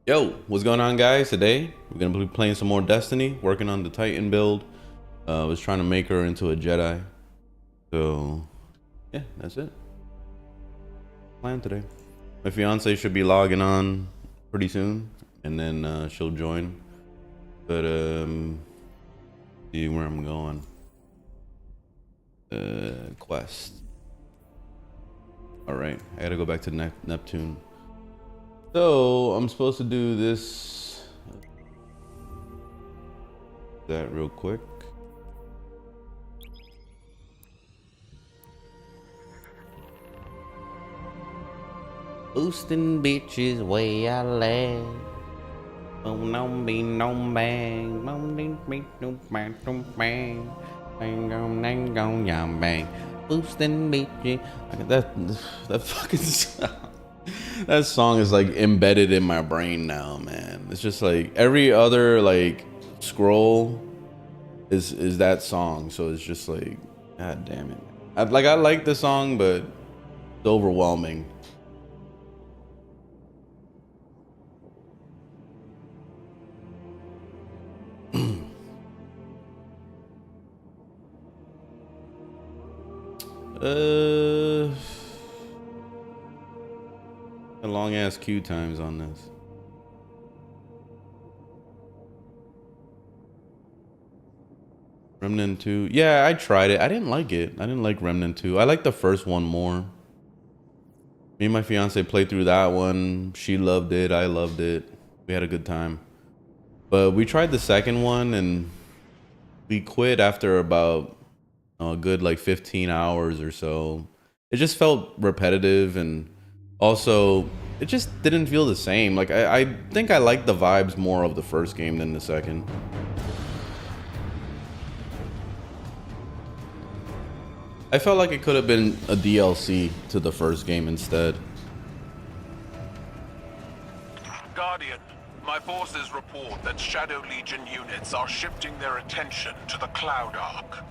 Yo, what's going on, guys? Today we're gonna be playing some more Destiny, working on the Titan build. Was trying to make her into a Jedi. So yeah, that's it. Plan today. My fiance should be logging on pretty soon, and then she'll join. But see where I'm going. Quest. All right, I gotta go back to Neptune. So I'm supposed to do that real quick. Boosting bitches way I land. Oh no be no bang. Bang go yam bang. Boosting bitches. That fucking that song is like embedded in my brain now, man. It's just like every other like scroll is that song, so it's just like, god damn it. I like the song, but it's overwhelming. Long ass queue times on this. Remnant 2. Yeah, I tried it. I didn't like it. I didn't like Remnant 2. I like the first one more. Me and my fiance played through that one. She loved it. I loved it. We had a good time. But we tried the second one and we quit after about a good like 15 hours or so. It just felt repetitive, and also it just didn't feel the same. Like I think I liked the vibes more of the first game than the second. I felt like it could have been a DLC to the first game instead. Guardian, my forces report that Shadow Legion units are shifting their attention to the Cloud Arc.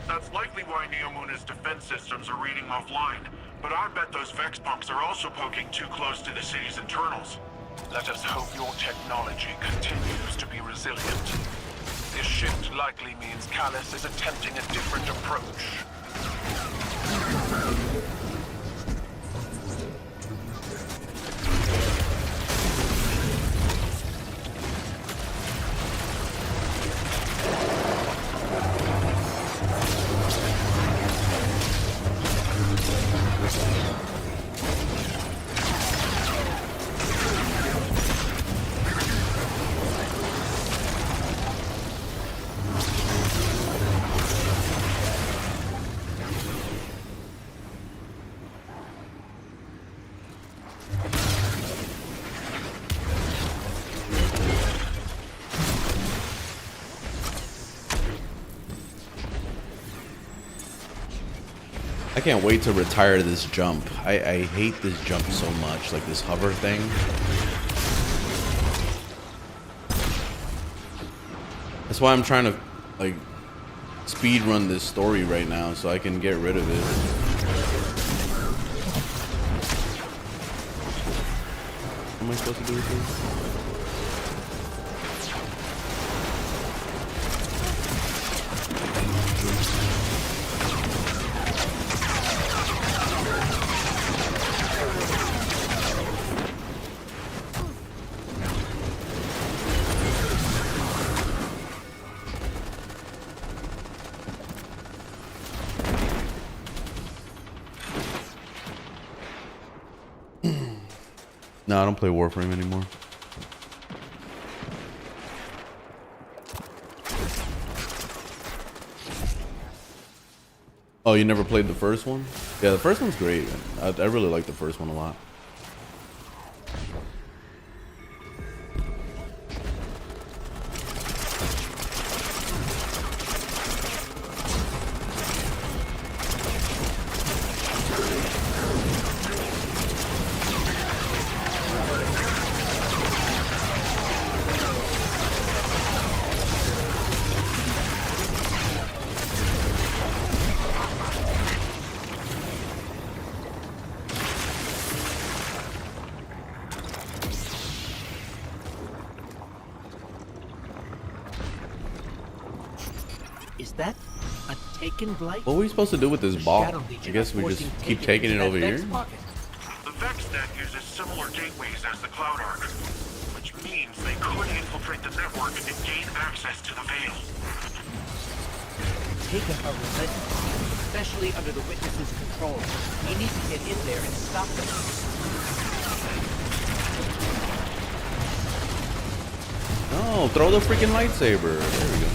That's likely why Neomuna's defense systems are reading offline. But I bet those Vex punks are also poking too close to the city's internals. Let us hope your technology continues to be resilient. This shift likely means Callus is attempting a different approach. I can't wait to retire this jump. I hate this jump so much, like this hover thing. That's why I'm trying to like speed run this story right now so I can get rid of it. What am I supposed to do with this? No, I don't play Warframe anymore. Oh, you never played the first one? Yeah, the first one's great. I really like the first one a lot. that? A Taken blight? What were we supposed to do with this The ball? Shadow I Legion guess are we just forcing keep Taken taking it into over that here. Vex pocket. The VexNet uses similar gateways as the Cloud Arc, which means they could infiltrate the network and gain access to the Veil. Taken are relentless, especially under the Witness's control. We need to get in there and stop them. No, throw the freaking lightsaber. There we go.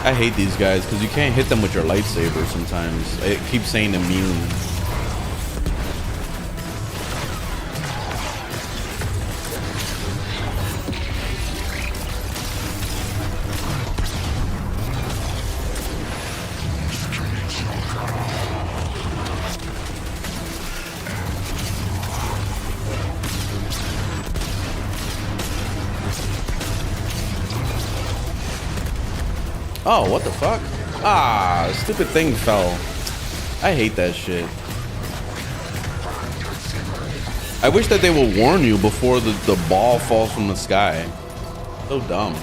I hate these guys because you can't hit them with your lightsaber sometimes. It keeps saying immune. Oh, what the fuck? Ah, stupid thing fell. I hate that shit. I wish that they would warn you before the ball falls from the sky. So dumb.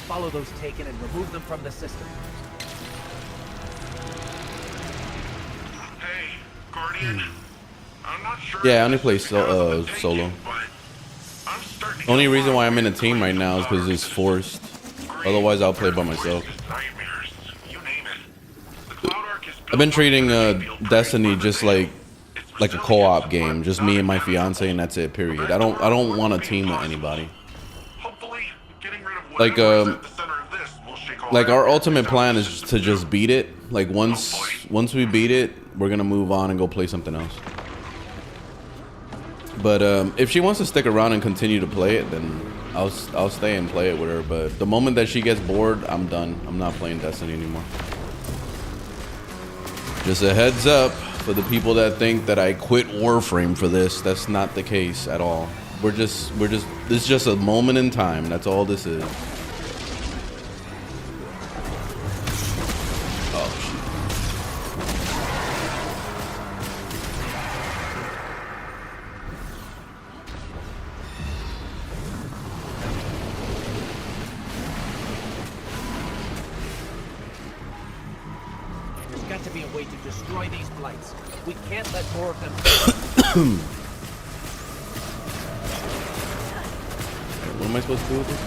Follow those Taken and remove them from the system. Hey, Guardian. I'm not sure. Yeah, I only play solo. Only reason why I'm in a team right now is because it's forced. Otherwise, I'll play by myself. I've been treating Destiny just like a co-op game, just me and my fiance, and that's it. Period. I don't want a team with anybody. Like our ultimate plan is to just beat it. Like once we beat it, we're gonna move on and go play something else. But if she wants to stick around and continue to play it, then I'll stay and play it with her. But the moment that she gets bored, I'm done. I'm not playing Destiny anymore. Just a heads up for the people that think that I quit Warframe for this. That's not the case at all. This is just a moment in time. That's all this is. Oh, shit. There's got to be a way to destroy these blights. We can't let more of them go. What am I supposed to do with this?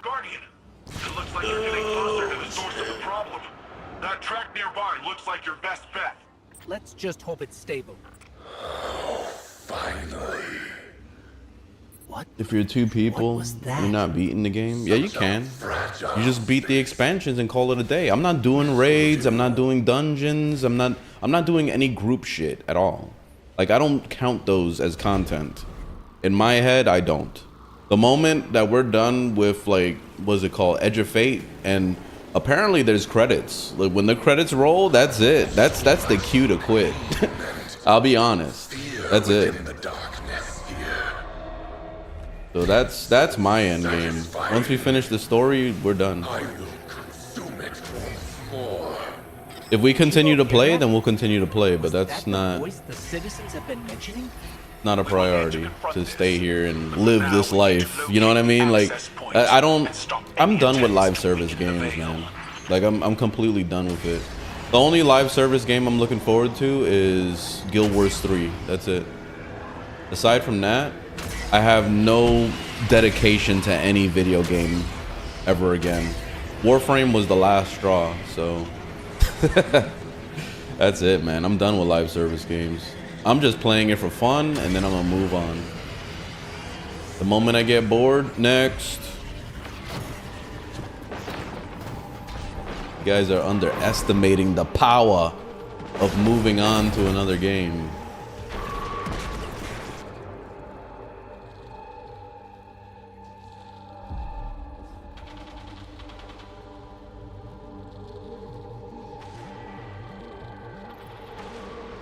Guardian, it looks like you're getting closer to the source of the problem. That track nearby looks like your best bet. Let's just hope it's stable. Finally. What? If you're two people, was that? you're not beating the game. Yeah, you can. You just beat the expansions and call it a day. I'm not doing raids. I'm not doing dungeons. I'm not doing any group shit at all. Like, I don't count those as content. In my head, I don't. The moment that we're done with, like, what's it called, Edge of Fate, and apparently there's credits. Like, when the credits roll, that's it. That's the cue to quit. I'll be honest. That's it. So that's my end game. Once we finish the story, we're done. If we continue to play, then we'll continue to play, but that's not voice the citizens have been mentioning? not a priority to stay here and live this life. You know what I mean? Like, I'm done with live service games, man. Like, I'm completely done with it. The only live service game I'm looking forward to is Guild Wars 3. That's it. Aside from that, I have no dedication to any video game ever again. Warframe was the last straw, so that's it, man. I'm done with live service games. I'm just playing it for fun, and then I'm gonna move on. The moment I get bored, next. You guys are underestimating the power of moving on to another game.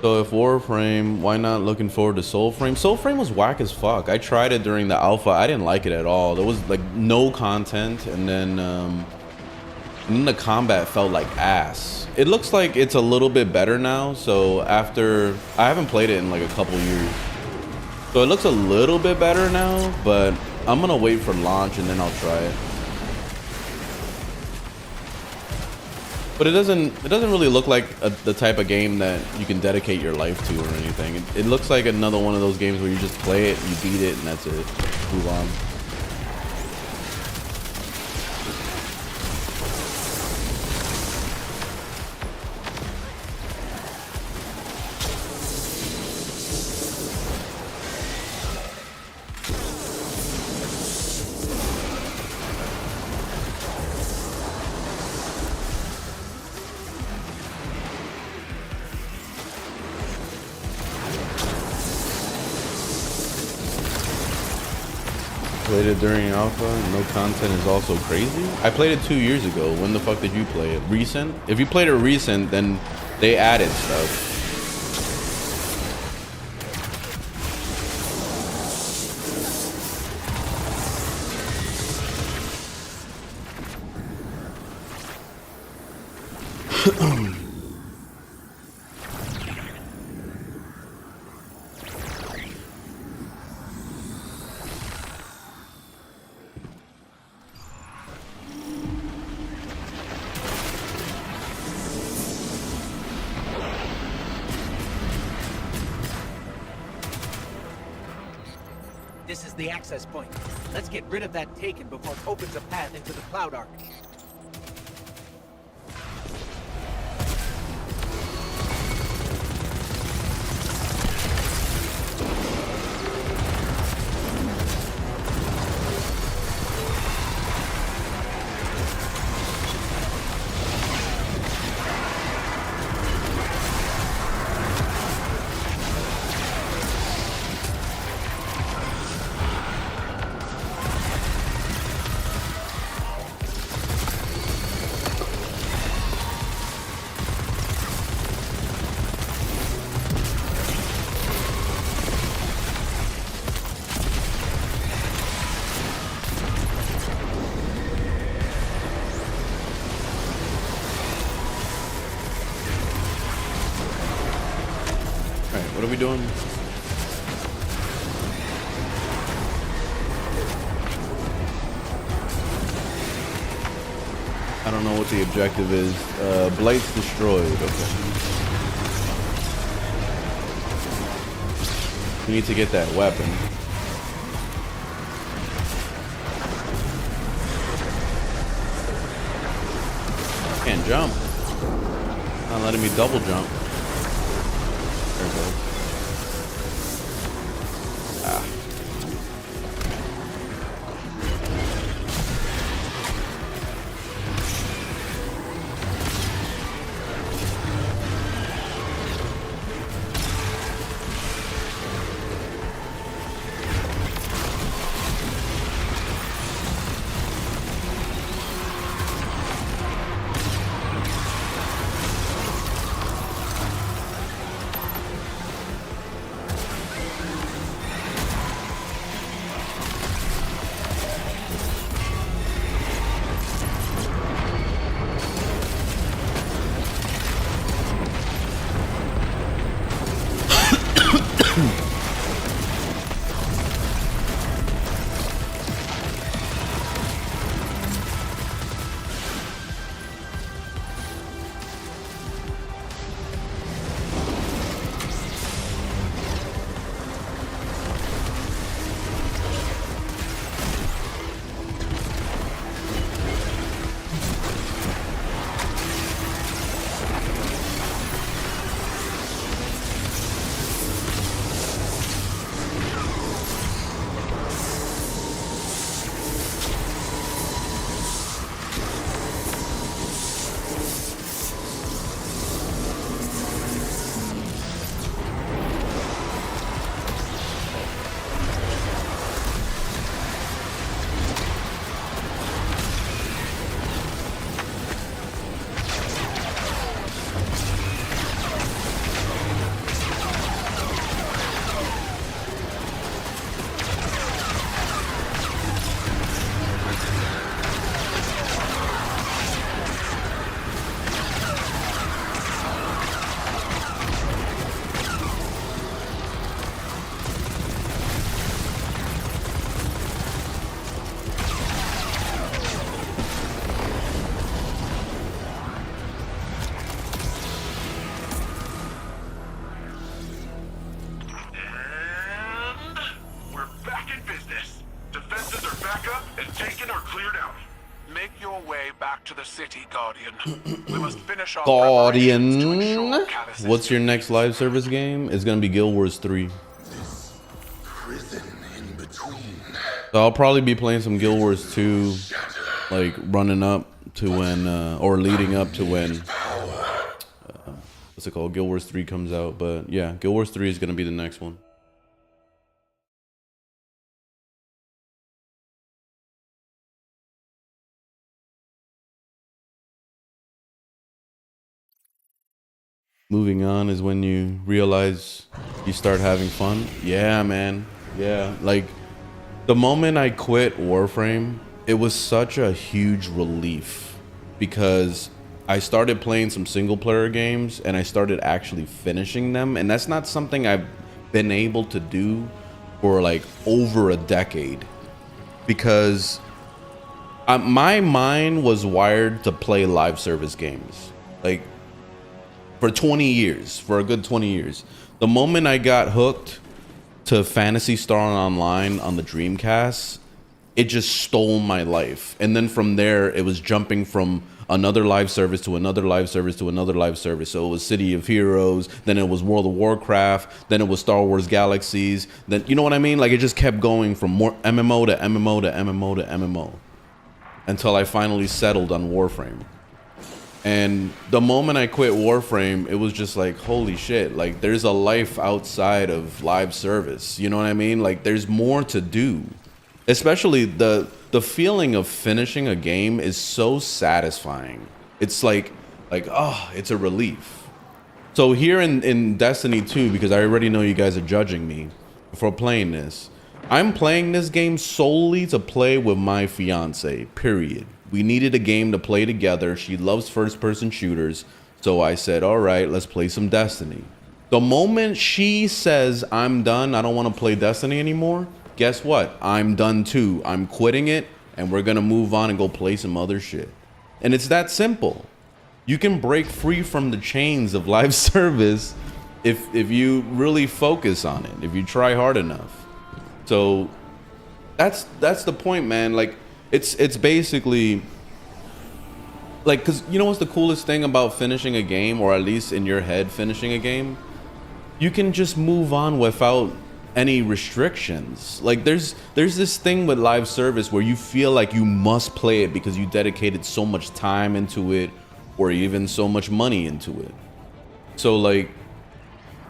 So if Warframe, why not looking forward to Soulframe? Soulframe was whack as fuck. I tried it during the alpha. I didn't like it at all. There was like no content, and then the combat felt like ass. It looks like it's a little bit better now. So after, I haven't played it in like a couple years. So it looks a little bit better now, but I'm gonna wait for launch and then I'll try it. But it doesn't really look like the type of game that you can dedicate your life to or anything. It looks like another one of those games where you just play it, you beat it, and that's it. Move on. Played it during alpha, no content is also crazy. I played it 2 years ago. When the fuck did you play it? Recent? If you played it recent, then they added stuff. This is the access point. Let's get rid of that Taken before it opens a path into the Cloud Arc. What are we doing? I don't know what the objective is. Blight's destroyed. Okay. We need to get that weapon. Can't jump. Not letting me double jump. There it goes. Ah. City, Guardian. We must finish our Guardian. preparations to ensure Callus' What's your next live service game? It's gonna be Guild Wars 3. Prison in between. So I'll probably be playing some Guild Wars 2, like running up to when, or leading up to when, what's it called? Guild Wars 3 comes out. But yeah, Guild Wars 3 is gonna be the next one. Moving on is when you realize you start having fun. Yeah, man. Yeah, like the moment I quit Warframe, it was such a huge relief because I started playing some single player games and I started actually finishing them. And that's not something I've been able to do for like over a decade because my mind was wired to play live service games. Like, for 20 years, for a good 20 years. The moment I got hooked to Phantasy Star Online on the Dreamcast, it just stole my life. And then from there, it was jumping from another live service to another live service to another live service. So it was City of Heroes, then it was World of Warcraft, then it was Star Wars Galaxies. Then, you know what I mean? Like, it just kept going from more MMO to MMO to MMO to MMO until I finally settled on Warframe. And the moment I quit Warframe, it was just like, holy shit, like there's a life outside of live service. You know what I mean? Like there's more to do. Especially the feeling of finishing a game is so satisfying. It's like, oh, it's a relief. So here in Destiny 2, because I already know you guys are judging me for playing this, I'm playing this game solely to play with my fiance, period. We needed a game to play together. She loves first-person shooters. So I said, all right, let's play some Destiny. The moment she says, I'm done, I don't want to play Destiny anymore, guess what? I'm done too. I'm quitting it, and we're going to move on and go play some other shit. And it's that simple. You can break free from the chains of live service if you really focus on it, if you try hard enough. So that's the point, man. Like, it's basically like, because you know what's the coolest thing about finishing a game, or at least in your head finishing a game? you can just move on without any restrictions. Like there's this thing with live service where you feel like you must play it because you dedicated so much time into it or even so much money into it. So like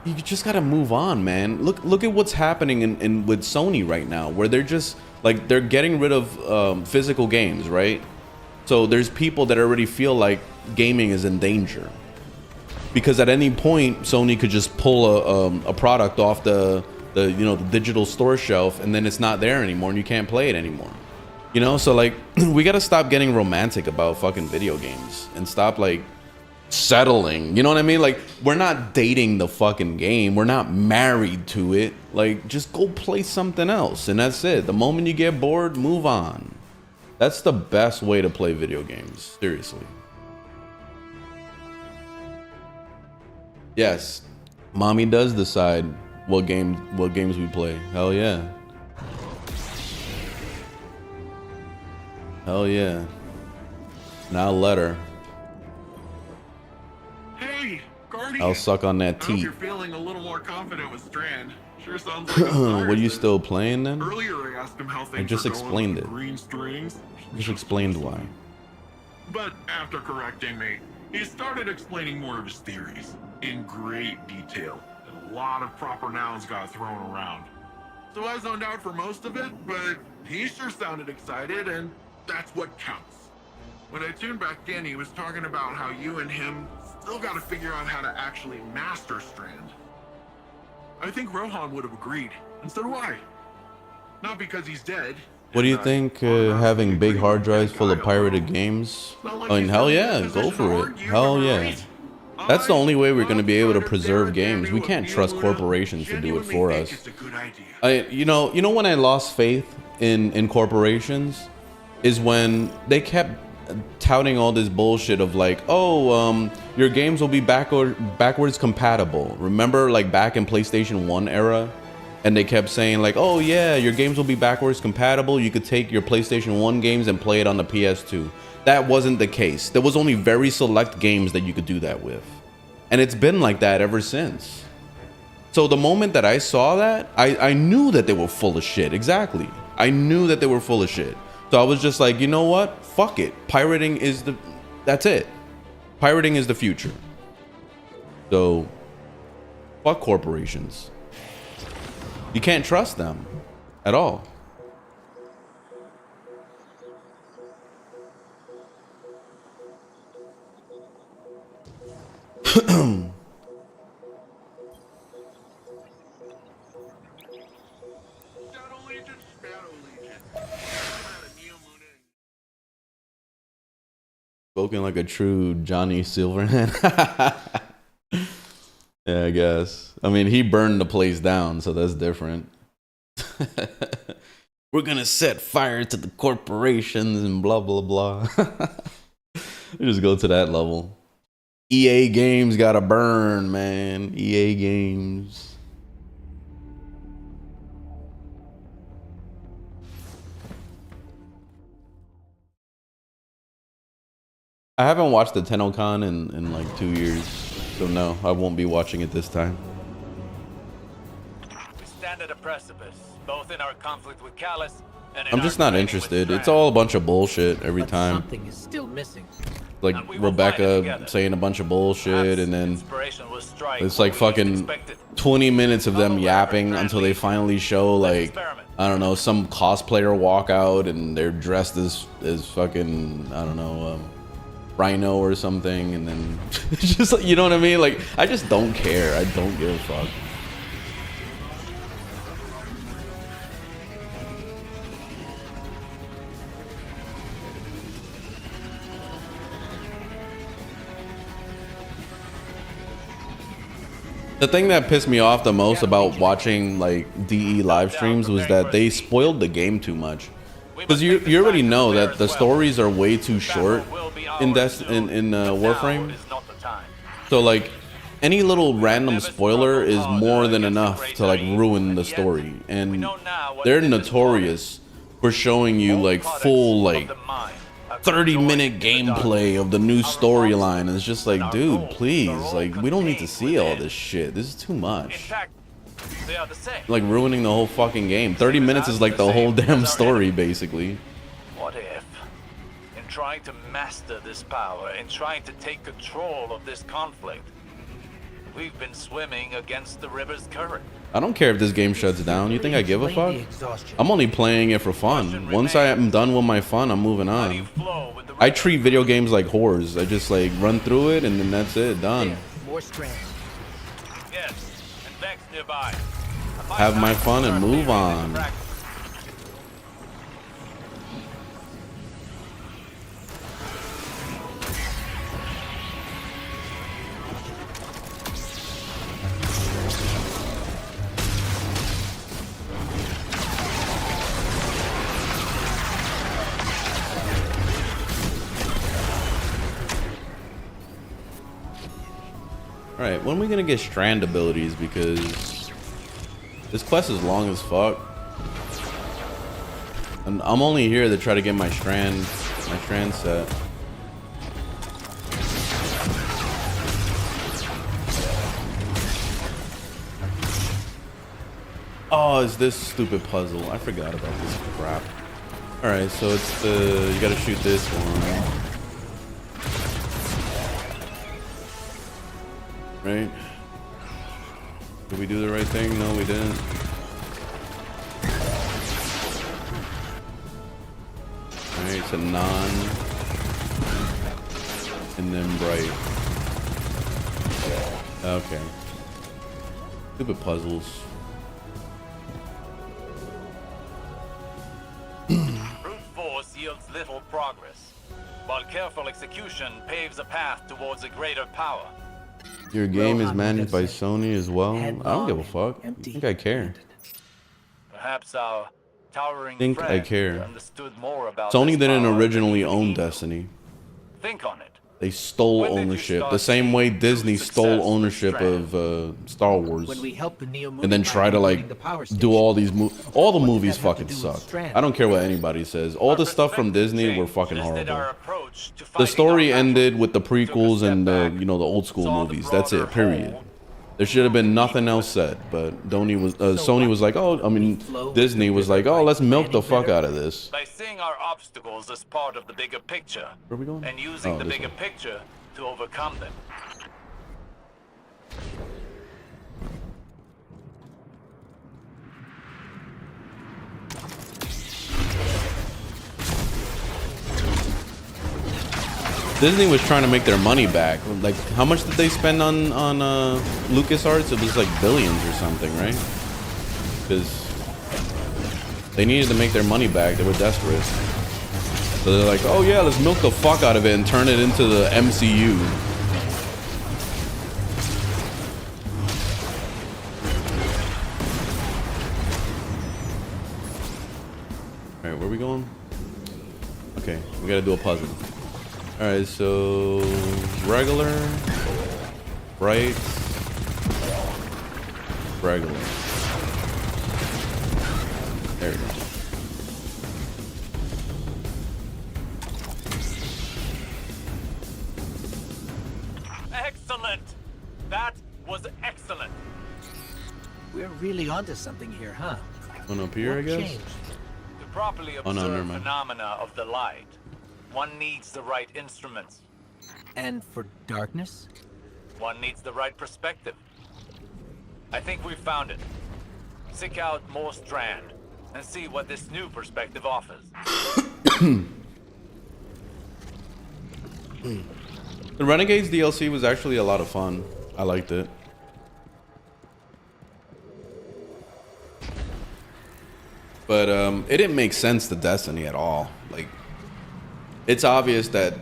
you just gotta move on, man. Look at what's happening in with Sony right now, where they're just like they're getting rid of physical games, right? So there's people that already feel like gaming is in danger because at any point Sony could just pull a product off the the digital store shelf and then it's not there anymore and you can't play it anymore. You know, so like we gotta stop getting romantic about fucking video games and stop like settling. You know what I mean? Like we're not dating the fucking game. We're not married to it. Like just go play something else and that's it. The moment you get bored, move on. That's the best way to play video games. Seriously. Yes, mommy does decide what games we play. Hell yeah. Hell yeah. Now let her. Hey, Guardian. I'll suck on that I hope teat. you're feeling a little more confident with Strand. Sure sounds like a What, are you still playing then? Earlier I asked him how things just were going explained with it. Green strings. Just explained why. But after correcting me, he started explaining more of his theories in great detail. And a lot of proper nouns got thrown around. So I zoned out for most of it, but he sure sounded excited, and that's what counts. When I tuned back in, he was talking about how you and him still got to figure out how to actually master Strand. I think Rohan would have agreed, and so do I. Not because he's dead. What do you think having big hard drives full of pirated games? I mean, hell yeah, go for it. Hell yeah. That's the only way we're going to be able to preserve games. We can't trust corporations to do it for us. You know when I lost faith in corporations is when they kept touting all this bullshit of like, oh, your games will be backwards compatible. Remember like back in PlayStation 1 era? And they kept saying like, oh yeah, your games will be backwards compatible. You could take your PlayStation 1 games and play it on the PS2. That wasn't the case. There was only very select games that you could do that with. And it's been like that ever since. So the moment that I saw that, I knew that they were full of shit. Exactly. I knew that they were full of shit. So I was just like, you know what? Fuck it. Pirating is that's it. Pirating is the future. So fuck corporations. You can't trust them at all. Spoken like a true Johnny Silverhand. Yeah, I guess. I mean, he burned the place down, so that's different. We're gonna set fire to the corporations and blah, blah, blah. We just go to that level. EA games gotta burn, man. EA games. I haven't watched the TennoCon in like 2 years. So no, I won't be watching it this time. We stand at a precipice, both in our conflict with Callus and in I'm just not interested. It's all a bunch of bullshit every time. Something is still missing. Like Rebecca saying a bunch of bullshit and then it's like fucking 20 minutes of them yapping until they finally show like, I don't know, some cosplayer walk out and they're dressed as fucking, I don't know, Rhino or something, and then it's just like, you know what I mean? Like, I just don't care. I don't give a fuck. The thing that pissed me off the most about watching like DE live streams was that they spoiled the game too much. Because you already know that the stories are way too short in Warframe. So like any little random spoiler is more than enough to like ruin the story, and they're notorious for showing you like full like 30-minute gameplay of the new storyline. And it's just like, dude, please, like, we don't need to see all this shit. This is too In much. fact, they are the same. Like ruining the whole fucking game. 30 minutes is like the whole damn story, basically. What if, in trying to master this power, in trying to take control of this conflict, we've been swimming against the river's current? I don't care if this game shuts down. You think I give a fuck? I'm only playing it for fun. Once I am done with my fun, I'm moving How do you on. flow with the I river? treat video games like whores. I just like run through it and then that's it, done. More strands. Yes, and Vex nearby. Have my fun and move on. Alright, when are we gonna get strand abilities? Because this quest is long as fuck. And I'm only here to try to get my strand set. Oh, it's this stupid puzzle. I forgot about this crap. Alright, so it's the... You gotta shoot this one. Right? Did we do the right thing? No, we didn't. Alright, it's a non. And then bright. Okay. Stupid puzzles. Brute force yields little progress, while careful execution paves a path towards a greater power. Your game is managed by Sony as well? I don't give a fuck. I think I care. Perhaps our towering Think I friend care. understood more about Sony this didn't power originally than own we. Destiny. Think on it. They stole When did you ownership. start The same way seeing Disney success stole with ownership Strand? of Star Wars. When we help the Neo And then try to like do all these all the movies fucking suck. I don't care what anybody says. All the stuff from Disney were fucking horrible. The story ended with the prequels and the the old school movies. That's it. Period. There should have been nothing else said. But Sony was like, oh, I mean, Disney was like, oh, let's milk the fuck out of this. By seeing our obstacles as part of the bigger picture, Where are we going? and using Oh, the this bigger way. picture to overcome them. Disney was trying to make their money back. Like, how much did they spend on LucasArts? It was like billions or something, right? Because they needed to make their money back. They were desperate. So they're like, oh yeah, let's milk the fuck out of it and turn it into the MCU. Alright, where are we going? Okay, we gotta do a puzzle. Alright, so regular, bright, regular. There we go. Excellent! That was excellent. We're really onto something here, huh? One up here, I What guess. changed? To properly Oh, no, observe never mind. phenomena of the light, one needs the right instruments. And for darkness? One needs the right perspective. I think we've found it. Seek out more Strand and see what this new perspective offers. The Renegades DLC was actually a lot of fun. I liked it. But it didn't make sense to Destiny at all. Like, it's obvious that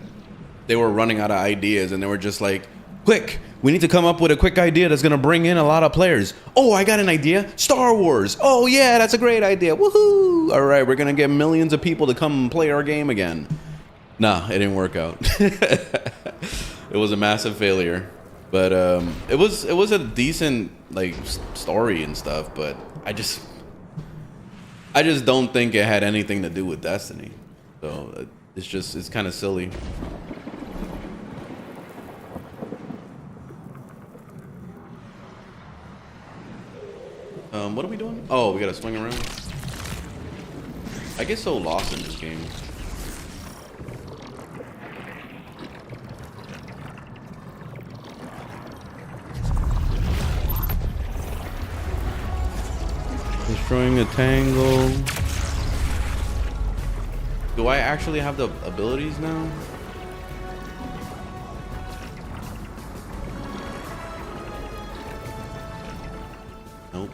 they were running out of ideas and they were just like, quick, we need to come up with a quick idea that's gonna bring in a lot of players. Oh, I got an idea. Star Wars. Oh yeah, that's a great idea. Woohoo! All right, we're gonna get millions of people to come play our game again. Nah, it didn't work out. It was a massive failure. But it was a decent like story and stuff, but I just don't think it had anything to do with Destiny. So it's kind of silly. What are we doing? Oh, we gotta swing around. I get so lost in this game. Destroying a tangle. Do I actually have the abilities now? Nope.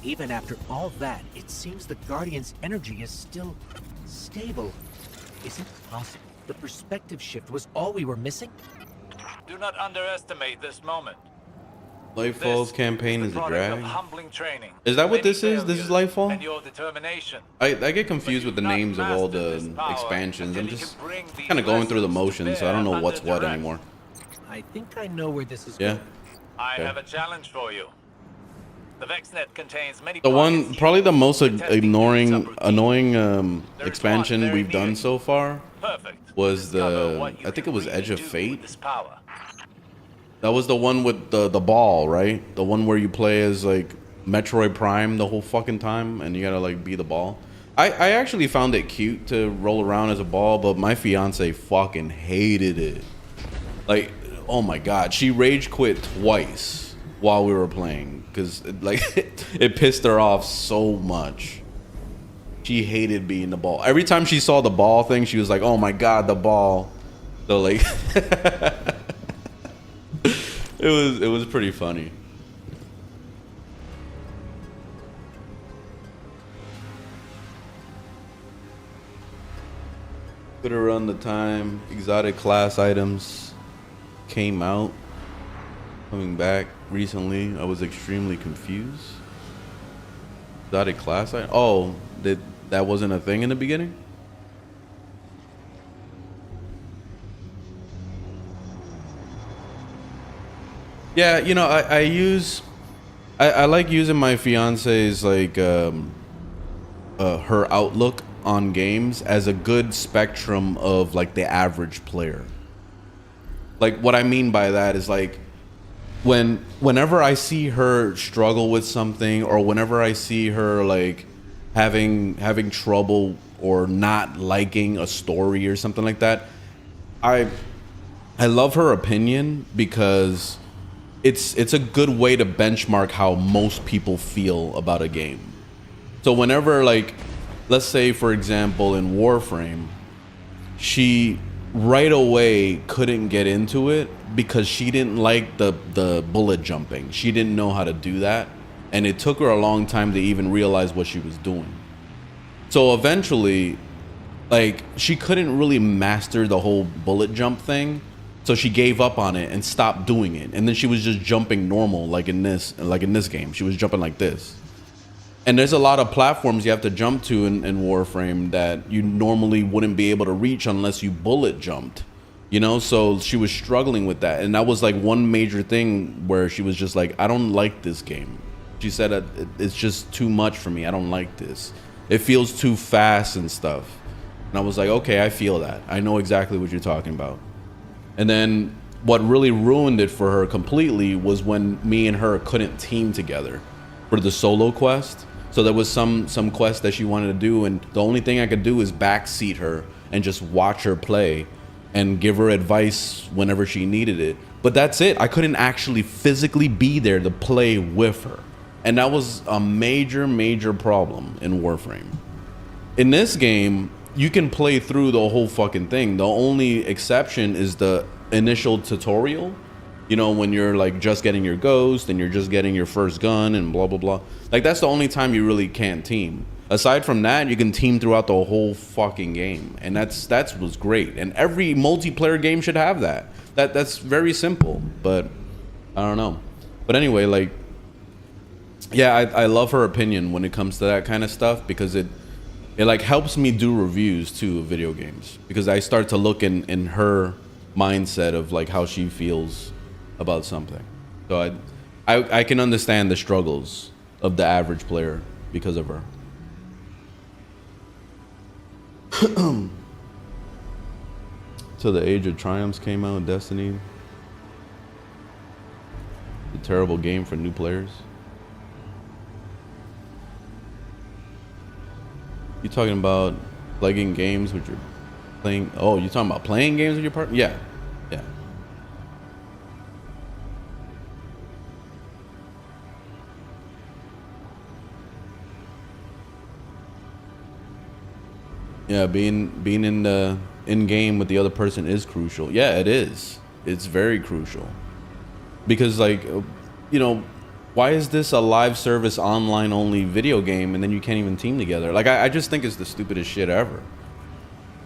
Even after all that, it seems the Guardian's energy is still stable. Is it possible the perspective shift was all we were missing? Do not underestimate this moment. Lightfall's campaign is a Product of drag. humbling training. Is that what Many this is? This is failures, Lightfall? And your determination. I get confused with the But you've names of not all mastered the this power expansions. I'm until you just can bring these kind of going through the lessons to motions, so I don't bear know what's under what duress. anymore. I think I know where this is Yeah. going. I Okay. have a challenge for you. The VexNet contains many The one, pockets probably the most for testing ignoring, new subroutines. annoying There is expansion one very we've done near so far Perfect. was Discover the, what you I think can it was really Edge of do with Fate. this power. That was the one with the ball, right? The one where you play as like Metroid Prime the whole fucking time and you gotta like be the ball. I actually found it cute to roll around as a ball, but my fiance fucking hated it. Like, oh my god, she rage quit twice while we were playing because like it pissed her off so much. She hated being the ball. Every time she saw the ball thing, she was like, "Oh my god, the ball!" So like, it was pretty funny. Could have run the time. Exotic class items came out. Coming back recently, I was extremely confused. Exotic class item? Oh, that wasn't a thing in the beginning? Yeah, you know, I like using my fiance's like her outlook on games as a good spectrum of like the average player. Like what I mean by that is like whenever I see her struggle with something or whenever I see her like having trouble or not liking a story or something like that, I love her opinion because it's a good way to benchmark how most people feel about a game. So whenever like, let's say for example in Warframe, she right away couldn't get into it because she didn't like the bullet jumping. She didn't know how to do that, and it took her a long time to even realize what she was doing. So eventually, like, she couldn't really master the whole bullet jump thing, so she gave up on it and stopped doing it. And then she was just jumping normal, like in this game. She was jumping like this. And there's a lot of platforms you have to jump to in Warframe that you normally wouldn't be able to reach unless you bullet jumped, you know? So she was struggling with that. And that was like one major thing where she was just like, I don't like this game. She said, it's just too much for me. I don't like this. It feels too fast and stuff. And I was like, okay, I feel that. I know exactly what you're talking about. And then what really ruined it for her completely was when me and her couldn't team together for the solo quest. So there was some quest that she wanted to do, and the only thing I could do is backseat her and just watch her play and give her advice whenever she needed it. But that's it. I couldn't actually physically be there to play with her. And that was a major, major problem in Warframe. In this game, you can play through the whole fucking thing. The only exception is the initial tutorial. You know, when you're like just getting your ghost and you're just getting your first gun and blah, blah, blah. Like, that's the only time you really can't team. Aside from that, you can team throughout the whole fucking game. And that's was great. And every multiplayer game should have that. That's very simple, but I don't know. But anyway, like, yeah, I love her opinion when it comes to that kind of stuff, because it like helps me do reviews too of video games, because I start to look in her mindset of like how she feels about something. So I can understand the struggles of the average player because of her. So the Age of Triumphs came out, Destiny. A terrible game for new players. You talking about playing games with your playing? Oh, you talking about playing games with your partner? Yeah, yeah. Yeah, being in game with the other person is crucial. Yeah, it is. It's very crucial, because like, you know, why is this a live service online only video game and then you can't even team together? Like, I just think it's the stupidest shit ever.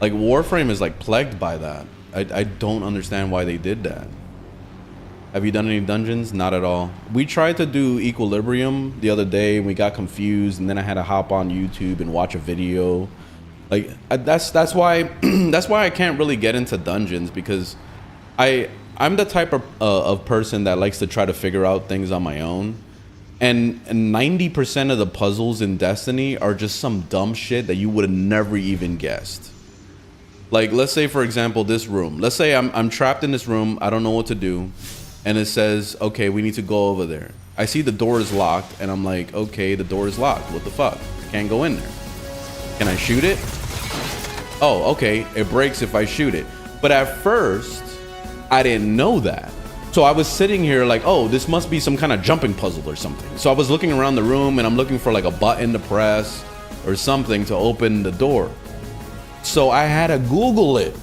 Like, Warframe is like plagued by that. I don't understand why they did that. Have you done any dungeons? Not at all. We tried to do Equilibrium the other day and we got confused, and then I had to hop on YouTube and watch a video. Like, that's why that's why I can't really get into dungeons, because I'm the type of person that likes to try to figure out things on my own. And 90% of the puzzles in Destiny are just some dumb shit that you would have never even guessed. Like, let's say, for example, this room. Let's say I'm trapped in this room. I don't know what to do. And it says, okay, we need to go over there. I see the door is locked, and I'm like, okay, the door is locked. What the fuck? Can't go in there. Can I shoot it? Oh, okay, it breaks if I shoot it. But at first, I didn't know that. So I was sitting here like, oh, this must be some kind of jumping puzzle or something. So I was looking around the room and I'm looking for like a button to press or something to open the door. So I had to Google it.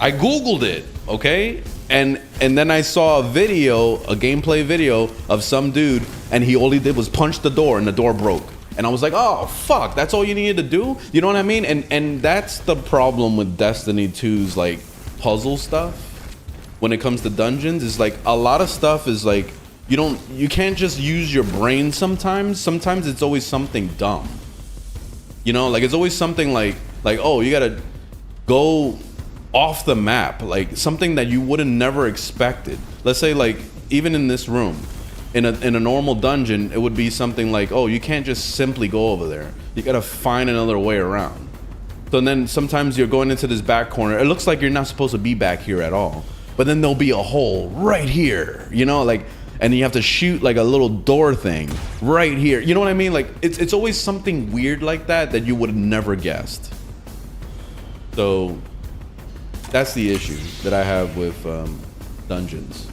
I Googled it, okay? And then I saw a video, a gameplay video of some dude, and he only did was punch the door and the door broke. And I was like, oh, fuck, that's all you needed to do? You know what I mean? And that's the problem with Destiny 2's, like, puzzle stuff. When it comes to dungeons, is like, a lot of stuff is like, you can't just use your brain sometimes. Sometimes it's always something dumb. You know, like, it's always something like, oh, you gotta go off the map. Like, something that you would have never expected. Let's say, like, even in this room, in a normal dungeon, it would be something like, oh, you can't just simply go over there. You gotta find another way around. So then sometimes you're going into this back corner. It looks like you're not supposed to be back here at all. But then there'll be a hole right here, you know, like, and you have to shoot like a little door thing right here. You know what I mean? Like, it's always something weird like that you would have never guessed. So that's the issue that I have with dungeons.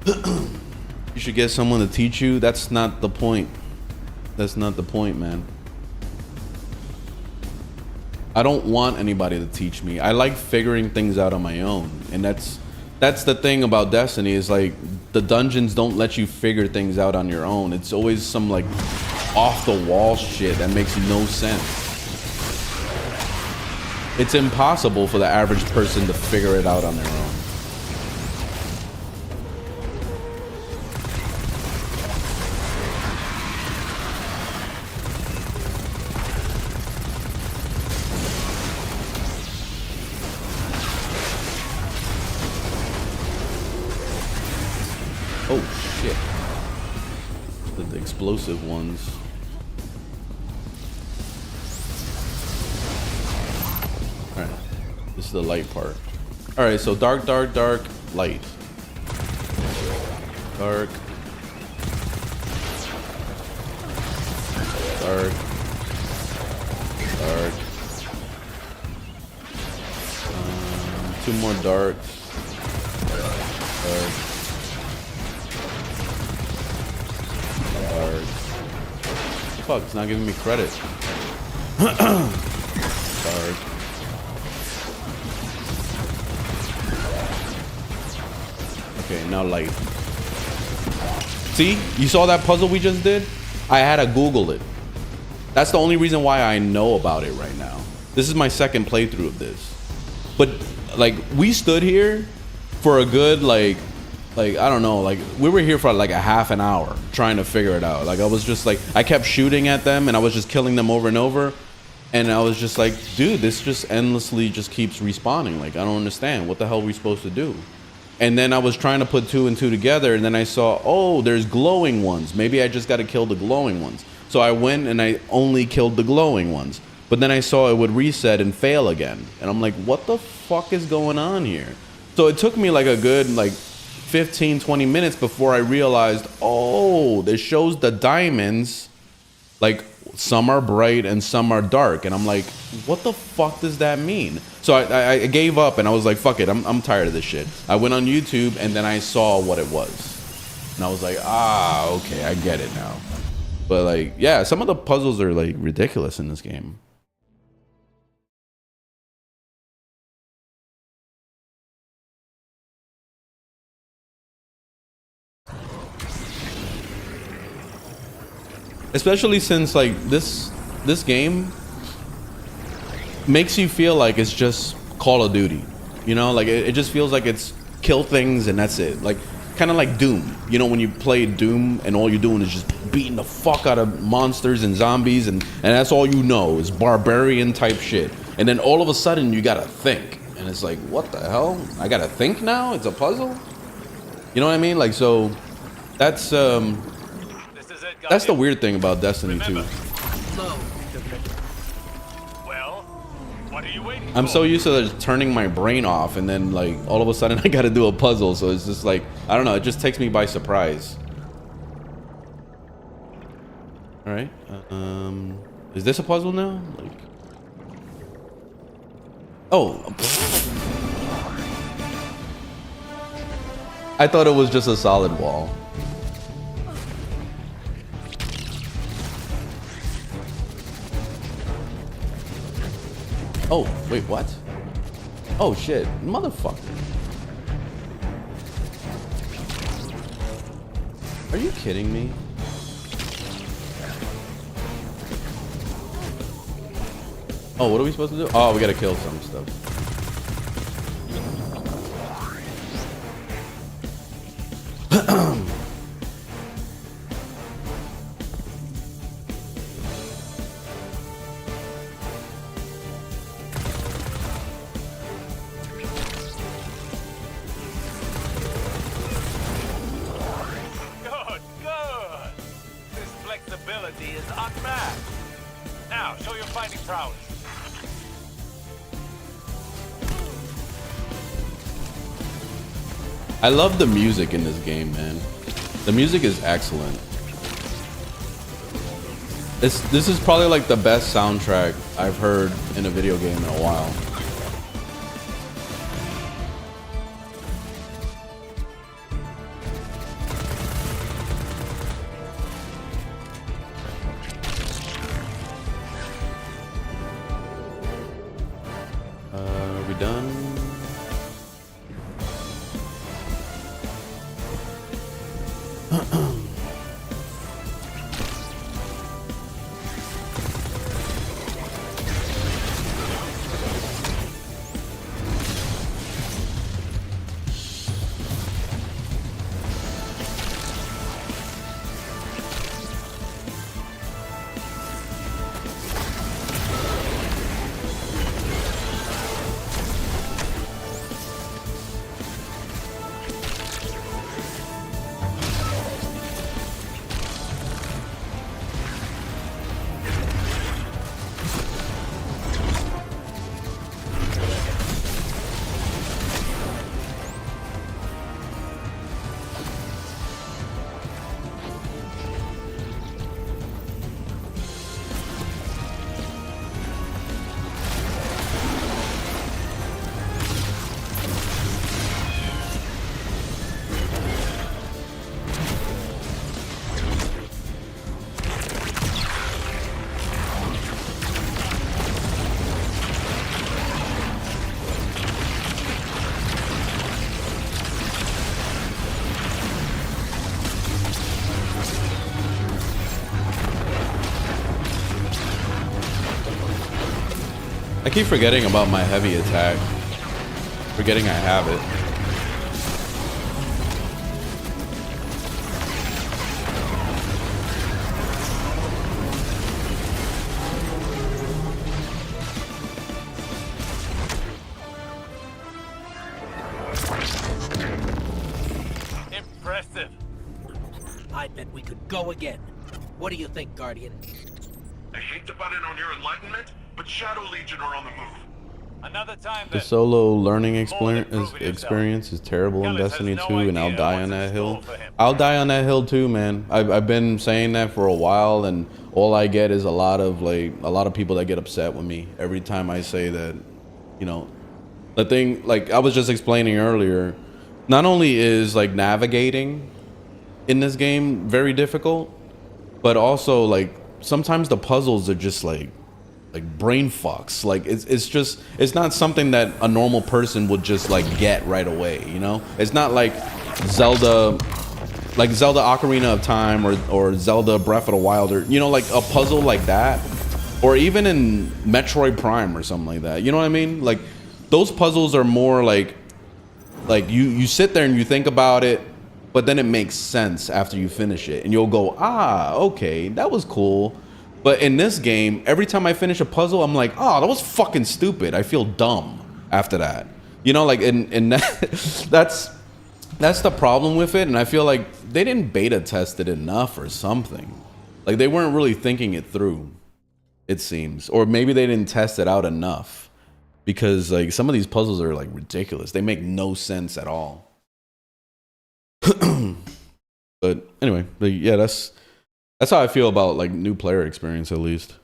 You should get someone to teach you. That's not the point. That's not the point, man. I don't want anybody to teach me. I like figuring things out on my own. And that's the thing about Destiny, is like, the dungeons don't let you figure things out on your own. It's always some like off the wall shit that makes no sense. It's impossible for the average person to figure it out on their own. Oh shit. explosive ones. All right, this is the light part. All right, so dark, dark, dark, light. Dark. Dark. Dark. Two more dark. Dark. Dark. Fuck, it's not giving me credit. Dark. Okay, now light. See? You saw that puzzle we just did? I had to Google it. That's the only reason why I know about it right now. This is my second playthrough of this. But, like, we stood here for a good, like, I don't know, like, we were here for like a half an hour trying to figure it out. Like, I was just like, I kept shooting at them and I was just killing them over and over. And I was just like, dude, this just endlessly just keeps respawning. Like, I don't understand. What the hell are we supposed to do? And then I was trying to put 2 and 2 together, and then I saw, oh, there's glowing ones. Maybe I just got to kill the glowing ones. So I went and I only killed the glowing ones. But then I saw it would reset and fail again. And I'm like, what the fuck is going on here? So it took me like a good like 15, 20 minutes before I realized, oh, this shows the diamonds. Like, some are bright and some are dark. And I'm like, what the fuck does that mean? So I gave up and I was like, fuck it, I'm tired of this shit. I went on YouTube and then I saw what it was. And I was like, ah, okay, I get it now. But like, yeah, some of the puzzles are like ridiculous in this game. Especially since like this game makes you feel like it's just Call of Duty, you know, like it just feels like it's kill things and that's it. Like kind of like Doom, you know, when you play Doom and all you're doing is just beating the fuck out of monsters and zombies and that's all you know is barbarian type shit. And then all of a sudden you gotta think and it's like, what the hell? I gotta think now? It's a puzzle? You know what I mean? Like, so that's the weird thing about Destiny 2. Well, what are you waiting I'm for? so used to just turning my brain off and then like all of a sudden I gotta do a puzzle, so it's just like, I don't know, it just takes me by surprise. All right, is this a puzzle now? Like, oh, I thought it was just a solid wall. Oh, wait, what? Oh, shit. Motherfucker. Are you kidding me? Oh, what are we supposed to do? Oh, we gotta kill some stuff. I love the music in this game, man. The music is excellent. This is probably like the best soundtrack I've heard in a video game in a while. Are we done? I keep forgetting about my heavy attack. Forgetting I have it. Impressive. I bet we could go again. What do you think, Guardian? I hate to butt in on your enlightenment, but Shadow Legion are on the move. Another time The that solo learning More than proving experience is terrible in Gallus has Destiny no 2, and I'll idea die what's on in that store hill. for him. I'll die on that hill too, man. I've been saying that for a while, and all I get is a lot of people that get upset with me every time I say that. You know, the thing, like I was just explaining earlier, not only is like navigating in this game very difficult, but also like sometimes the puzzles are just like brain fucks. Like it's not something that a normal person would just like get right away, you know? It's not like Zelda Ocarina of Time or Zelda Breath of the Wild, or you know, like a puzzle like that, or even in Metroid Prime or something like that. You know what I mean? Like those puzzles are more like you sit there and you think about it, but then it makes sense after you finish it, and you'll go, ah, okay, that was cool. But in this game, every time I finish a puzzle, I'm like, oh, that was fucking stupid. I feel dumb after that. You know, like, and that's the problem with it. And I feel like they didn't beta test it enough or something. Like, they weren't really thinking it through, it seems. Or maybe they didn't test it out enough. Because, like, some of these puzzles are, like, ridiculous. They make no sense at all. But anyway, yeah, that's how I feel about like new player experience, at least.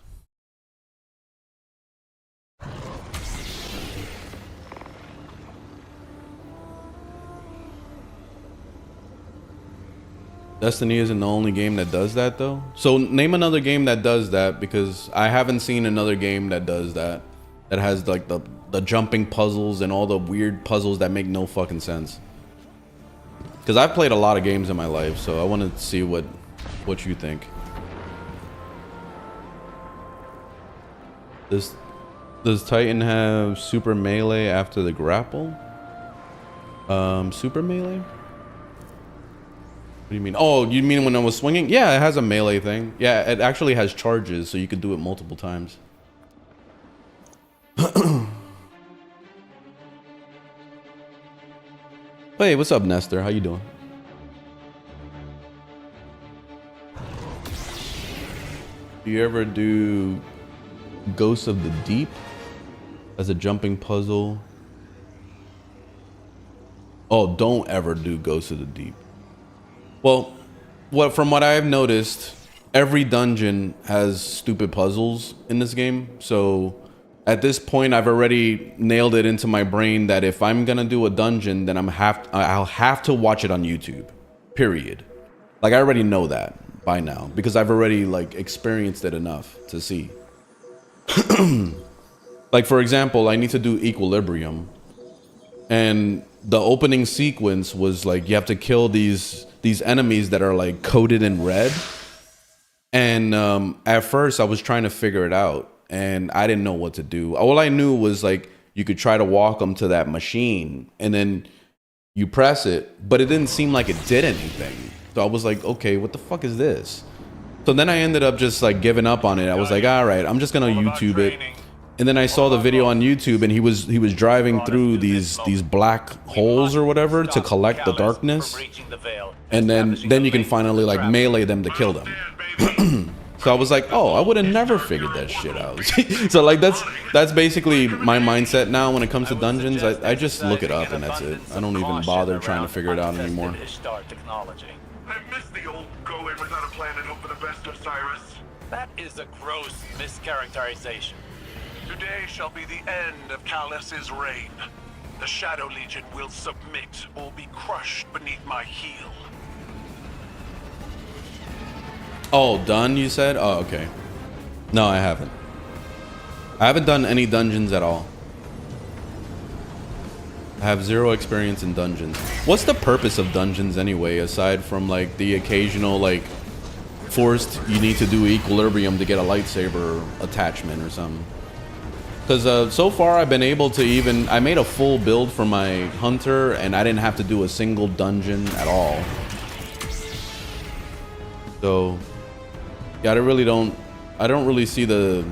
Destiny isn't the only game that does that though. So name another game that does that, because I haven't seen another game that does that. That has like the jumping puzzles and all the weird puzzles that make no fucking sense. Because I've played a lot of games in my life, so I want to see what you think. Does Titan have super melee after the grapple? Super melee? What do you mean? Oh, you mean when I was swinging? Yeah, it has a melee thing. Yeah, it actually has charges, so you could do it multiple times. Hey, what's up, Nestor? How you doing? Do you ever do Ghosts of the Deep as a jumping puzzle? Oh, don't ever do Ghosts of the Deep. Well, from what I've noticed, every dungeon has stupid puzzles in this game. So at this point, I've already nailed it into my brain that if I'm gonna do a dungeon, then I'll have to watch it on YouTube. Period. Like, I already know that by now because I've already like experienced it enough to see. Like, for example, I need to do Equilibrium, and the opening sequence was like you have to kill these enemies that are like coated in red. And at first I was trying to figure it out, and I didn't know what to do. All I knew was like you could try to walk them to that machine, and then you press it, but it didn't seem like it did anything. So I was like, okay, what the fuck is this? So then I ended up just like giving up on it. I was like, all right, I'm just gonna YouTube it. And then I saw the video on YouTube, and he was driving through these black holes or whatever to collect the darkness, and then you can finally like melee them to kill them. So I was like, oh, I would have never figured that shit out. So like that's basically my mindset now when it comes to dungeons. I just look it up and that's it. I don't even bother trying to figure it out anymore. I miss the old go in without a plan and hope for the best of Cyrus. That is a gross mischaracterization. Today shall be the end of Callus's reign. The Shadow Legion will submit or be crushed beneath my heel. Oh, done, you said? Oh, okay. No, I haven't. I haven't done any dungeons at all. I have zero experience in dungeons. What's the purpose of dungeons anyway, aside from like the occasional like forced you need to do Equilibrium to get a lightsaber attachment or something? Because so far I've been able to even... I made a full build for my hunter, and I didn't have to do a single dungeon at all. So, yeah, I don't really see the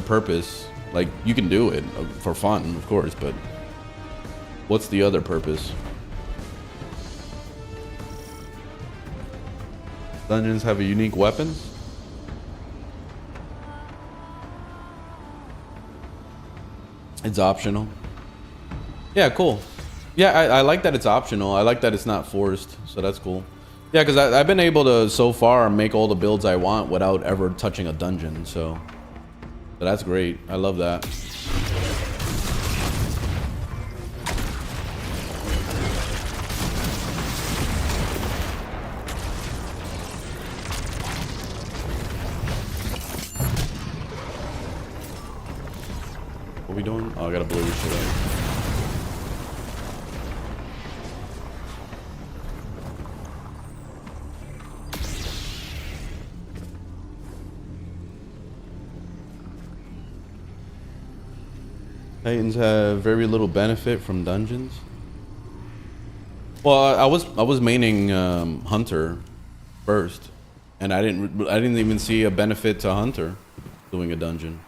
purpose. Like, you can do it for fun, of course, but what's the other purpose? Dungeons have a unique weapons? It's optional. Yeah, cool. Yeah, I like that it's optional. I like that it's not forced, so that's cool. Yeah, because I've been able to, so far, make all the builds I want without ever touching a dungeon, so that's great. I love that. What are we doing? Oh, I gotta blow this shit up. Titans have very little benefit from dungeons. Well, I was maining Hunter first, and I didn't even see a benefit to Hunter doing a dungeon.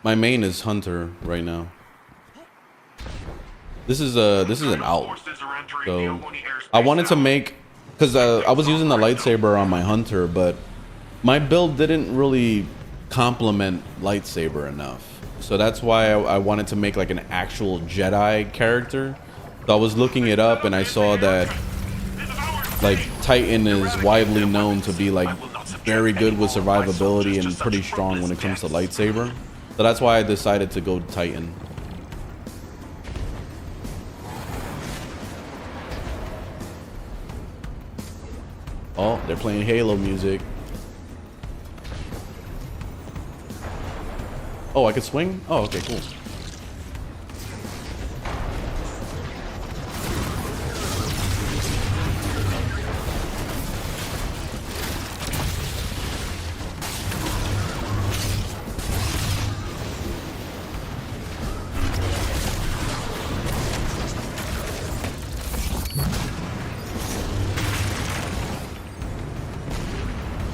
My main is Hunter right now. This is an alt. So I wanted to make, because I was using the lightsaber on my Hunter, but my build didn't really complement lightsaber enough. So that's why I wanted to make like an actual Jedi character. So I was looking it up and I saw that like Titan is widely known to be like very good with survivability and pretty strong when it comes to lightsaber. So that's why I decided to go Titan. Oh, they're playing Halo music. Oh, I could swing? Oh, okay, cool.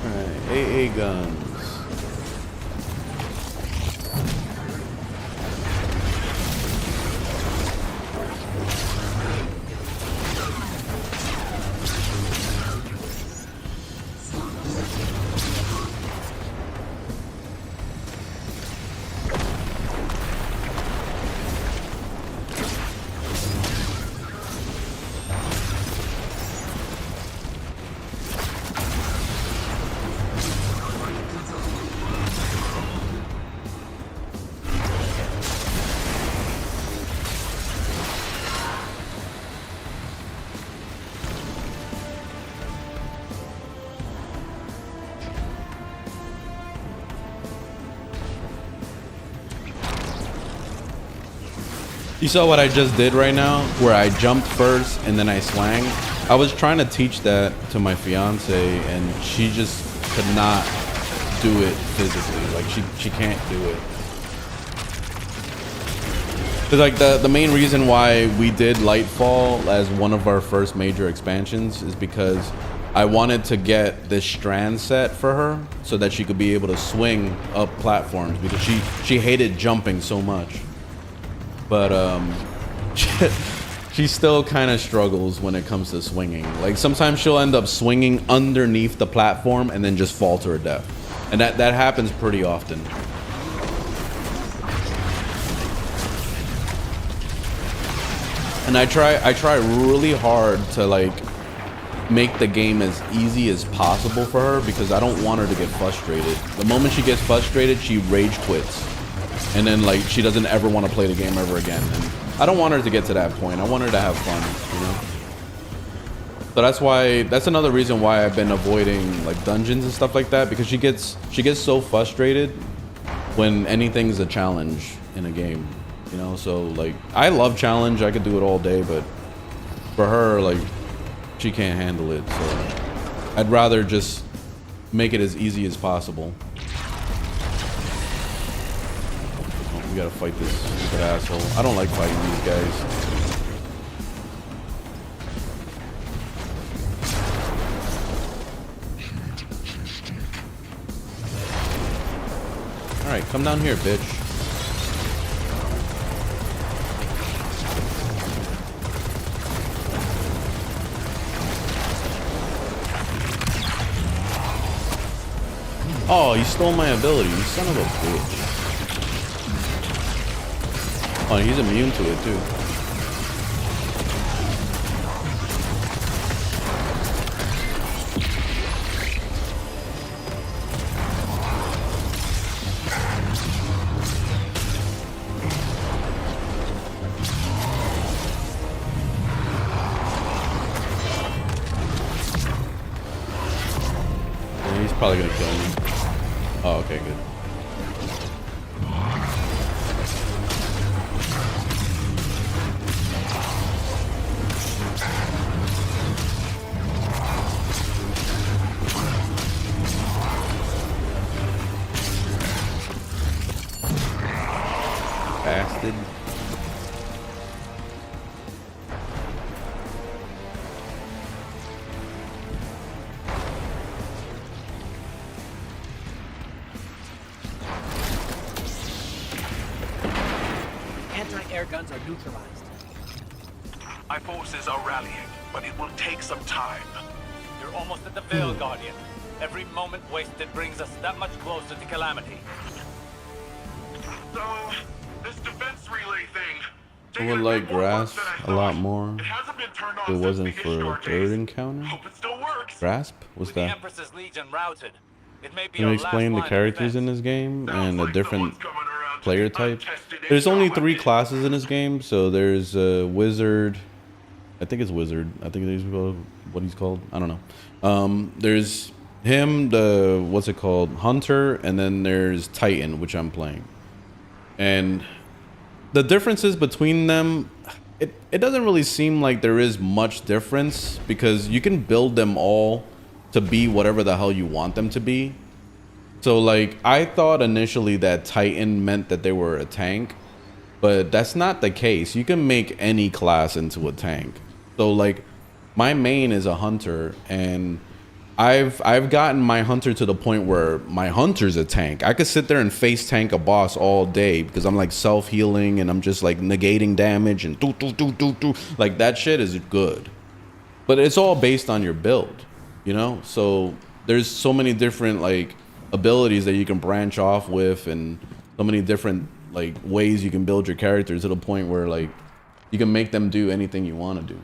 Alright, AA guns. You saw what I just did right now, where I jumped first and then I swang. I was trying to teach that to my fiance, and she just could not do it physically. Like she can't do it. Cause like the main reason why we did Lightfall as one of our first major expansions is because I wanted to get this strand set for her so that she could be able to swing up platforms, because she hated jumping so much. But she still kind of struggles when it comes to swinging. Like sometimes she'll end up swinging underneath the platform and then just fall to her death. And that happens pretty often. And I try really hard to like make the game as easy as possible for her, because I don't want her to get frustrated. The moment she gets frustrated, she rage quits. And then like she doesn't ever want to play the game ever again. And I don't want her to get to that point. I want her to have fun, you know? So that's another reason why I've been avoiding like dungeons and stuff like that, because she gets so frustrated when anything's a challenge in a game, you know? So like I love challenge, I could do it all day, but for her, like she can't handle it. So I'd rather just make it as easy as possible. gotta fight this stupid asshole. I don't like fighting these guys. Alright, come down here, bitch. Oh, you stole my ability, you son of a bitch. Oh, he's immune to it too. Yeah, he's probably gonna kill me. Oh, okay, good. Bastard. Anti-air guns are neutralized. My forces are rallying, but it will take some time. You're almost at the Veil, Guardian. Every moment wasted brings us that much closer to calamity. So, this defense relay thing. I would like Grasp a lot more. It hasn't been turned on If it since wasn't the for Ishtar a third days. encounter. Hope it still works. Grasp? What's With the that? Empress's Legion routed, it may be Can our you last explain the line of characters in defense. this game Sounds and the like different someone's coming around to player the types? untested There's only Ishtar 3 weapon. classes in this game, so there's Wizard. I think it's Wizard. I think it's what he's called. I don't know. There's him, the what's it called, Hunter, and then there's Titan, which I'm playing. And the differences between them, it doesn't really seem like there is much difference because you can build them all to be whatever the hell you want them to be. So like I thought initially that Titan meant that they were a tank, but that's not the case. You can make any class into a tank. So like my main is a hunter, and I've gotten my hunter to the point where my hunter's a tank. I could sit there and face tank a boss all day because I'm like self-healing and I'm just like negating damage and do. Like that shit is good. But it's all based on your build, you know? So there's so many different like abilities that you can branch off with, and so many different like ways you can build your characters to the point where like you can make them do anything you want to do.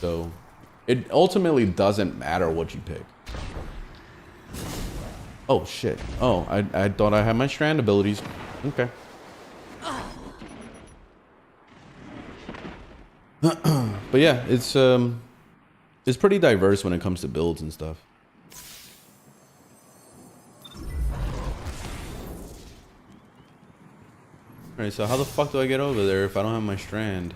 So it ultimately doesn't matter what you pick. Oh shit. Oh, I thought I had my strand abilities. Okay. But yeah, it's pretty diverse when it comes to builds and stuff. Alright, so how the fuck do I get over there if I don't have my strand?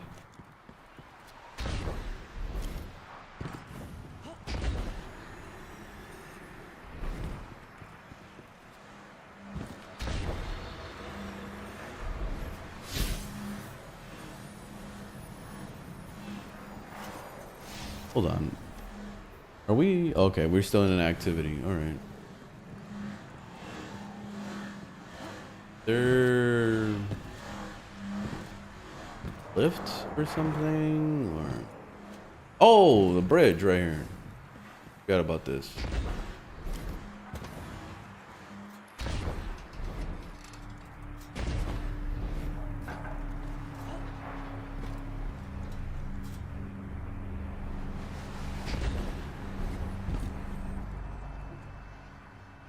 Hold on. Are we? Okay, we're still in an activity. Alright. There... lift or something? Or... oh, the bridge right here. Forgot about this.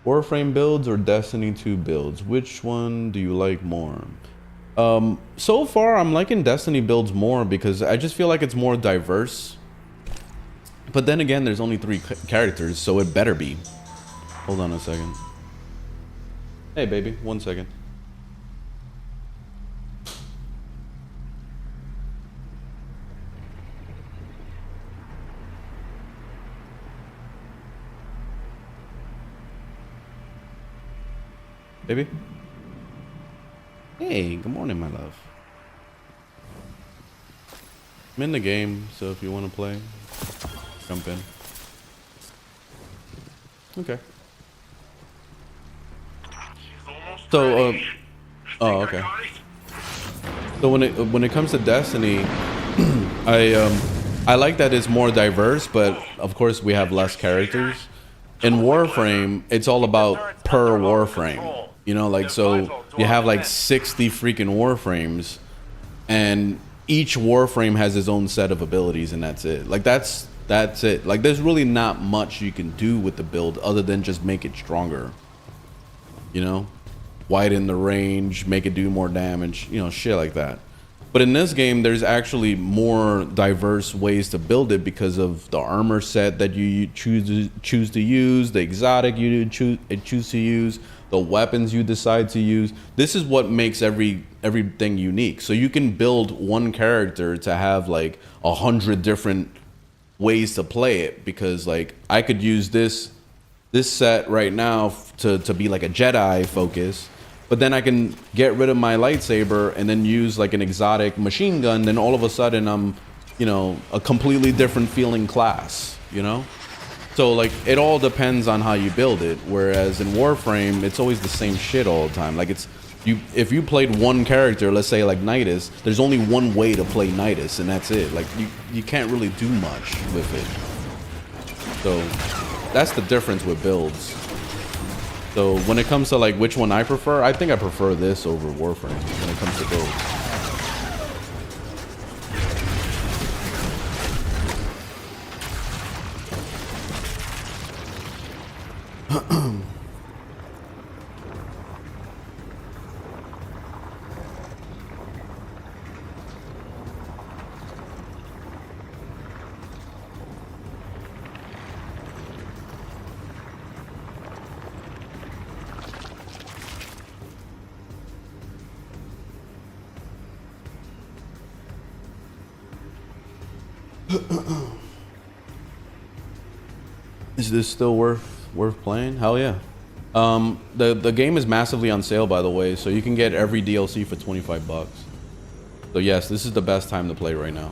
Warframe builds or Destiny 2 builds? Which one do you like more? So far, I'm liking Destiny builds more because I just feel like it's more diverse. But then again, there's only 3 characters, so it better be. Hold on a second. Hey, baby, 1 second. Baby? Hey, good morning, my love. I'm in the game, so if you want to play, jump in. Okay. So, oh, okay. So when it comes to Destiny, I like that it's more diverse, but of course we have less characters. In Warframe, it's all about per Warframe. You know, like, so you have like 60 freaking Warframes, and each Warframe has its own set of abilities, and that's it. Like, that's it. Like, there's really not much you can do with the build other than just make it stronger. You know, widen the range, make it do more damage, you know, shit like that. But in this game, there's actually more diverse ways to build it because of the armor set that you choose to use, the exotic you choose to use, the weapons you decide to use. This is what makes everything unique. So you can build one character to have like 100 different ways to play it, because like I could use this set right now to be like a Jedi focus, but then I can get rid of my lightsaber and then use like an exotic machine gun. Then all of a sudden I'm, you know, a completely different feeling class, you know? So like it all depends on how you build it. Whereas in Warframe, it's always the same shit all the time. Like if you played one character, let's say like Nidus, there's only one way to play Nidus, and that's it. Like you can't really do much with it. So that's the difference with builds. So when it comes to like which one I prefer, I think I prefer this over Warframe when it comes to builds. Is this still worth playing? Hell yeah. The game is massively on sale, by the way, so you can get every DLC for 25 bucks. So yes, this is the best time to play right now.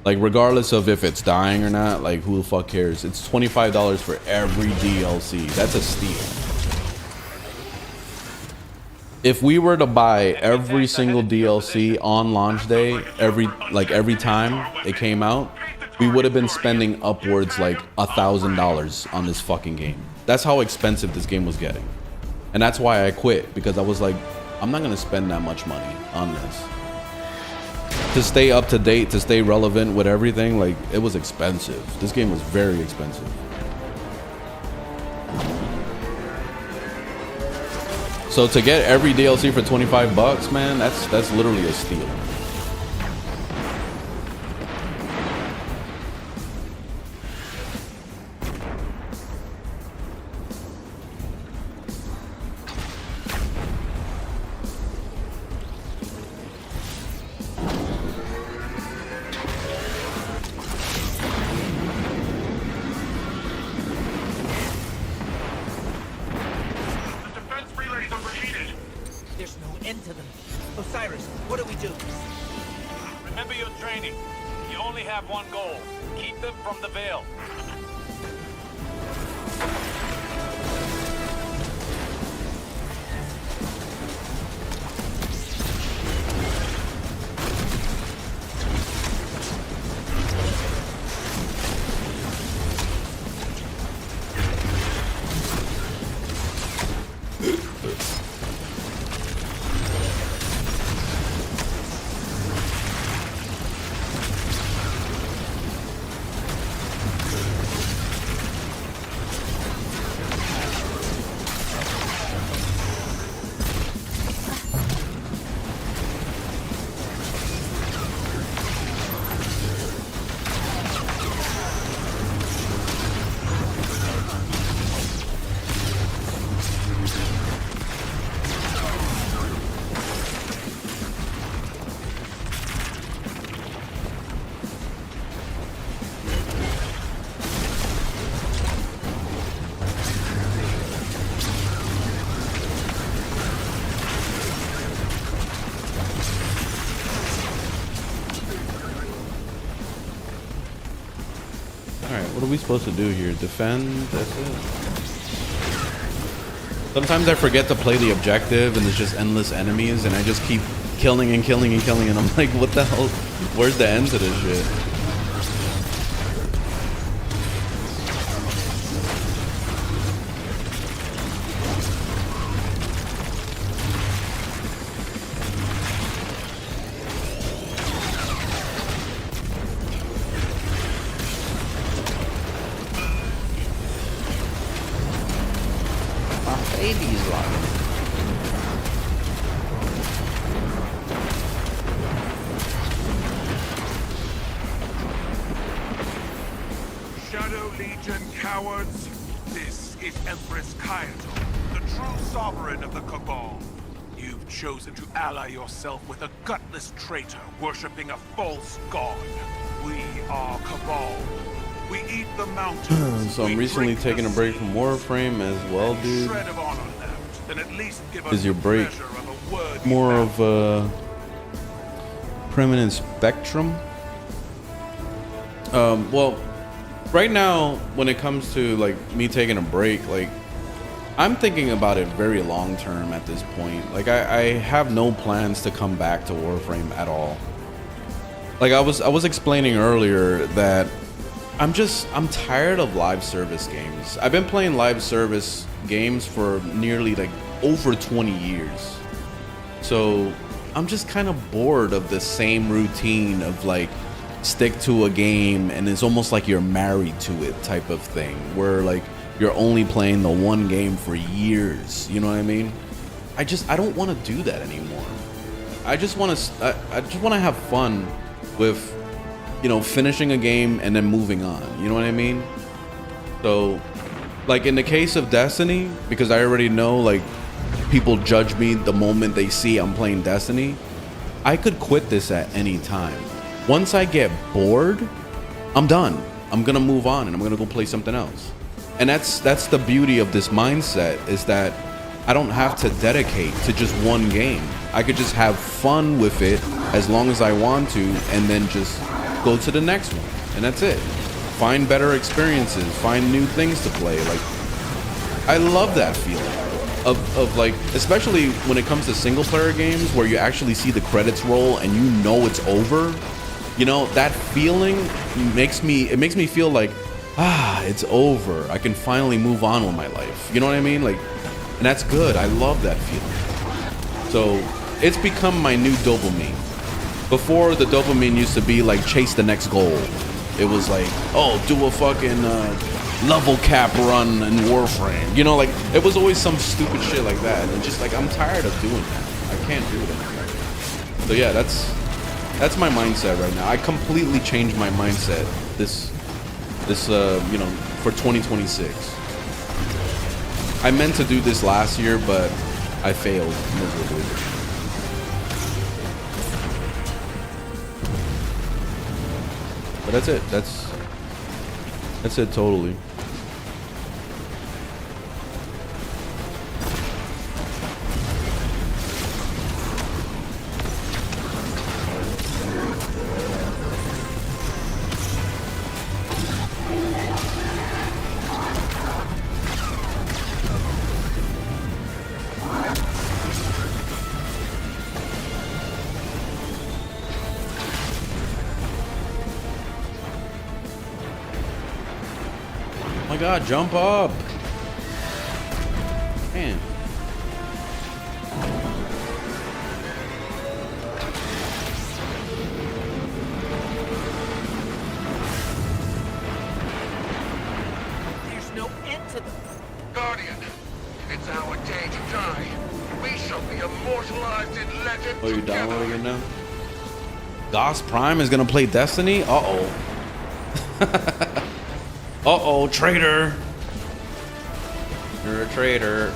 Like, regardless of if it's dying or not, like, who the fuck cares? It's $25 for every DLC. That's a steal. If we were to buy every single DLC on launch day, every time it came out, we would have been spending upwards like $1,000 on this fucking game. That's how expensive this game was getting. And that's why I quit, because I was like, I'm not gonna spend that much money on this. To stay up to date, to stay relevant with everything, like, it was expensive. This game was very expensive. So to get every DLC for 25 bucks, man, that's literally a steal. What are we supposed to do here? Defend? That's it. Sometimes I forget to play the objective and there's just endless enemies and I just keep killing and killing and killing and I'm like, what the hell? Where's the end to this shit? Baby's logging. Shadow Legion cowards, this is Empress Kaito, the true sovereign of the Cabal. You've chosen to ally yourself with a gutless traitor worshipping a false god. We are Cabal. We eat the mountains. So I'm recently taking a break from Warframe as well, dude. Is your break more of a permanent spectrum? Well, right now, when it comes to like me taking a break, like I'm thinking about it very long term at this point. Like I have no plans to come back to Warframe at all. Like I was explaining earlier that I'm tired of live service games. I've been playing live service games for nearly like over 20 years. So I'm just kind of bored of the same routine of like stick to a game and it's almost like you're married to it type of thing where like you're only playing the one game for years. You know what I mean? I don't want to do that anymore. I just want to have fun with, you know, finishing a game and then moving on. You know what I mean? So, like in the case of Destiny, because I already know like people judge me the moment they see I'm playing Destiny, I could quit this at any time. Once I get bored, I'm done. I'm gonna move on and I'm gonna go play something else. And that's the beauty of this mindset, is that I don't have to dedicate to just one game. I could just have fun with it as long as I want to and then just go to the next one, and that's it. Find better experiences, find new things to play. Like I love that feeling of like, especially when it comes to single player games where you actually see the credits roll and you know it's over. You know, that feeling makes me feel like, it's over. I can finally move on with my life. You know what I mean? Like, and that's good. I love that feeling. So it's become my new dopamine. Before, the dopamine used to be like chase the next goal. It was like, oh, do a fucking level cap run in Warframe. You know, like it was always some stupid shit like that. And just like, I'm tired of doing that. I can't do it anymore. So yeah, that's my mindset right now. I completely changed my mindset this you know, for 2026. I meant to do this last year, but I failed miserably. But that's it. That's it totally. Oh my god, jump up! Man. There's no end to them. Guardian, it's our day to die. We shall be immortalized in legend. Oh, you downloading it now? Goss Prime is gonna play Destiny? Uh-oh. Uh-oh, traitor. You're a traitor.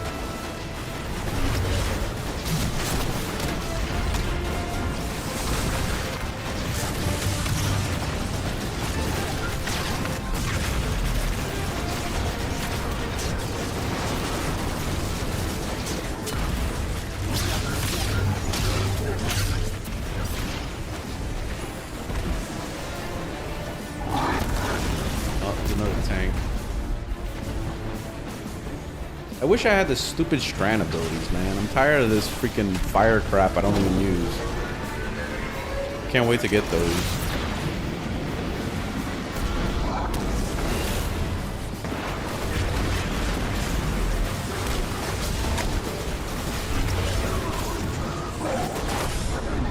I wish I had the stupid strand abilities, man. I'm tired of this freaking fire crap I don't even use. Can't wait to get those.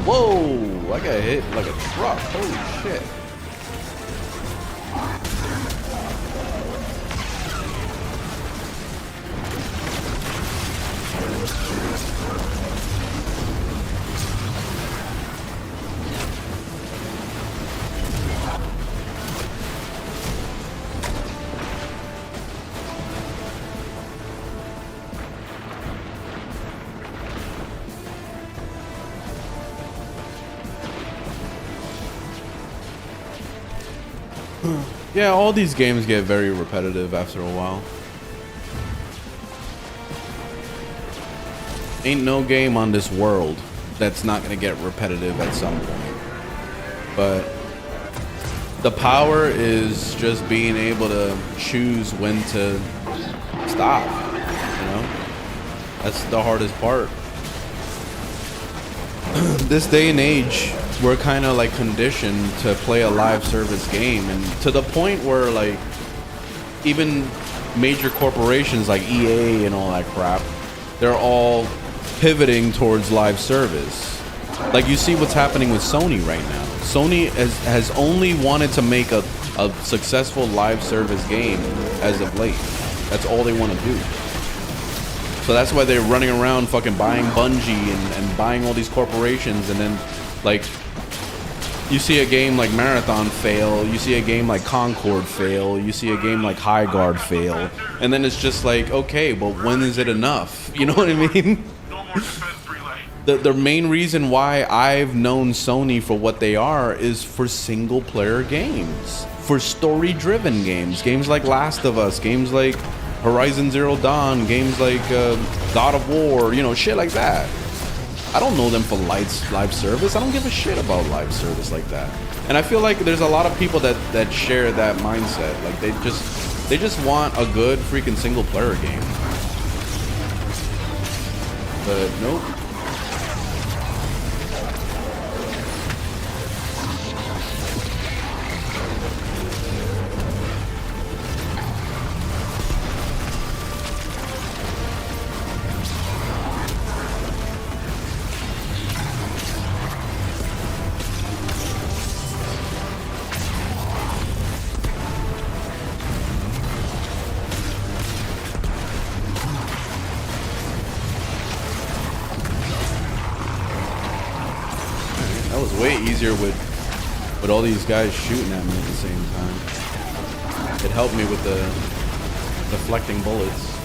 Whoa! I got hit like a truck. Holy shit. Yeah, all these games get very repetitive after a while. Ain't no game on this world that's not gonna get repetitive at some point. But the power is just being able to choose when to stop, you know? That's the hardest part. This day and age, we're kind of like conditioned to play a live service game, and to the point where like even major corporations like EA and all that crap, they're all pivoting towards live service. Like you see what's happening with Sony right now. Sony has only wanted to make a successful live service game as of late. That's all they want to do. So that's why they're running around fucking buying Bungie and buying all these corporations, and then like you see a game like Marathon fail, you see a game like Concord fail, you see a game like High Guard fail, and then it's just like, okay, but when is it enough? You know what I mean? The main reason why I've known Sony for what they are is for single player games, for story driven games, games like Last of Us, games like Horizon Zero Dawn, games like God of War, you know, shit like that. I don't know them for live service. I don't give a shit about live service like that. And I feel like there's a lot of people that share that mindset. Like they just want a good freaking single player game. But nope. Easier with all these guys shooting at me at the same time. It helped me with the deflecting bullets.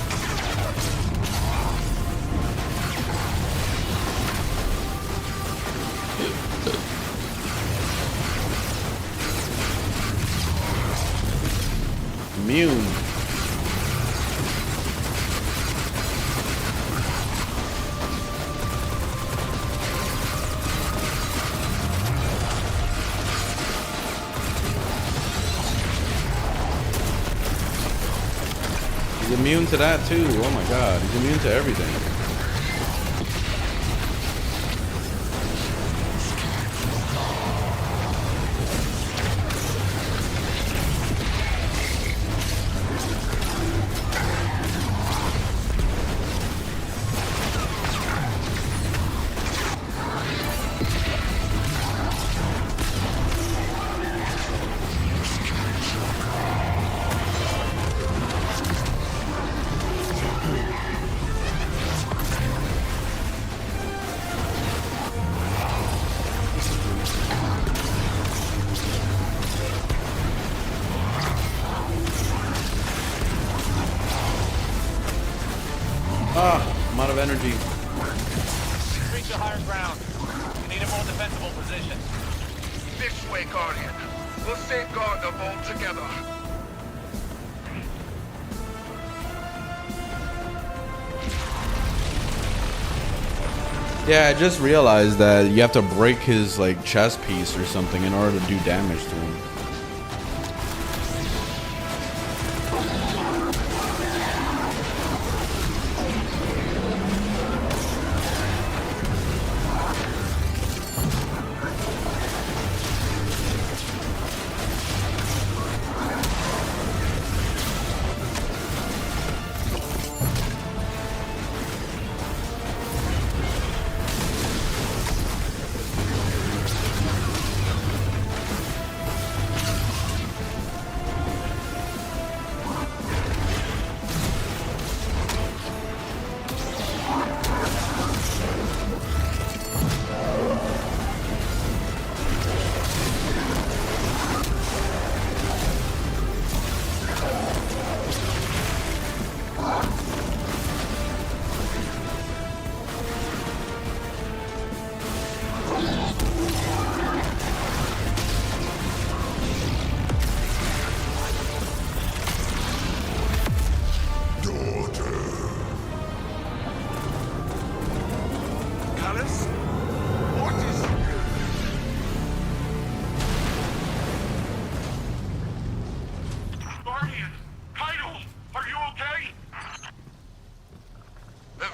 Immune. Immune to that too. Oh my god, he's immune to everything. I'm out of energy. Reach the higher ground. You need a more defensible position. This way, Guardian. We'll safeguard the vault together. Yeah, I just realized that you have to break his like chest piece or something in order to do damage to him.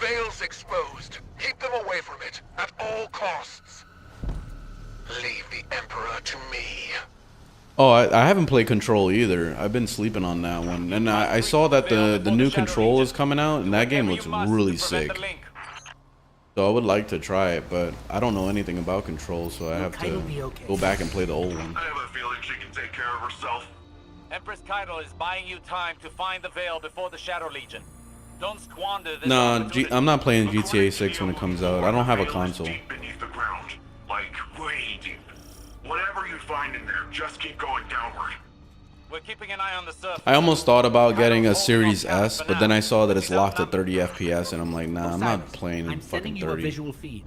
Veil's exposed. Keep them away from it at all costs. Leave the Emperor to me. Oh, I haven't played Control either. I've been sleeping on that one. And I saw that the new Control is coming out, and that game looks really sick. So I would like to try it, but I don't know anything about Control, so I have to go back and play the old one. I have a feeling she can take care of herself. Empress Kaido is buying you time to find the Veil before the Shadow Legion. Don't squander this Nah, opportunity. I'm not playing GTA 6 when it comes out. I don't have a console. Deep beneath the ground, like way deep. Whatever you find in there, just keep going downward. We're keeping an eye on the surface. I almost thought about getting a Series S, but then I saw that it's locked at 30 FPS, and I'm like, nah, I'm not playing I'm fucking sending you a 30. visual feed.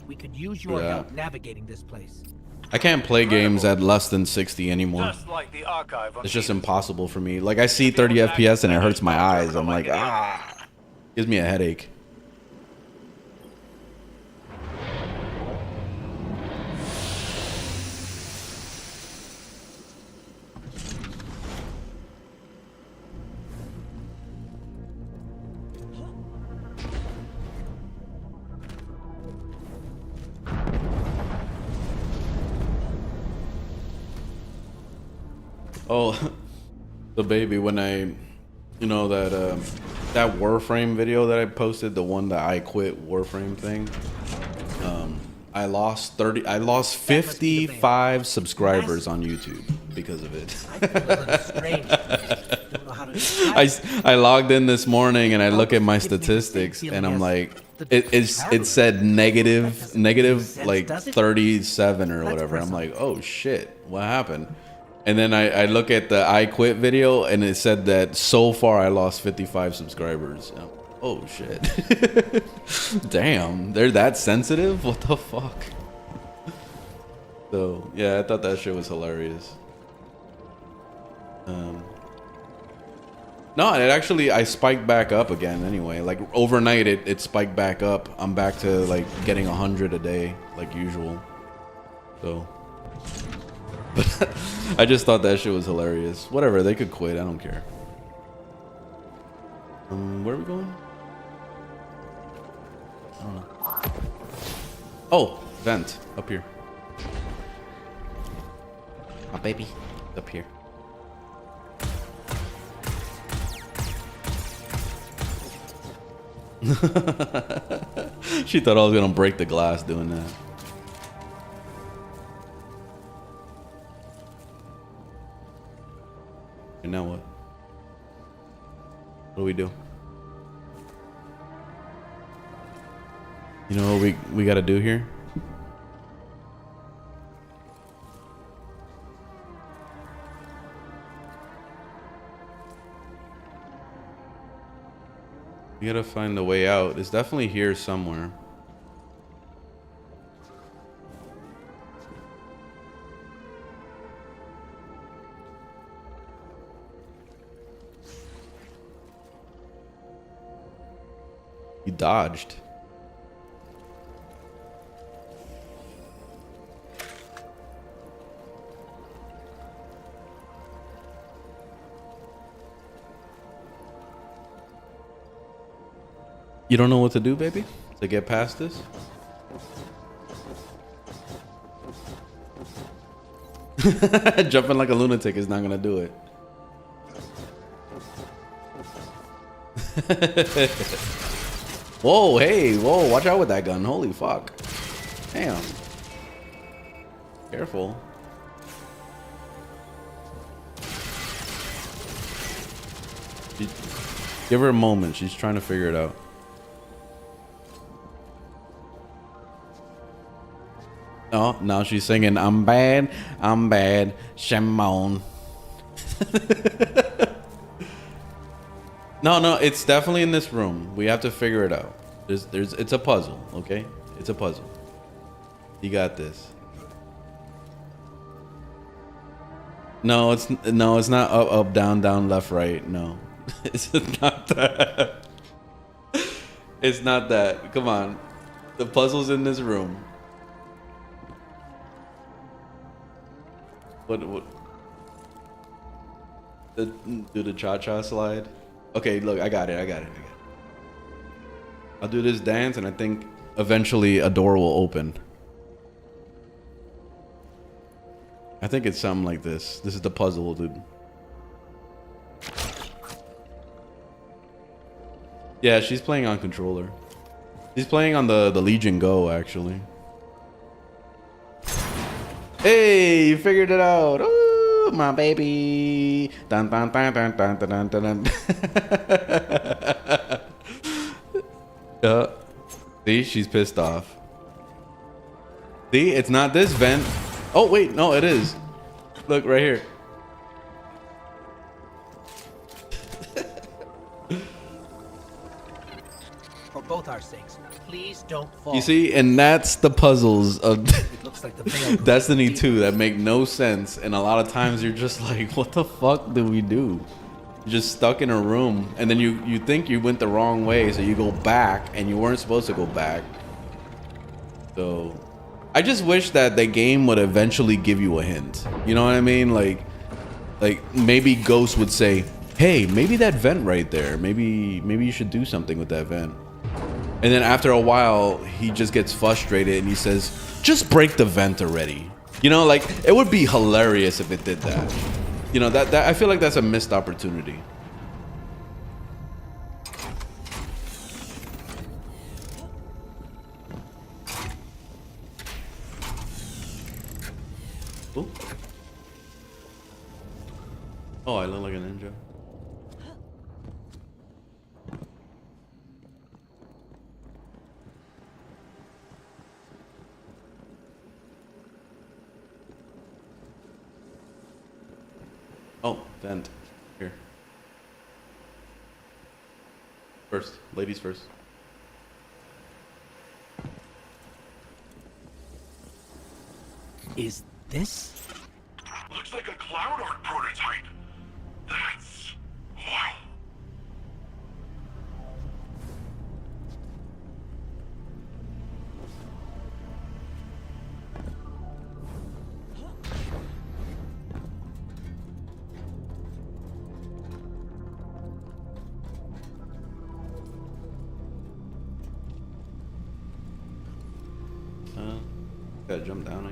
We could use your Yeah. help navigating this place. I can't play games at less than 60 anymore. Just like the archive on It's just Venus. impossible for me. Like, I see 30 FPS and it hurts my eyes. I'm like, ah. Gives me a headache. Oh, the baby, when I, you know, that Warframe video that I posted, the one that I quit Warframe thing, I lost 55 subscribers on YouTube because of it. I feel a little strange. Don't know how to describe I logged in this morning and I look at my statistics and I'm like, it said negative like 37 or whatever. I'm like, oh shit, what happened? And then I look at the I quit video and it said that so far I lost 55 subscribers. Oh shit. Damn, they're that sensitive? What the fuck? So yeah, I thought that shit was hilarious. No, it actually, I spiked back up again anyway. Like overnight it spiked back up. I'm back to like getting 100 a day like usual. So but I just thought that shit was hilarious. Whatever, they could quit. I don't care. Where are we going? I don't know. Oh, vent up here. My baby, up here. She thought I was gonna break the glass doing that. And now what? What do we do? You know what we gotta do here? We gotta find the way out. It's definitely here somewhere. You dodged. You don't know what to do, baby? To get past this? Jumping like a lunatic is not gonna do it. Whoa, hey, whoa, watch out with that gun. Holy fuck. Damn. Careful. Give her a moment. She's trying to figure it out. Oh, now she's singing, I'm bad, Shimon. No, it's definitely in this room. We have to figure it out. It's a puzzle, okay? It's a puzzle. You got this. No, it's not up, down, left, right. No, it's not that. It's not that. Come on, the puzzle's in this room. What? Do the cha-cha slide? Okay, look, I got it. I'll do this dance, and I think eventually a door will open. I think it's something like this. This is the puzzle, dude. Yeah, she's playing on controller. She's playing on the Legion Go, actually. Hey, you figured it out. Ooh, my baby. Dun, dun, dun, dun, dun, dun, dun, dun. See, she's pissed off. See, it's not this vent. Oh, wait, no, it is. Look, right here. For both our sakes, please don't fall. You see, and that's the puzzles of It looks like the veil goes Destiny deeper. 2 that make no sense. And a lot of times you're just like, what the fuck do we do? You're just stuck in a room, and then you think you went the wrong way, so you go back, and you weren't supposed to go back. So I just wish that the game would eventually give you a hint. You know what I mean? Like maybe Ghost would say, hey, maybe that vent right there, maybe you should do something with that vent. And then after a while, he just gets frustrated and he says, just break the vent already. You know, like, it would be hilarious if it did that. You know, that I feel like that's a missed opportunity. Ooh. Oh, I look like a ninja. Oh, vent. Here. First. Ladies first. Is this? Looks like a cloud art prototype. That's... wow. Gotta jump down.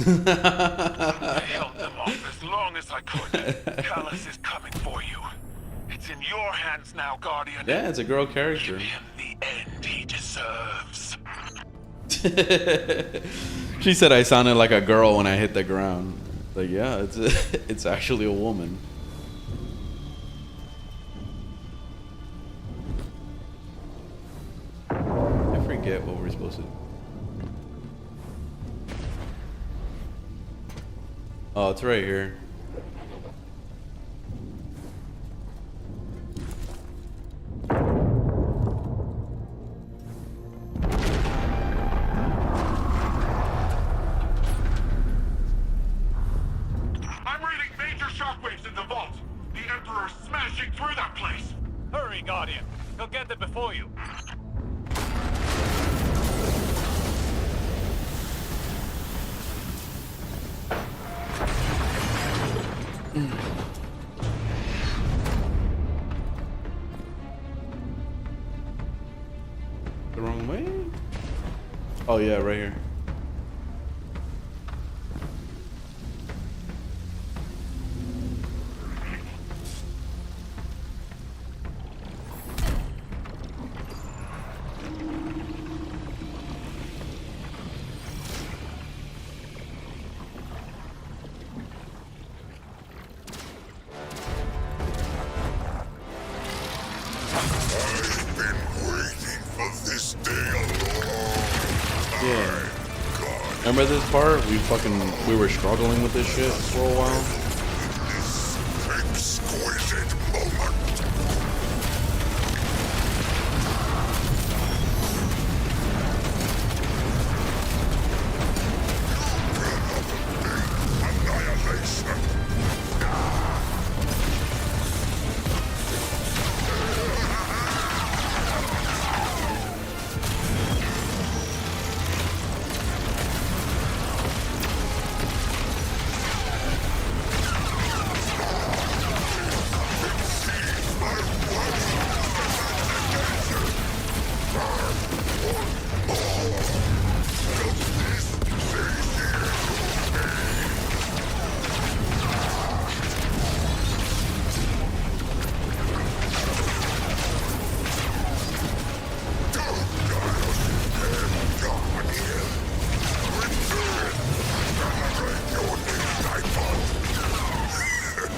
I held them off as long as I could. Callus is coming for you. It's in your hands now, Guardian. Yeah, it's a girl character. Give him the end he deserves. She said I sounded like a girl when I hit the ground. Like, yeah, it's actually a woman. I forget what we're supposed to do. Oh, it's right here. I'm reading major shockwaves in the vault. The Emperor's smashing through that place. Hurry, Guardian. He'll get there before you. The wrong way? Oh yeah, right here. I've been waiting for this day a long Yeah. God, Remember this part? We were struggling with this shit for a while. this exquisite moment.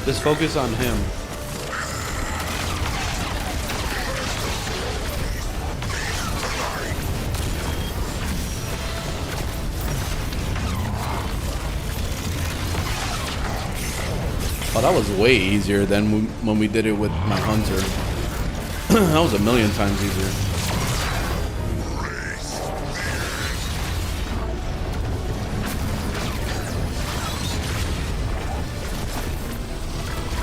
Just focus on him. Oh, that was way easier than when we did it with my hunter. That was a million times easier.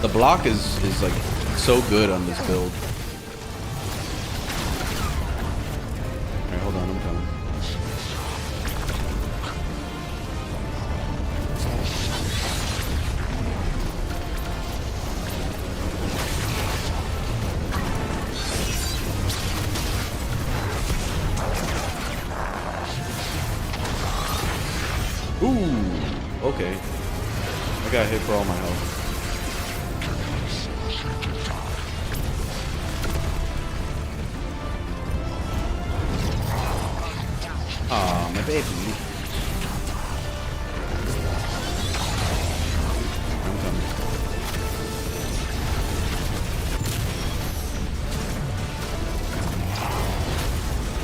The block is like so good on this build. Alright, hold on, I'm coming. Ooh, okay. I got hit for all my health. Aw, my baby. I'm coming.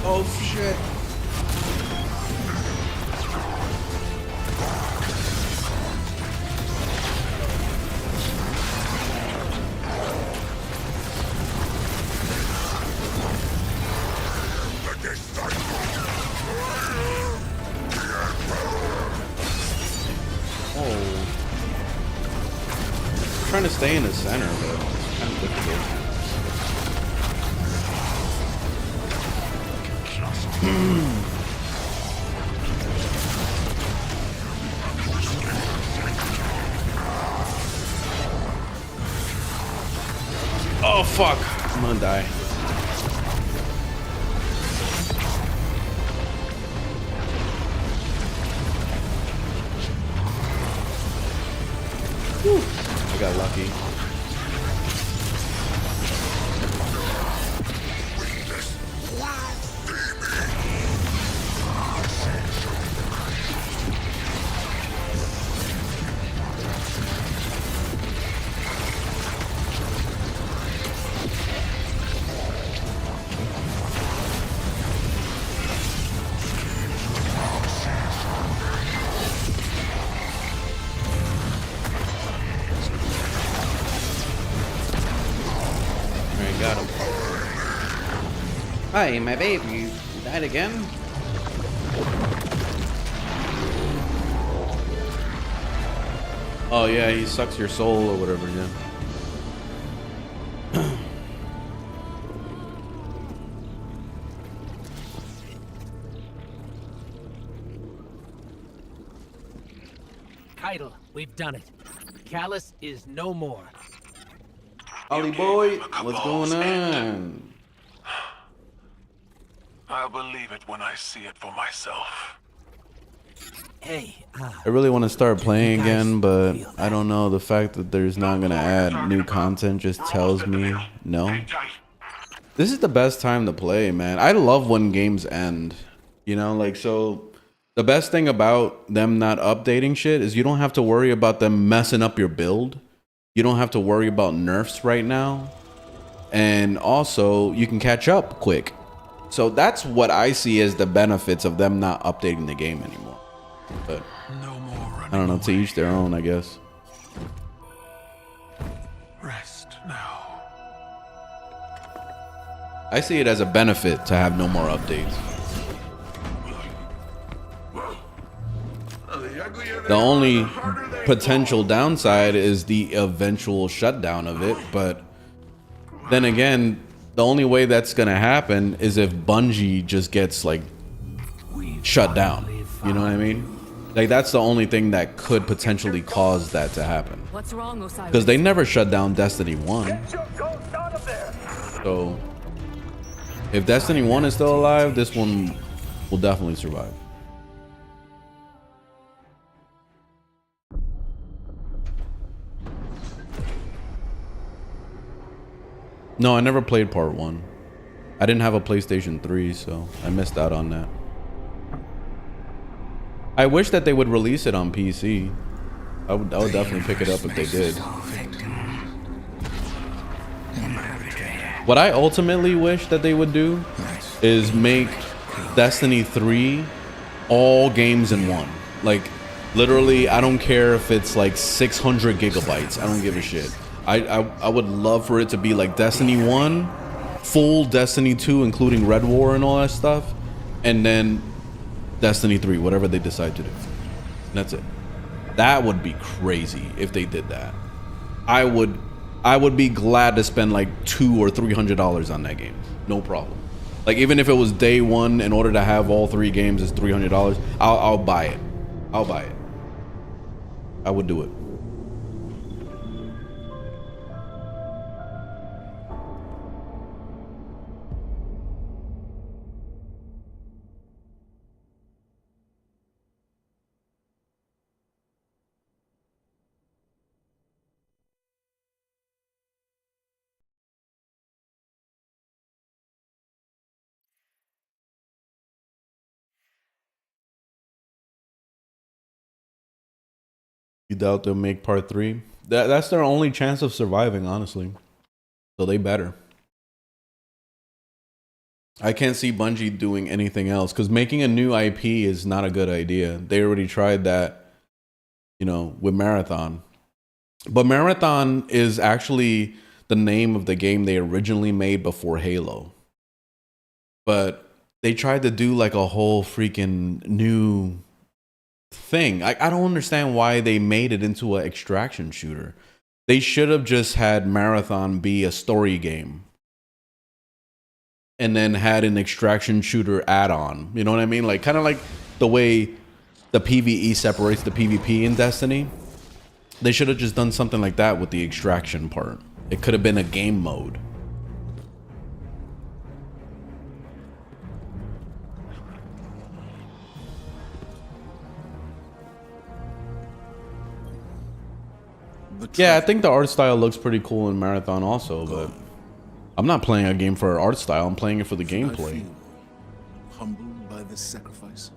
Oh, shit. Trying to stay in the center, but it's kind of difficult. Oh fuck! I'm gonna die. Whew. I got lucky. Got him. Hi, my baby. You died again? Oh yeah, he sucks your soul or whatever, yeah. Keitel, we've done it. Callus is no more. Ollie boy, what's going on? I'll believe it when I see it for myself. Hey, I really want to start playing You guys again, but feel I don't know. The fact that there's not gonna add new content just tells me no. Hang tight. This is the best time to play, man. I love when games end. You know, like, so the best thing about them not updating shit is you don't have to worry about them messing up your build. You don't have to worry about nerfs right now. And also, you can catch up quick. So that's what I see as the benefits of them not updating the game anymore. But No more running I don't know, to away. each their own, I guess. Rest now. I see it as a benefit to have no more updates. The only potential downside is the eventual shutdown of it, but then again, the only way that's gonna happen is if Bungie just gets like shut down. You know what I mean? Like, that's the only thing that could potentially cause that to happen. What's wrong, Osiris? Because they never shut down Destiny 1. So if Destiny 1 is still alive, this one will definitely survive. No, I never played part 1. I didn't have a PlayStation 3, so I missed out on that. I wish that they would release it on PC. I would definitely pick it up if they did. What I ultimately wish that they would do is make Destiny 3 all games in one. Like, literally, I don't care if it's like 600 gigabytes. I don't give a shit. I would love for it to be like Destiny 1, full Destiny 2, including Red War and all that stuff, and then Destiny 3, whatever they decide to do. That's it. That would be crazy if they did that. I would be glad to spend like $200 or $300 on that game. No problem. Like, even if it was day one, in order to have all 3 games is $300, I'll buy it. I'll buy it. I would do it. You doubt they'll make part 3? That's their only chance of surviving, honestly. So they better. I can't see Bungie doing anything else, because making a new IP is not a good idea. They already tried that, you know, with Marathon. But Marathon is actually the name of the game they originally made before Halo. But they tried to do like a whole freaking new thing. I don't understand why they made it into an extraction shooter. They should have just had Marathon be a story game and then had an extraction shooter add-on. You know what I mean? Like, kind of like the way the PvE separates the PvP in Destiny. They should have just done something like that with the extraction part. It could have been a game mode. Yeah, I think the art style looks pretty cool in Marathon also, but I'm not playing a game for art style. I'm playing it for the gameplay. Humbled by this sacrifice,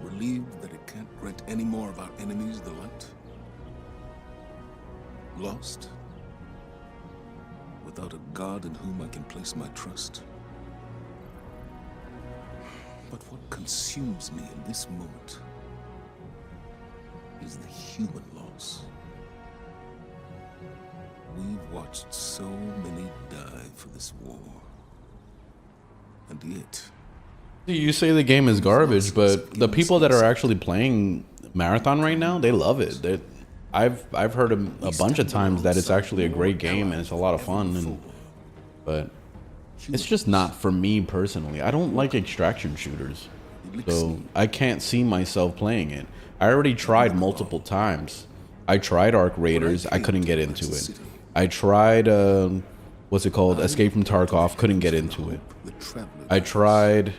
relieved that it can't grant any more of our enemies the light, lost without a God in whom I can place my trust. But what consumes me in this moment is the human loss. We've watched so many die for this war, and yet you say the game is garbage, but the people that are actually playing Marathon right now, they love it. I've heard a bunch of times that it's actually a great game and it's a lot of fun, but it's just not for me personally. I don't like extraction shooters, so I can't see myself playing it. I already tried multiple times. I tried Arc Raiders. I couldn't get into it. I tried, what's it called? Escape from Tarkov. Couldn't get into it. I tried,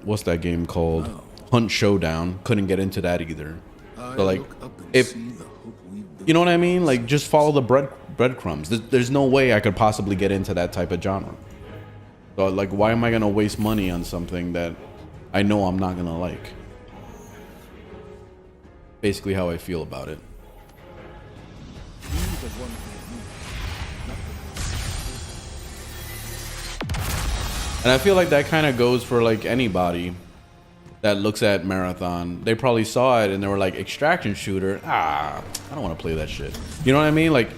what's that game called? Hunt Showdown. Couldn't get into that either. So, like, if, you know what I mean? Like, just follow the breadcrumbs. There's no way I could possibly get into that type of genre. So, like, why am I going to waste money on something that I know I'm not going to like? Basically how I feel about it. And I feel like that kind of goes for like anybody that looks at Marathon. They probably saw it and they were like, extraction shooter, I don't want to play that shit. You know what I mean? Like,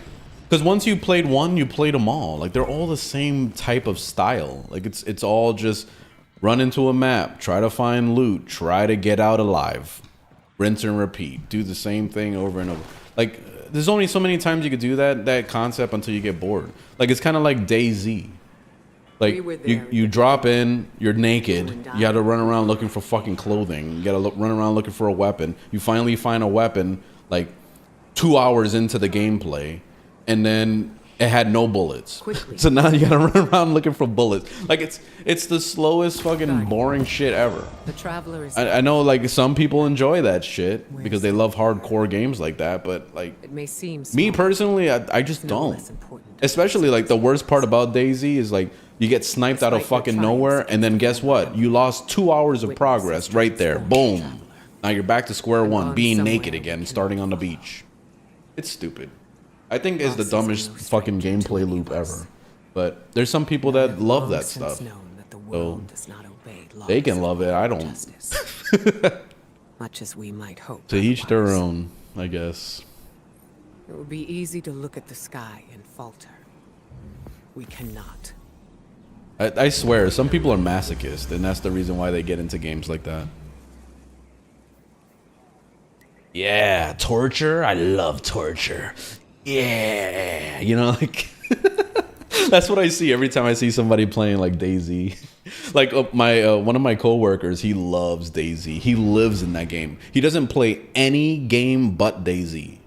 because once you played one, you played them all. Like, they're all the same type of style. Like, it's all just run into a map, try to find loot, try to get out alive, rinse and repeat, do the same thing over and over. Like, there's only so many times you could do that concept until you get bored. Like, it's kind of like DayZ. Like, you drop in, you're naked, you gotta run around looking for fucking clothing, you gotta run around looking for a weapon. You finally find a weapon like 2 hours into the gameplay, and then it had no bullets. So now you gotta run around looking for bullets. Like, it's the slowest fucking boring shit ever. The traveler is I know, like, some people enjoy that shit because they love hardcore games like that, but like, it may seem me personally, I just don't. Especially, like, the worst part about DayZ is, like, you get sniped out of fucking nowhere, and then guess what? You lost 2 hours of progress right there. Boom. Now you're back to square one, being naked again, starting on the beach. It's stupid. I think it's the Loss is dumbest no fucking stranger to gameplay loop universe. ever. But there's some people I that have love long that since stuff. known that the world does not obey They can laws love of it. I law and don't. justice. Much as we might hope. To each their otherwise. own, I guess. It would be easy to look at the sky and falter. We cannot. I swear, some people are masochists, and that's the reason why they get into games like that. Yeah, torture. I love torture. Yeah, you know, like that's what I see every time I see somebody playing like DayZ. Like my one of my coworkers, he loves DayZ. He lives in that game. He doesn't play any game but DayZ,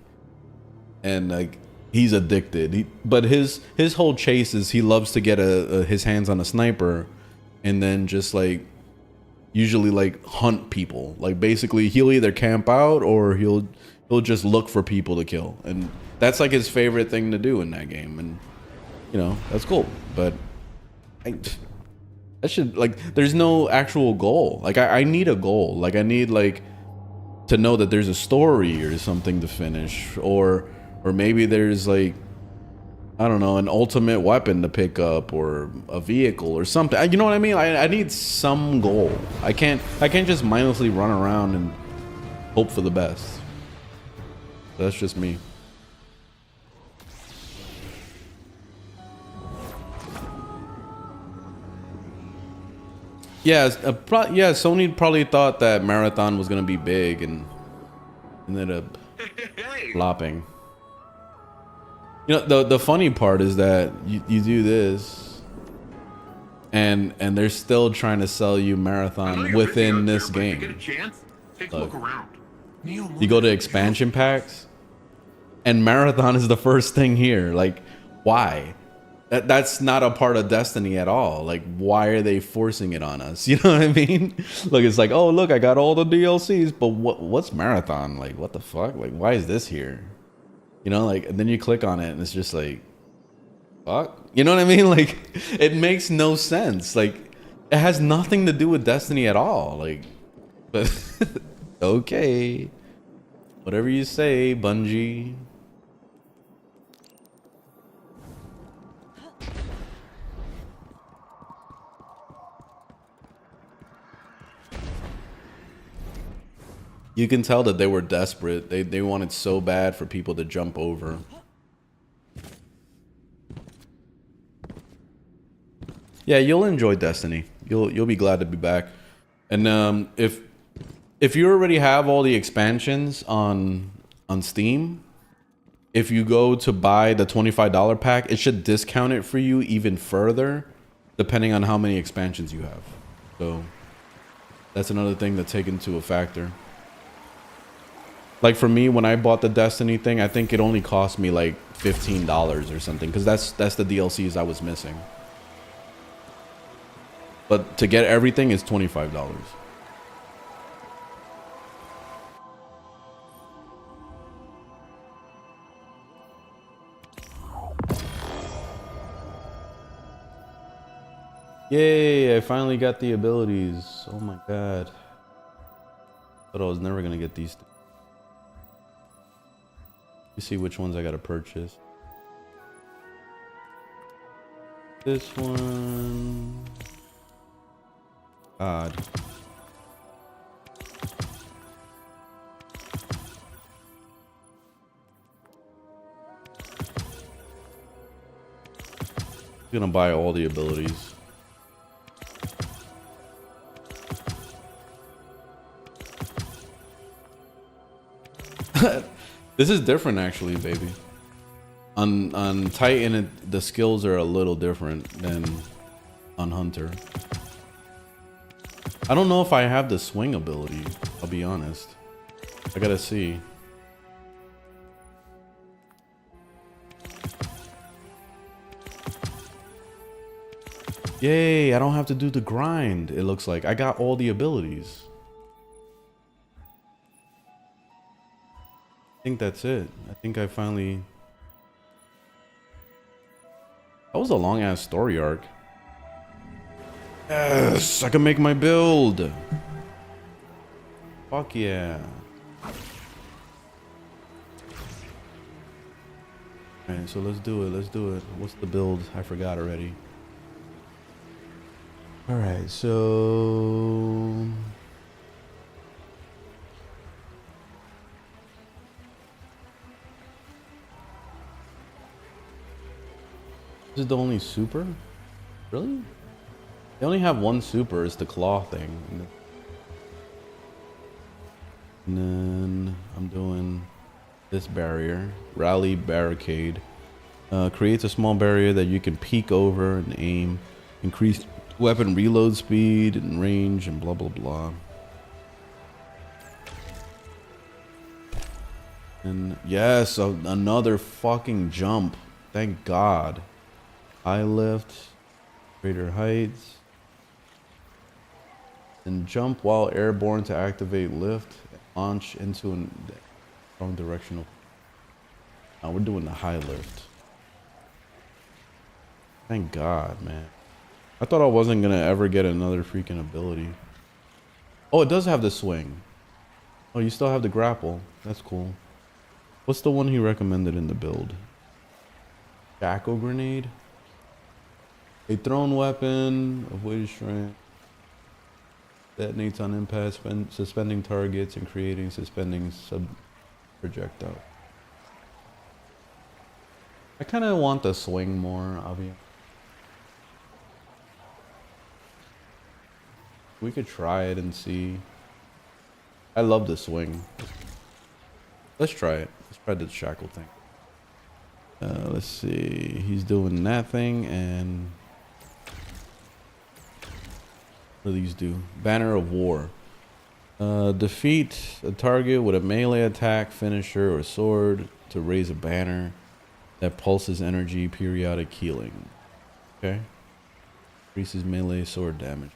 and like he's addicted. But his whole chase is he loves to get his hands on a sniper, and then just like usually like hunt people. Like basically he'll either camp out or he'll just look for people to kill, and that's like his favorite thing to do in that game. And you know, that's cool, but that should, like, there's no actual goal. Like I need a goal. Like I need like to know that there's a story or something to finish, or maybe there's like, I don't know, an ultimate weapon to pick up or a vehicle or something. You know what I mean? I need some goal. I can't just mindlessly run around and hope for the best. That's just me. Yeah, yeah. Sony probably thought that Marathon was gonna be big and ended up flopping. You know, the funny part is that you do this, and they're still trying to sell you Marathon within this game. Get a chance? Take a look around. You go to expansion packs, and Marathon is the first thing here. Like, why? That's not a part of Destiny at all. Like, why are they forcing it on us? You know what I mean? Look, it's like, oh, look, I got all the DLCs, but what's Marathon? Like, what the fuck? Like, why is this here? You know, like, and then you click on it and it's just like, fuck? You know what I mean? Like, it makes no sense. Like, it has nothing to do with Destiny at all. Like, but okay. Whatever you say, Bungie. You can tell that they were desperate. They wanted so bad for people to jump over. Yeah, you'll enjoy Destiny. You'll be glad to be back. And if you already have all the expansions on Steam, if you go to buy the $25 pack, it should discount it for you even further, depending on how many expansions you have. So that's another thing to take into a factor. Like for me, when I bought the Destiny thing, I think it only cost me like $15 or something, because that's the DLCs I was missing. But to get everything is $25. Yay, I finally got the abilities. Oh my god. Thought I was never gonna get these. You see which ones I gotta purchase. This one. God. I'm gonna buy all the abilities. This is different actually, baby. On Titan, the skills are a little different than on Hunter. I don't know if I have the swing ability, I'll be honest. I gotta see. Yay, I don't have to do the grind, it looks like. I got all the abilities. I think that's it. I think I finally... That was a long ass story arc. Yes, I can make my build. Fuck yeah. Alright, so let's do it. Let's do it. What's the build? I forgot already. Alright, so... This is the only super? Really? They only have one super. It's the claw thing. And then I'm doing this barrier. Rally barricade. Creates a small barrier that you can peek over and aim. Increase weapon reload speed and range and blah blah blah. And yes, another fucking jump. Thank God. High lift, greater heights, and jump while airborne to activate lift. Launch into a wrong directional. Now we're doing the high lift. Thank God, man. I thought I wasn't gonna ever get another freaking ability. Oh, it does have the swing. Oh, you still have the grapple. That's cool. What's the one he recommended in the build? Shackle grenade? A thrown weapon of weighted strength. Detonates on impact, suspending targets and creating suspending sub-projectile. I kind of want the swing more, obviously. We could try it and see. I love the swing. Let's try it. Let's try the shackle thing. Let's see. He's doing that thing and... What do these do? Banner of War. Defeat a target with a melee attack, finisher, or sword to raise a banner that pulses energy, periodic healing. Okay. Increases melee sword damage.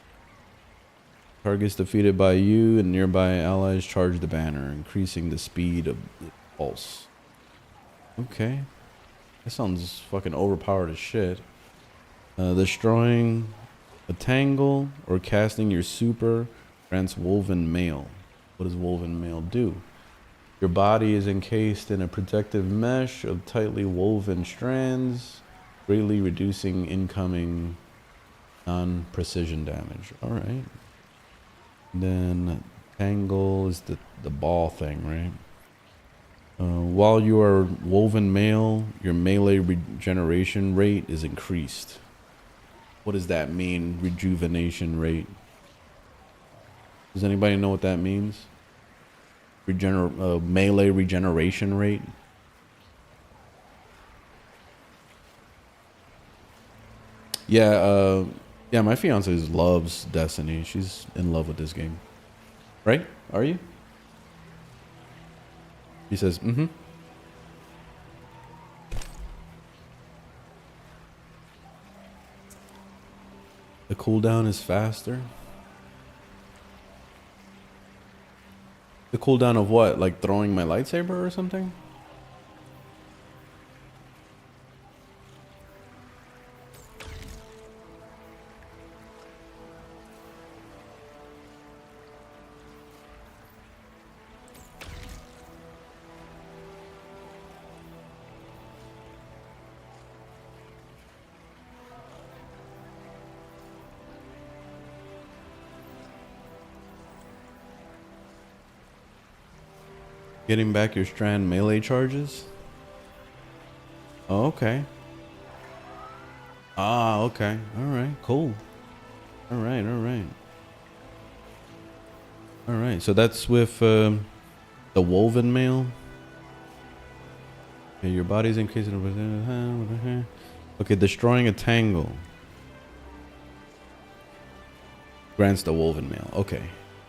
Targets defeated by you and nearby allies charge the banner, increasing the speed of the pulse. Okay. That sounds fucking overpowered as shit. Destroying a tangle or casting your super grants woven mail. What does woven mail do? Your body is encased in a protective mesh of tightly woven strands, greatly reducing incoming non-precision damage. All right. Then tangle is the ball thing, right? While you are woven mail, your melee regeneration rate is increased. What does that mean? Rejuvenation rate. Does anybody know what that means? Melee regeneration rate. Yeah, yeah, my fiance loves Destiny. She's in love with this game. Right? Are you? He says, mm-hmm. The cooldown is faster. The cooldown of what? Like throwing my lightsaber or something? Getting back your strand melee charges? Oh, okay. Ah, okay. Alright, cool. Alright, alright. Alright, so that's with the woven mail. Okay, your body's encased in... Okay, destroying a tangle. Grants the woven mail. Okay.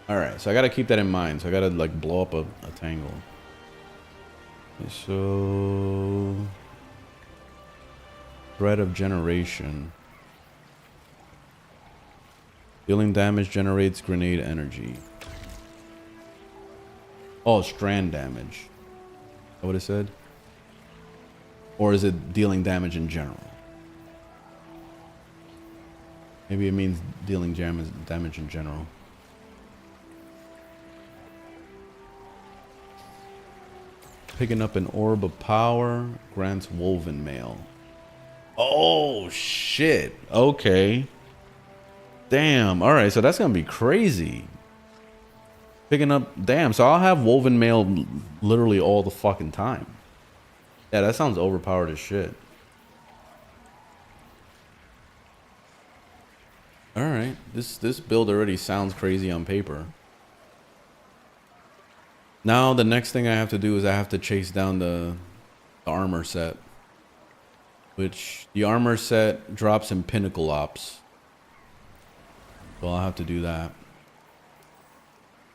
Alright, so I gotta keep that in mind. So I gotta like blow up a tangle. Okay, so threat of generation. Dealing damage generates grenade energy. Oh, strand damage. Is that what it said? Or is it dealing damage in general? Maybe it means dealing damage in general. Picking up an orb of power grants woven mail. Oh shit. Okay. Damn. All right, so that's gonna be crazy. Picking up, damn, so I'll have woven mail literally all the fucking time. Yeah, that sounds overpowered as shit. All right, this build already sounds crazy on paper. Now the next thing I have to do is I have to chase down the armor set, which the armor set drops in Pinnacle Ops. So I'll have to do that.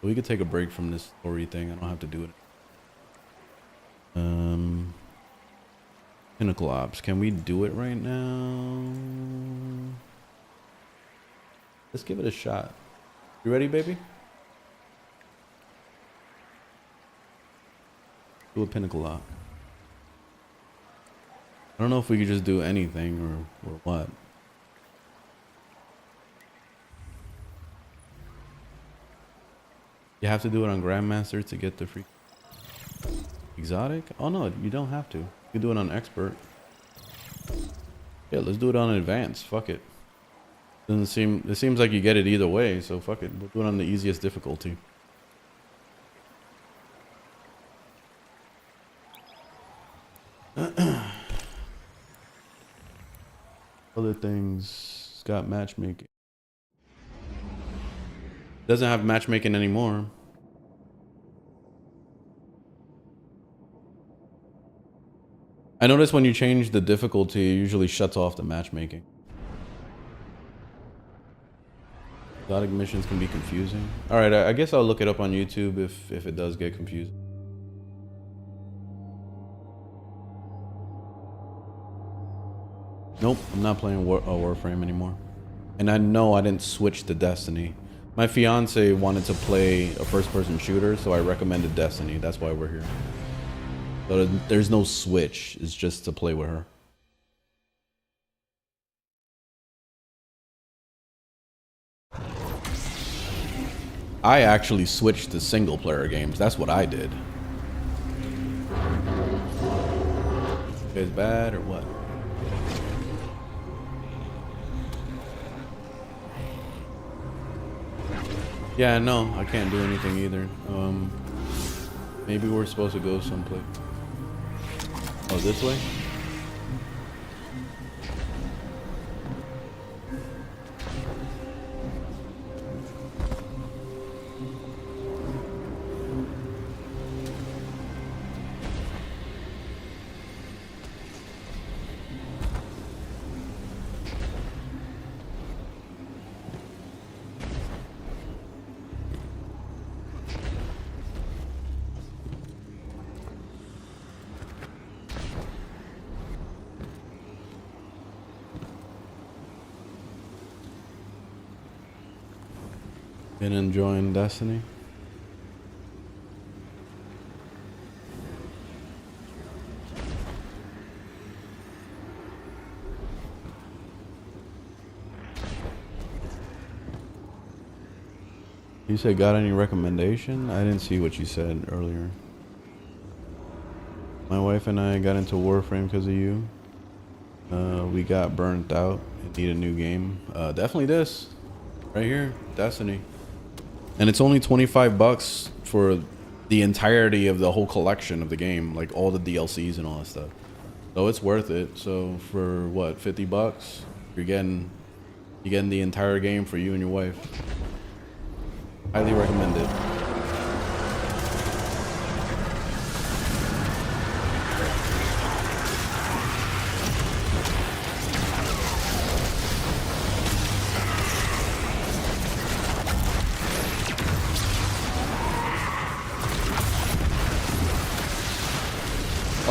We could take a break from this story thing. I don't have to do it. Pinnacle Ops. Can we do it right now? Let's give it a shot. You ready, baby? Do a Pinnacle Op. I don't know if we could just do anything or what. You have to do it on Grandmaster to get the free exotic? Oh no, you don't have to. You can do it on expert. Yeah, let's do it on advanced. Fuck it. It seems like you get it either way, so fuck it. We'll do it on the easiest difficulty. Other things, it's got matchmaking. Doesn't have matchmaking anymore. I noticed when you change the difficulty, it usually shuts off the matchmaking. Exotic missions can be confusing. All right, I guess I'll look it up on YouTube if it does get confusing. Nope, I'm not playing Warframe anymore. And I know I didn't switch to Destiny. My fiance wanted to play a first-person shooter, so I recommended Destiny. That's why we're here. So there's no switch. It's just to play with her. I actually switched to single-player games. That's what I did. You guys bad or what? Yeah, no, I can't do anything either. Maybe we're supposed to go someplace. Oh, this way? Been enjoying Destiny? You said got any recommendation? I didn't see what you said earlier. My wife and I got into Warframe because of you. We got burnt out and need a new game. Definitely this. Right here. Destiny. And it's only 25 bucks for the entirety of the whole collection of the game, like all the DLCs and all that stuff. So it's worth it. So for what, 50 bucks, you're getting the entire game for you and your wife. Highly recommend it.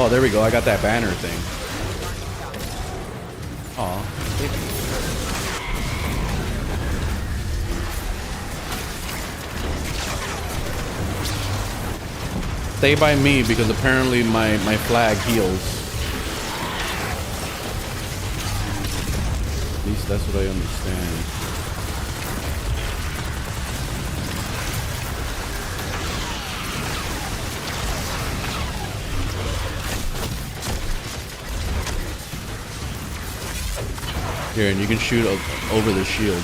Oh, there we go. I got that banner thing. Aw. Stay by me because apparently my flag heals. At least that's what I understand. Here, and you can shoot over the shield.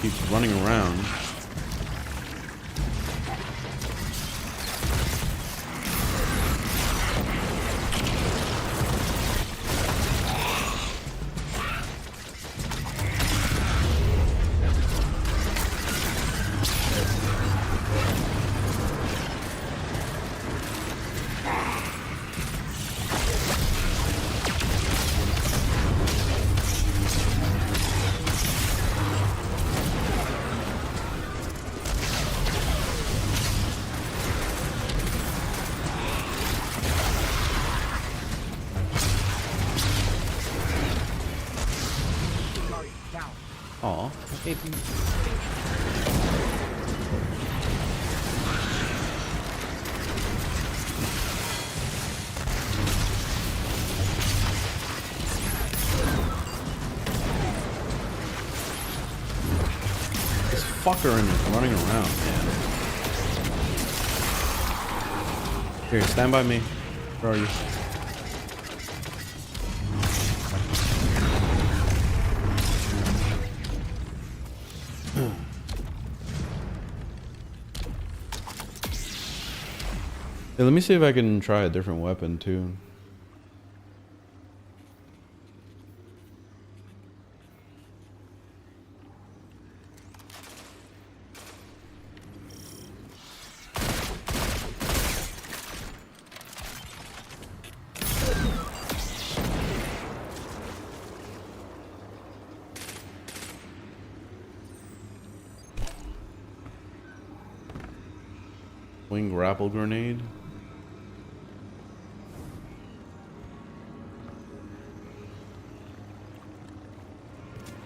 Keeps running around. Aw. This fucker is running around, man. Here, stand by me. Where are you? Hey, let me see if I can try a different weapon too. Wing grapple grenade.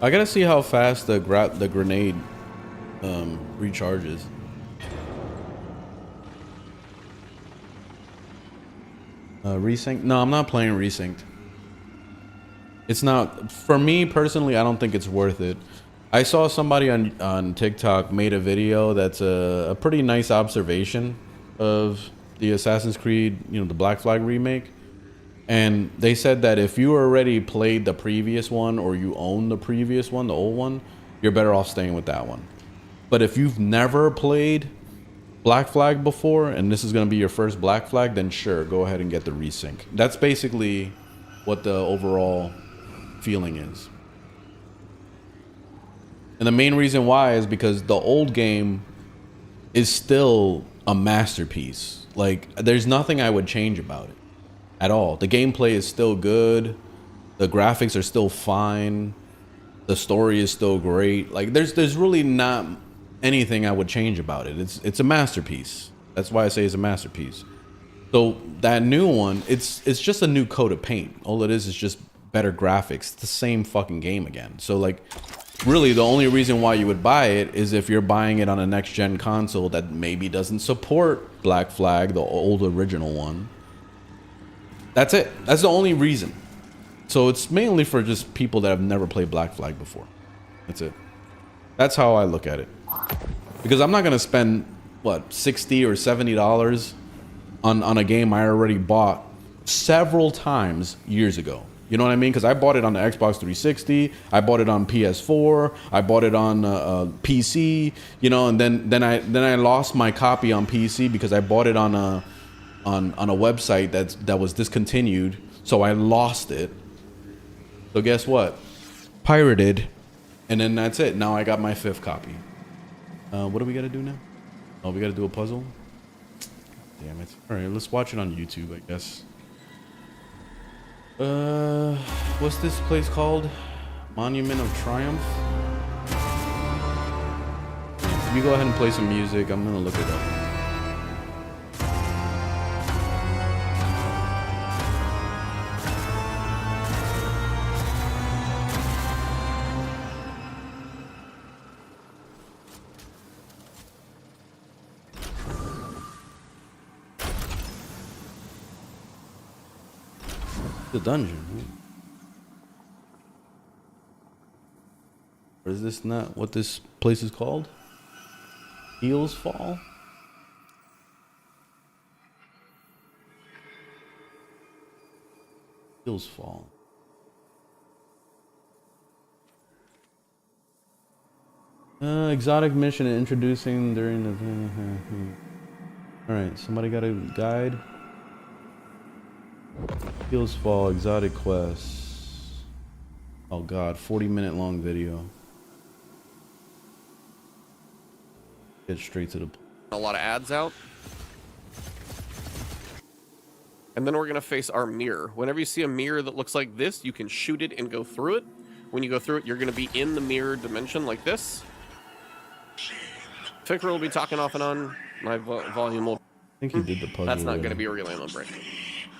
I gotta see how fast the grenade recharges. Resync? No, I'm not playing resynced. It's not, for me personally, I don't think it's worth it. I saw somebody on TikTok made a video that's a pretty nice observation of the Assassin's Creed, you know, the Black Flag remake. And they said that if you already played the previous one or you own the previous one, the old one, you're better off staying with that one. But if you've never played Black Flag before and this is going to be your first Black Flag, then sure, go ahead and get the resync. That's basically what the overall feeling is. And the main reason why is because the old game is still a masterpiece. Like, there's nothing I would change about it at all. The gameplay is still good. The graphics are still fine. The story is still great. Like, there's really not anything I would change about it. It's a masterpiece. That's why I say it's a masterpiece. So that new one, it's just a new coat of paint. All it is just better graphics. It's the same fucking game again. So like, really the only reason why you would buy it is if you're buying it on a next gen console that maybe doesn't support Black Flag, the old original one. That's it. That's the only reason. So it's mainly for just people that have never played Black Flag before. That's it. That's how I look at it. Because I'm not going to spend, what, $60 or $70 on a game I already bought several times years ago. You know what I mean? Because I bought it on the Xbox 360. I bought it on PS4. I bought it on PC. You know, and then I lost my copy on PC because I bought it on a website that was discontinued. So I lost it. So guess what? Pirated. And then that's it. Now I got my 5th copy. What do we got to do now? Oh, we got to do a puzzle? Damn it. All right, let's watch it on YouTube, I guess. What's this place called? Monument of Triumph? You go ahead and play some music. I'm gonna look it up. The dungeon. Or is this not what this place is called? Heels Fall? Heels Fall. Exotic mission introducing during the... Alright, somebody got a guide? Heels Fall, exotic quests. Oh god, 40-minute long video. Get straight to the... A lot of ads out. And then we're going to face our mirror. Whenever you see a mirror that looks like this, you can shoot it and go through it. When you go through it, you're going to be in the mirror dimension like this. Ficker will be talking off and on. My volume will... I think he did the puzzle. That's not going to be a real ammo break.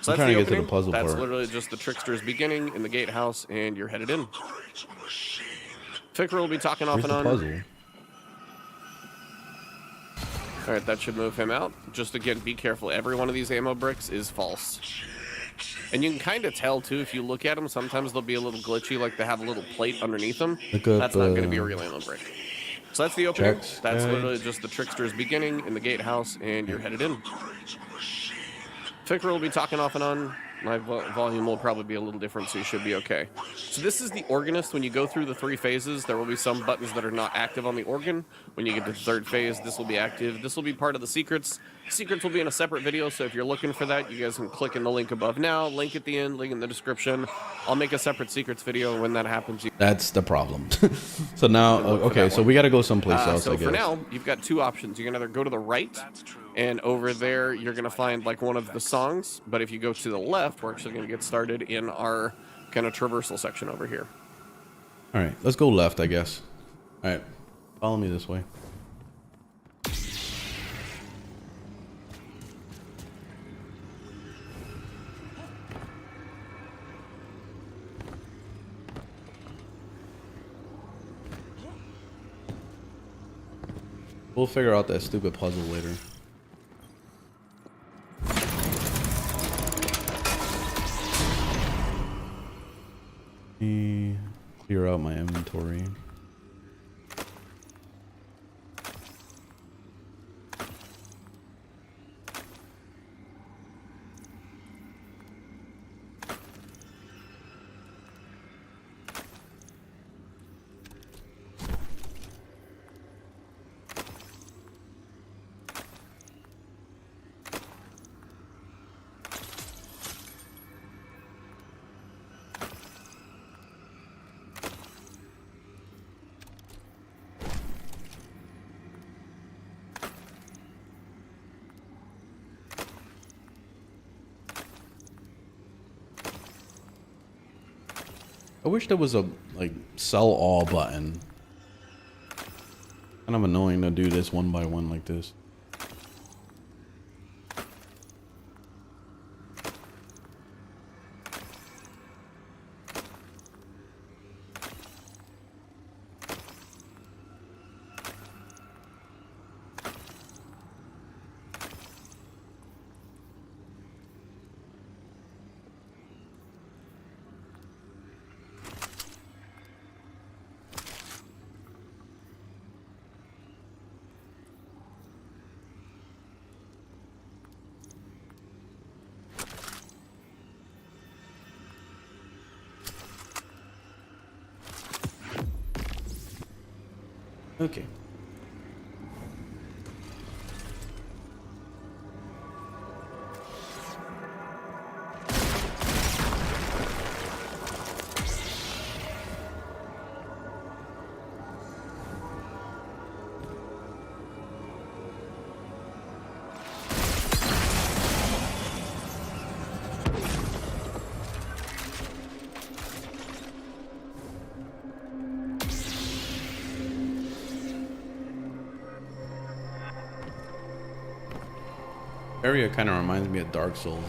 So I'm that's trying the to get opening. to the puzzle That's part. literally just the Trickster's beginning in the gatehouse, and you're headed in. Ficker will be talking off Where's and the on. puzzle? All right, that should move him out. Just again, be careful. Every one of these ammo bricks is false. And you can kind of tell, too, if you look at them, sometimes they'll be a little glitchy, like they have a little plate underneath them. That's not going to be a real ammo brick. So that's the opening. Checks. That's Okay. literally just the Trickster's beginning in the gatehouse, and you're headed in. Ficker will be talking off and on. My volume will probably be a little different, so you should be okay. So this is the organist. When you go through the 3 phases, there will be some buttons that are not active on the organ. When you get to the 3rd phase, this will be active. This will be part of the secrets. Secrets will be in a separate video, so if you're looking for that, you guys can click in the link above now, link at the end, link in the description. I'll make a separate secrets video when that happens. That's the problem. So now, okay, so we got to go someplace else, So I guess. for now, you've got 2 options. You can either go to the right, and over there, you're going to find like one of the songs. But if you go to the left, we're actually going to get started in our kind of traversal section over here. All right, let's go left, I guess. All right, follow me this way. We'll figure out that stupid puzzle later. Let me clear out my inventory. I wish there was a like sell all button. Kind of annoying to do this one by one like this. Okay. Area kind of reminds me of Dark Souls.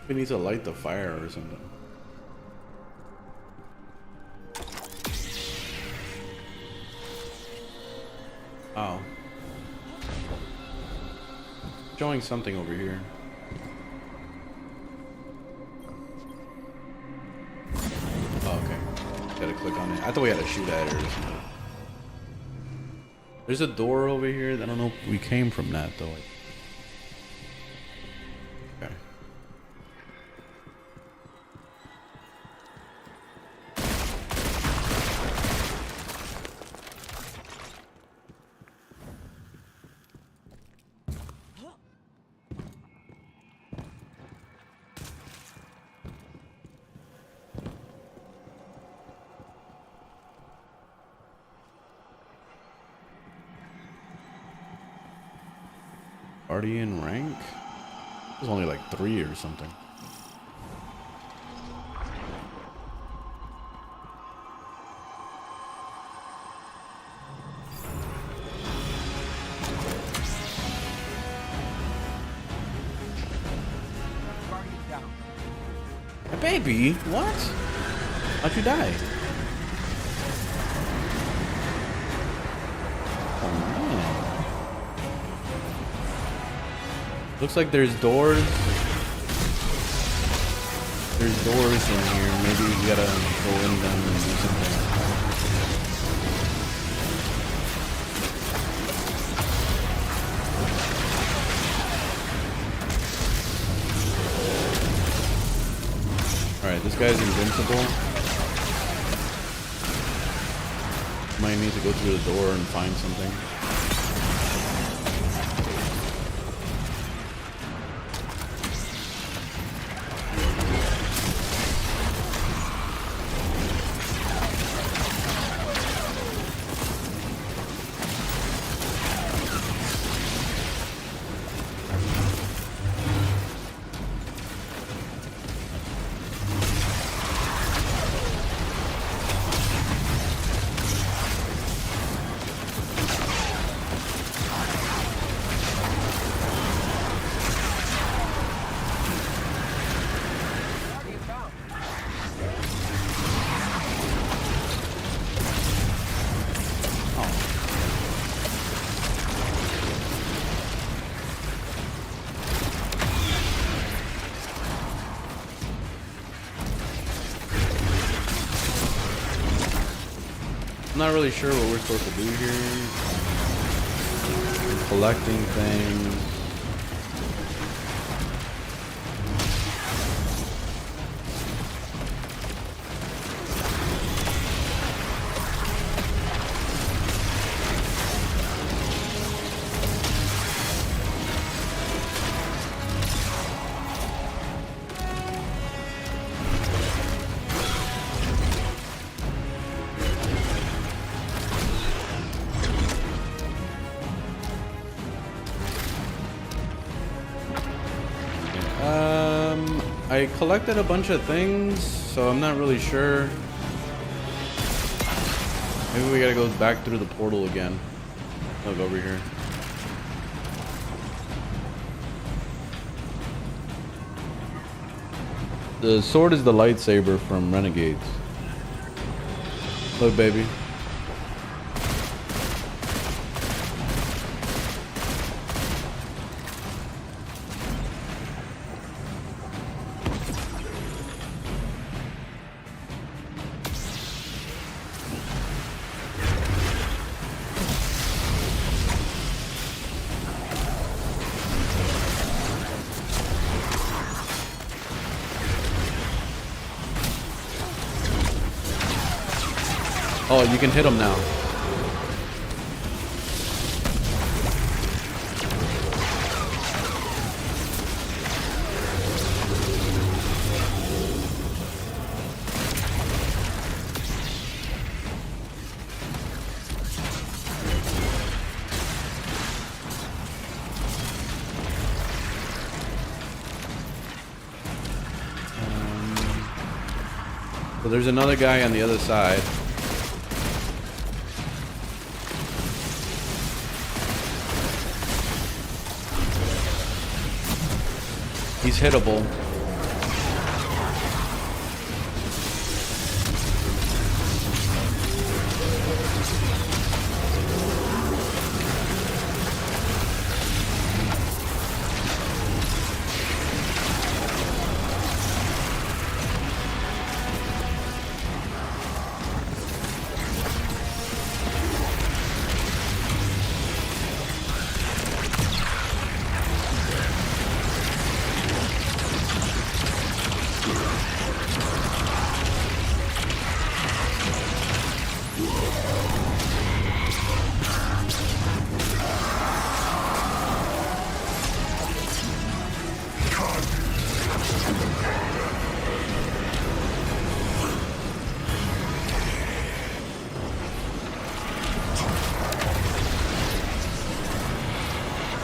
We need to light the fire or something. Oh. Showing something over here. Oh, okay. Gotta click on it. I thought we had to shoot at it or something. There's a door over here. I don't know if we came from that though. Okay. Guardian rank? It was only like 3 or something. A baby? What? How'd you die? Oh man. Looks like there's doors. There's doors in here. Maybe we gotta go in them and do something. Alright, this guy's invincible. Might need to go through the door and find something. I'm not really sure what we're supposed to do here. Collecting things. I collected a bunch of things, so I'm not really sure. Maybe we gotta go back through the portal again. Look over here. The sword is the lightsaber from Renegades. Look, baby. Oh, you can hit him now. So there's another guy on the other side. He's hittable.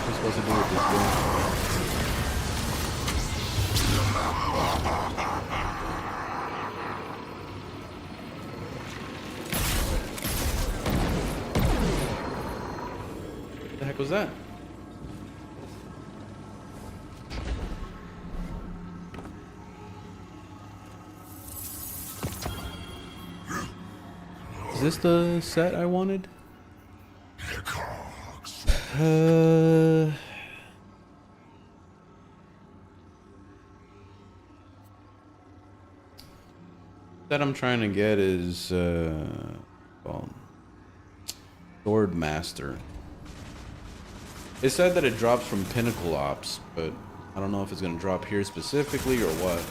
What's supposed to do with this game? What the heck was that? Is this the set I wanted? That I'm trying to get is called Sword Master. It said that it drops from Pinnacle Ops, but I don't know if it's gonna drop here specifically or what.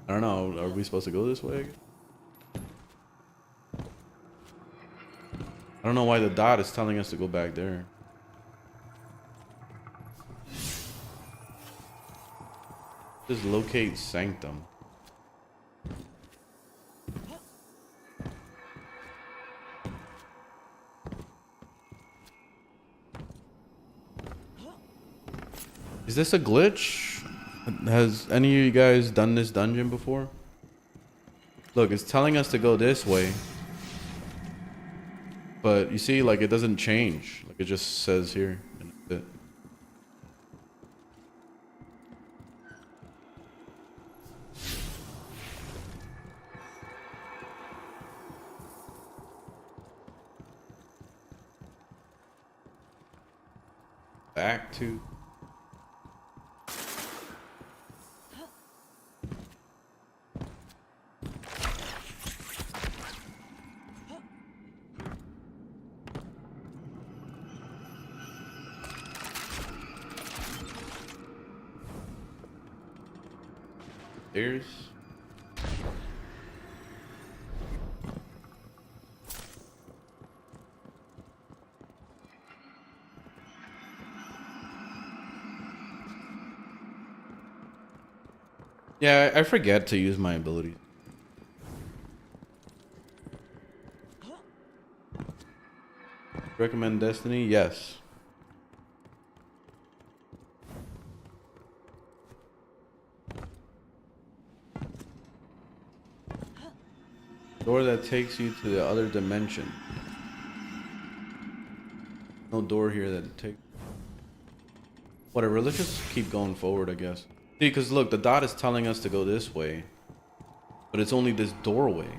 I don't know. Are we supposed to go this way? I don't know why the dot is telling us to go back there. Just locate Sanctum. Is this a glitch? Has any of you guys done this dungeon before? Look, it's telling us to go this way. But you see, like, it doesn't change. Like, it just says here. And that's it. Back to... There's... Yeah, I forget to use my abilities. Recommend Destiny? Yes. Door that takes you to the other dimension. No door here that takes... Whatever, let's just keep going forward, I guess. See, because look, the dot is telling us to go this way. But it's only this doorway.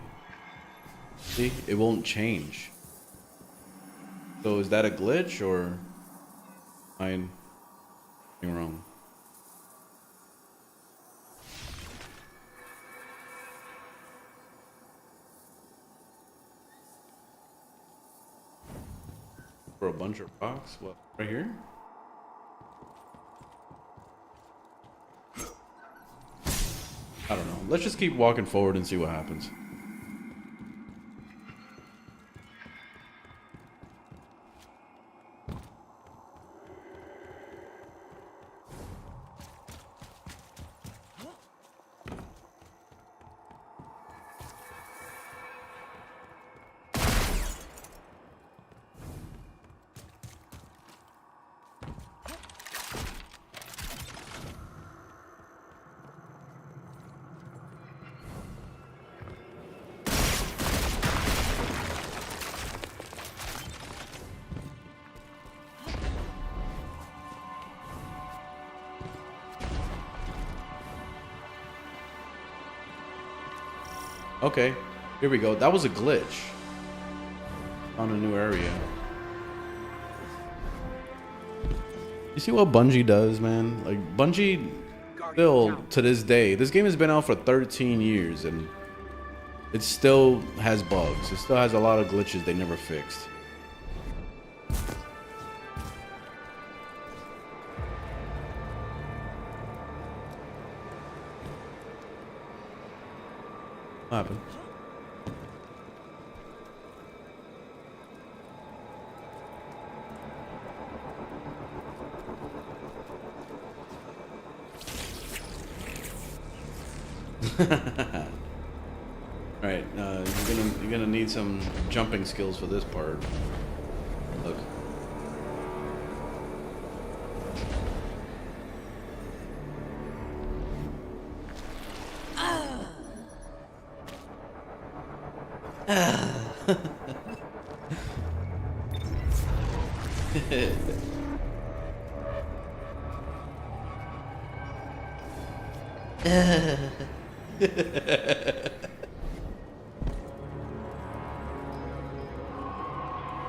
See? It won't change. So is that a glitch, or... I'm wrong? For a bunch of rocks? What, right here? I don't know. Let's just keep walking forward and see what happens. Okay, here we go. That was a glitch. Found a new area. You see what Bungie does, man? Like, Bungie still, to this day, this game has been out for 13 years and it still has bugs. It still has a lot of glitches they never fixed. What happened? All right, you're gonna need some jumping skills for this part. Look.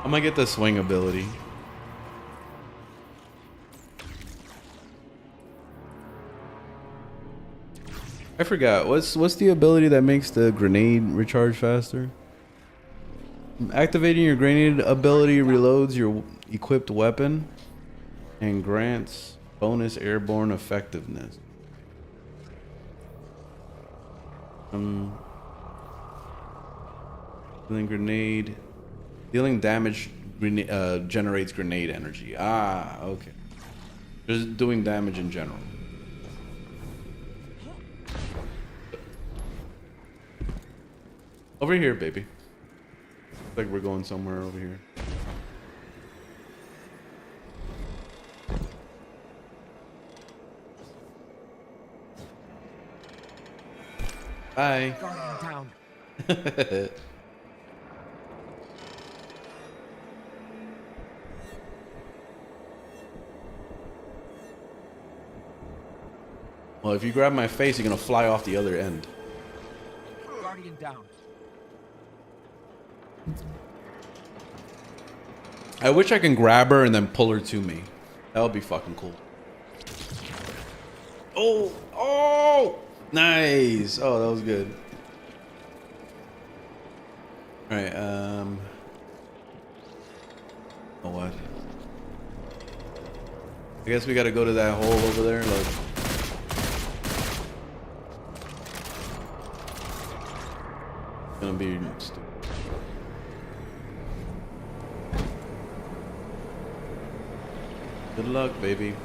I'm gonna get the swing ability. I forgot. What's the ability that makes the grenade recharge faster? Activating your grenade ability reloads your equipped weapon and grants bonus airborne effectiveness. Dealing grenade. Dealing damage generates grenade energy. Ah, okay. Just doing damage in general. Over here, baby. Looks like we're going somewhere over here. Bye. Down. Well, if you grab my face, you're gonna fly off the other end. Guardian down. I wish I can grab her and then pull her to me. That would be fucking cool. Oh, oh, nice. Oh, that was good. All right. Oh, what? I guess we gotta go to that hole over there. Like. Gonna be stupid. Good luck, baby.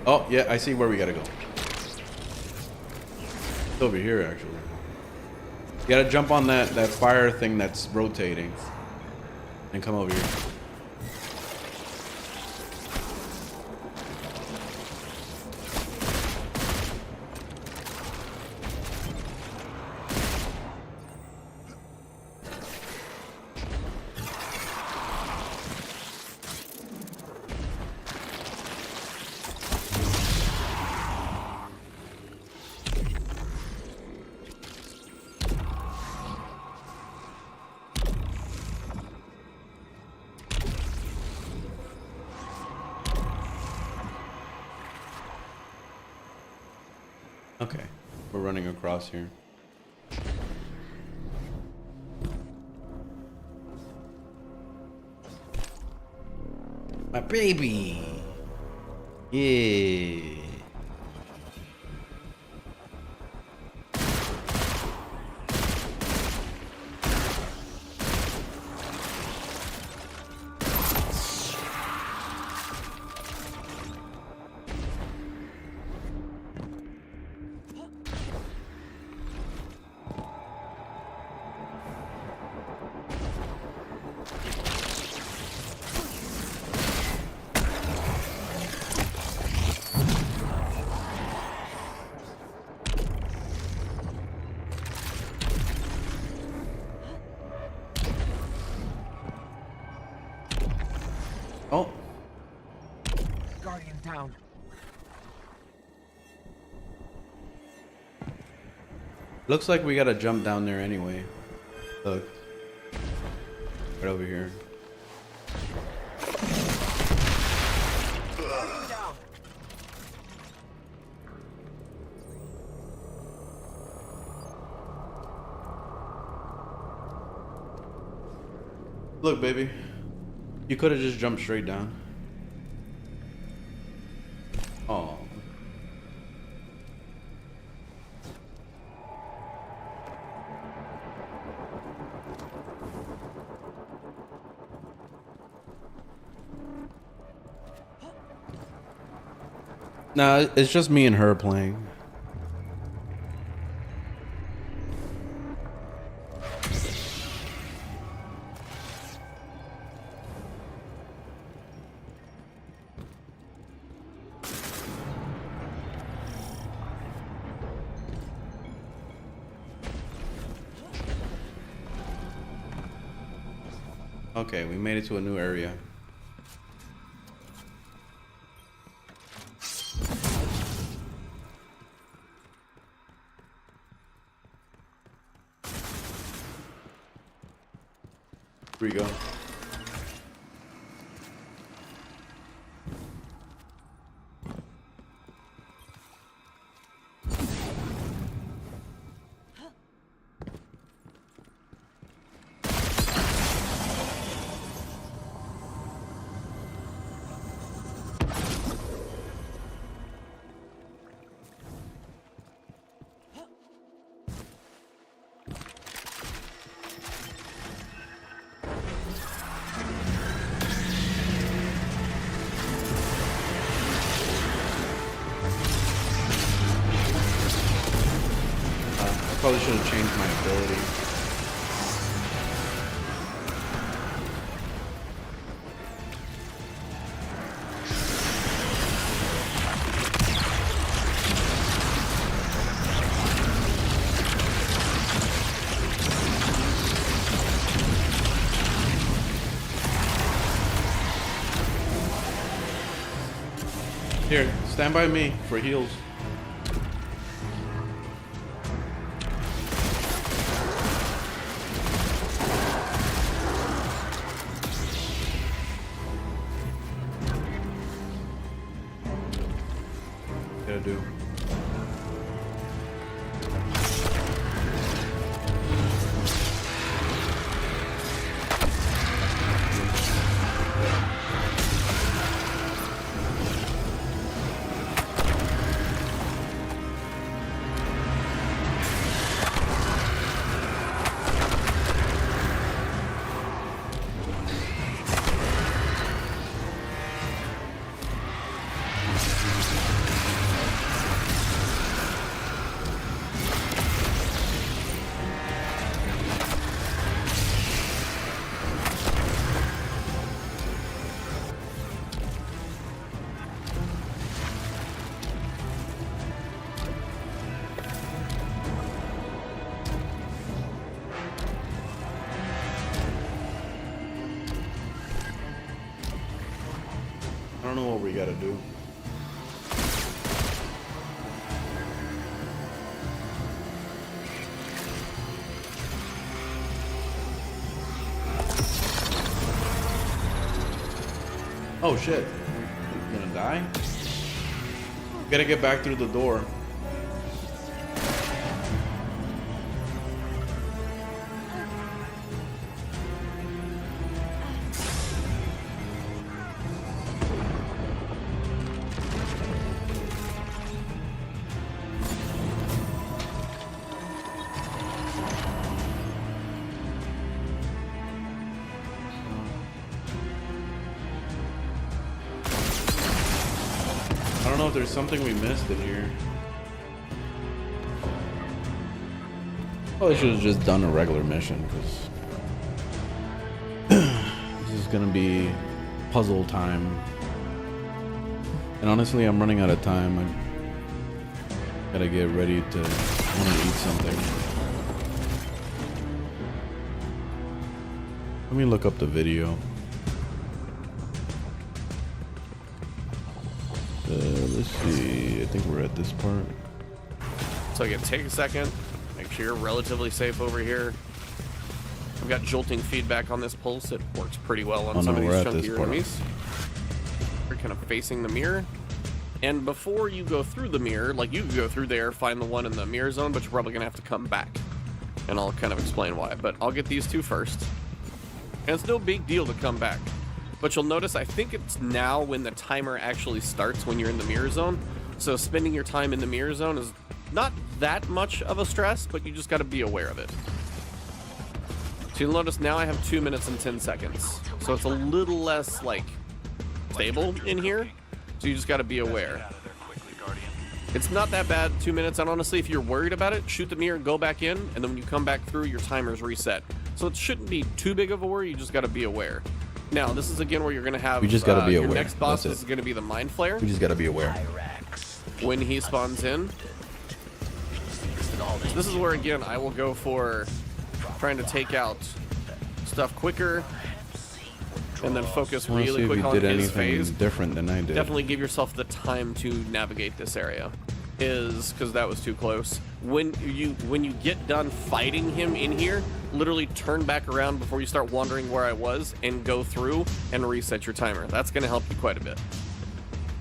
Oh, yeah, I see where we gotta go. It's over here, actually. You gotta jump on that fire thing that's rotating. And come over here. Okay, we're running across here. My baby! Yeah! Oh. Guardian down. Looks like we gotta jump down there anyway. Look. Right over here. Look, baby. You could have just jumped straight down. Oh. Nah, it's just me and her playing. Okay, we made it to a new area. Here we go. Probably should have changed my ability. Here, stand by me for heals. Do. I don't know what we gotta do. Oh shit. He's gonna die? Gotta get back through the door. I don't know if there's something we missed in here. Probably should have just done a regular mission because this is gonna be puzzle time. And honestly, I'm running out of time. I gotta get ready to want to eat something. Let me look up the video. Let's see. I think we're at this part. So again, take a second. Make sure you're relatively safe over here. I've got jolting feedback on this pulse. It works pretty well on some of these chunkier enemies. You're kind of facing the mirror. And before you go through the mirror, like you can go through there, find the one in the mirror zone, but you're probably going to have to come back. And I'll kind of explain why. But I'll get these two first. And it's no big deal to come back. But you'll notice, I think it's now when the timer actually starts when you're in the mirror zone. So spending your time in the mirror zone is not that much of a stress, but you just got to be aware of it. So you'll notice now I have 2 minutes and 10 seconds. So it's a little less, like, stable in here. So you just got to be aware. It's not that bad, 2 minutes, and honestly, if you're worried about it, shoot the mirror, go back in, and then when you come back through, your timer's reset. So it shouldn't be too big of a worry, you just gotta be aware. Now, this is again where you're gonna have, We just gotta be your aware. next boss That's is it. gonna be the Mind Flayer. We just gotta be aware. When he spawns in. So this is where, again, I will go for trying to take out stuff quicker, and then focus I wanna see really if quick you on did his anything phase. different than I did. Definitely give yourself the time to navigate this area, because that was too close. When you get done fighting him in here, literally turn back around before you start wondering where I was and go through and reset your timer. That's going to help you quite a bit.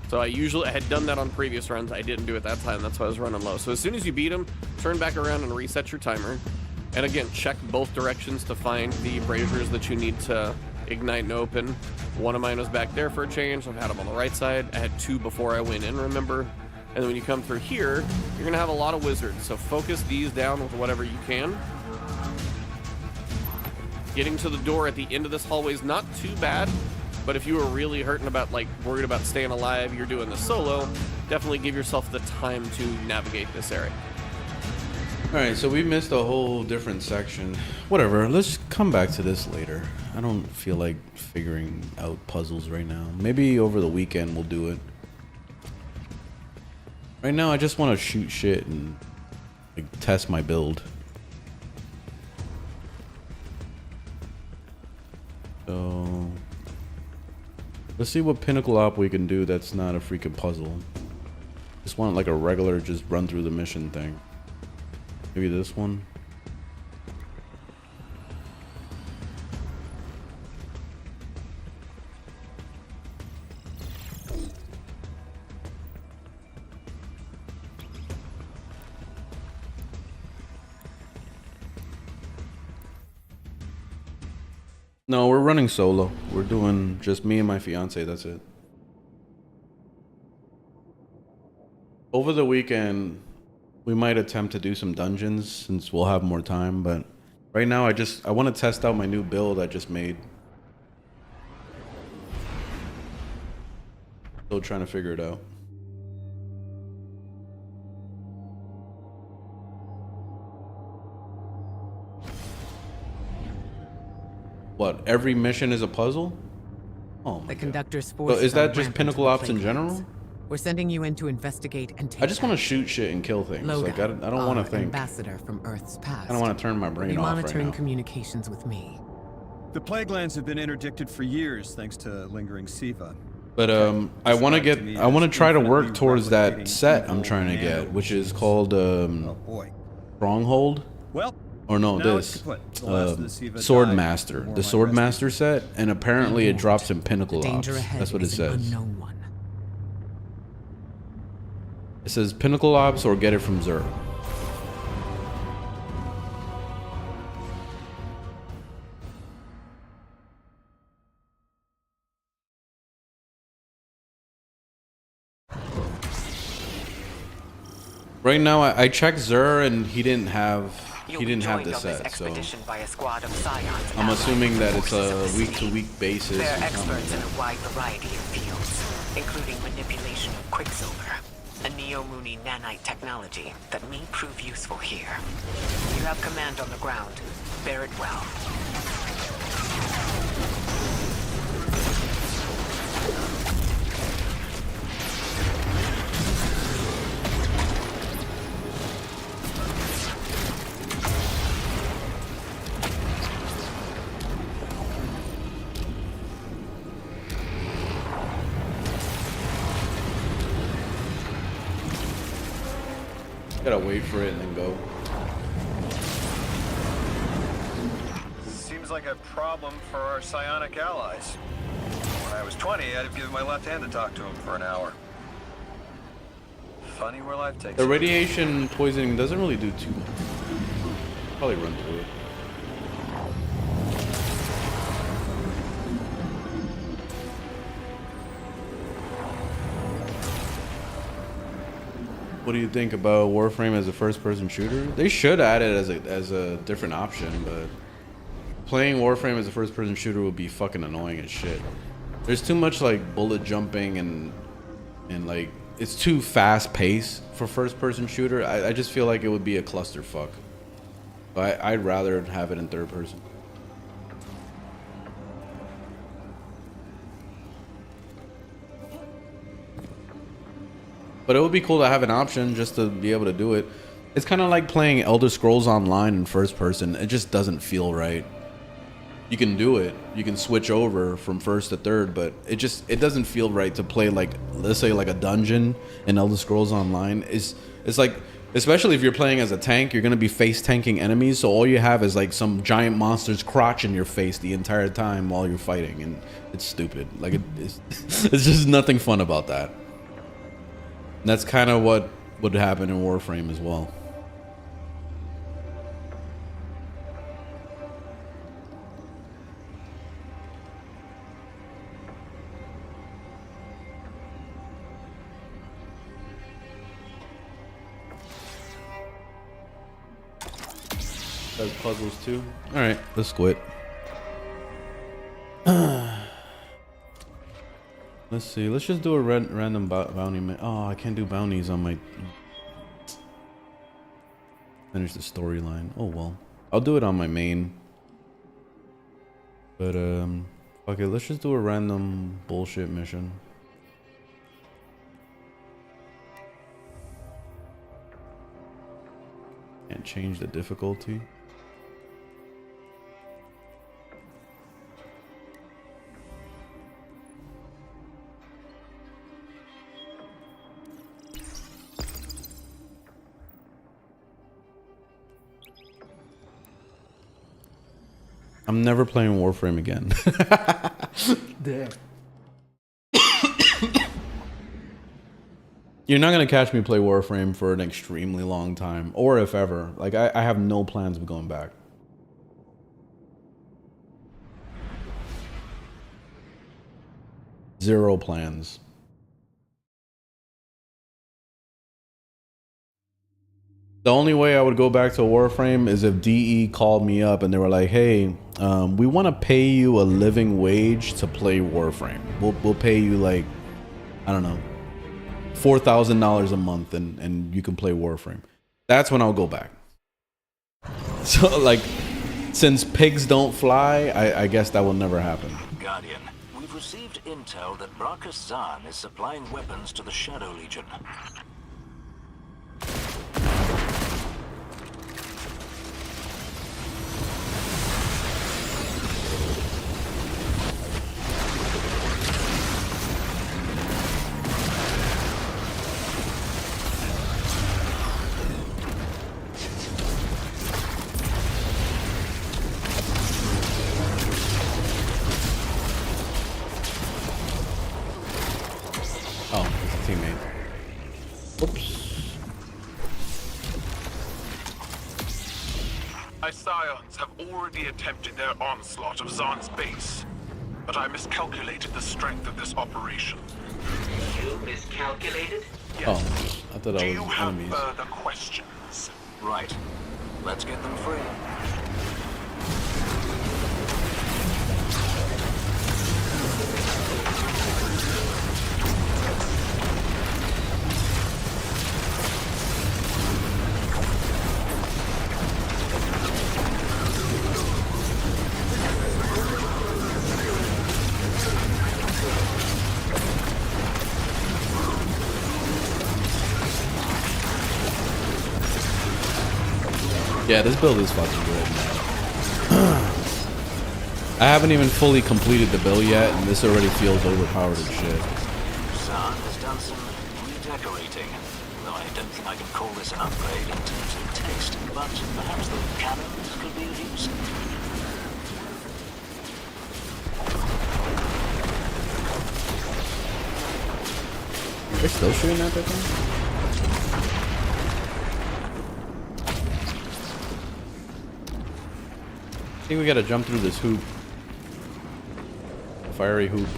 So I had done that on previous runs. I didn't do it that time. That's why I was running low. So as soon as you beat him, turn back around and reset your timer. And again, check both directions to find the braziers that you need to ignite and open. One of mine was back there for a change. I've had them on the right side. I had two before I went in, remember? And then when you come through here, you're gonna have a lot of wizards. So focus these down with whatever you can. Getting to the door at the end of this hallway is not too bad, but if you were really hurting about, like, worried about staying alive, you're doing the solo, definitely give yourself the time to navigate this area. Alright, so we missed a whole different section. Whatever, let's come back to this later. I don't feel like figuring out puzzles right now. Maybe over the weekend we'll do it. Right now I just want to shoot shit and like test my build. So let's see what pinnacle op we can do that's not a freaking puzzle. Just want like a regular just run through the mission thing. Maybe this one. No, we're running solo. We're doing just me and my fiance, that's it. Over the weekend, we might attempt to do some dungeons since we'll have more time, but right now I want to test out my new build I just made. Still trying to figure it out. What, every mission is a puzzle? Oh my The God. conductor's So force. is that just pinnacle ops in general? We're sending you in to investigate and take. I just want to shoot shit and kill things. Like I don't want to think. Ambassador from Earth's past. I don't want to turn my brain Be off right monitoring now. communications with me. The plague lands have been interdicted for years thanks to lingering Siva. But I want to try to work towards that set I'm trying to get, which is called Oh boy. Stronghold. Well, Or no, now this it's kaput. The last of the Siva Sword died Master, before the my Sword rescue. Master set, and apparently it drops in Pinnacle The Ops. danger ahead That's what it is an says. unknown one. It says Pinnacle Ops or get it from Xur. Right now, I checked Xur and he didn't have this set, so by a squad of scions. I'm assuming that it's a week-to-week basis. They're or experts in something. a wide variety of fields, including manipulation of quicksilver, a neo-Mooney nanite technology that may prove useful here. You have command on the ground. Bear it well. Gotta wait for it and then go. Seems like a problem for our psionic allies. When I was 20, I'd have given my left hand to talk to him for an hour. Funny where life takes The you. radiation poisoning doesn't really do too much. Probably run through it. What do you think about Warframe as a first-person shooter? They should add it as a different option, but playing Warframe as a first-person shooter would be fucking annoying as shit. There's too much like bullet jumping and like it's too fast paced for first person shooter. I just feel like it would be a clusterfuck. But I'd rather have it in third person. But it would be cool to have an option just to be able to do it. It's kind of like playing Elder Scrolls Online in first person. It just doesn't feel right. You can do it. You can switch over from first to third, but it doesn't feel right to play like, let's say like a dungeon in Elder Scrolls Online. It's like, especially if you're playing as a tank, you're gonna be face tanking enemies. So all you have is like some giant monster's crotch in your face the entire time while you're fighting, and it's stupid. Like it's just nothing fun about that. And that's kind of what would happen in Warframe as well. Does puzzles too. All right, let's quit. Let's see. Let's just do a random bounty. Oh, I can't do bounties on my. Finish the storyline. Oh well, I'll do it on my main. But okay, let's just do a random bullshit mission. Can't change the difficulty. I'm never playing Warframe again. Damn. You're not gonna catch me play Warframe for an extremely long time, or if ever. Like I have no plans of going back. Zero plans. The only way I would go back to Warframe is if DE called me up and they were like, "Hey, we want to pay you a living wage to play Warframe. We'll pay you like, I don't know, $4,000 a month, and you can play Warframe." That's when I'll go back. So like, since pigs don't fly, I guess that will never happen. Guardian, we've received intel that Brachus Zahn is supplying weapons to the Shadow Legion. Attempted their onslaught of Zahn's base, but I miscalculated the strength of this operation. You miscalculated? Yes. Oh, I thought Do I you was have enemies. further questions? Right. Let's get them free. Yeah, this build is fucking good. I haven't even fully completed the build yet, and this already feels overpowered as shit. Zahn has done some redecorating, though I don't think I can call this an upgrade in terms of taste, but perhaps the cannons could be of use. They're still shooting at that thing? I think we gotta jump through this hoop. Fiery hoop.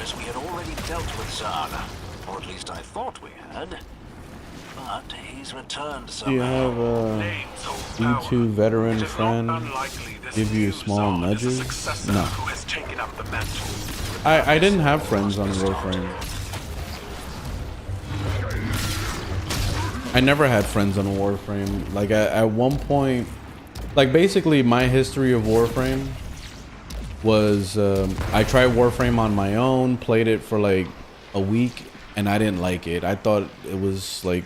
is we had already dealt with Zahn. Or at least I thought we had. But he's returned Do you somehow. have a E2 veteran friend give you small nudges? No. Who has taken up the mantle? I didn't have friends on Warframe. I never had friends on Warframe. Like at one point, like basically my history of Warframe was I tried Warframe on my own, played it for like a week, and I didn't like it. I thought it was like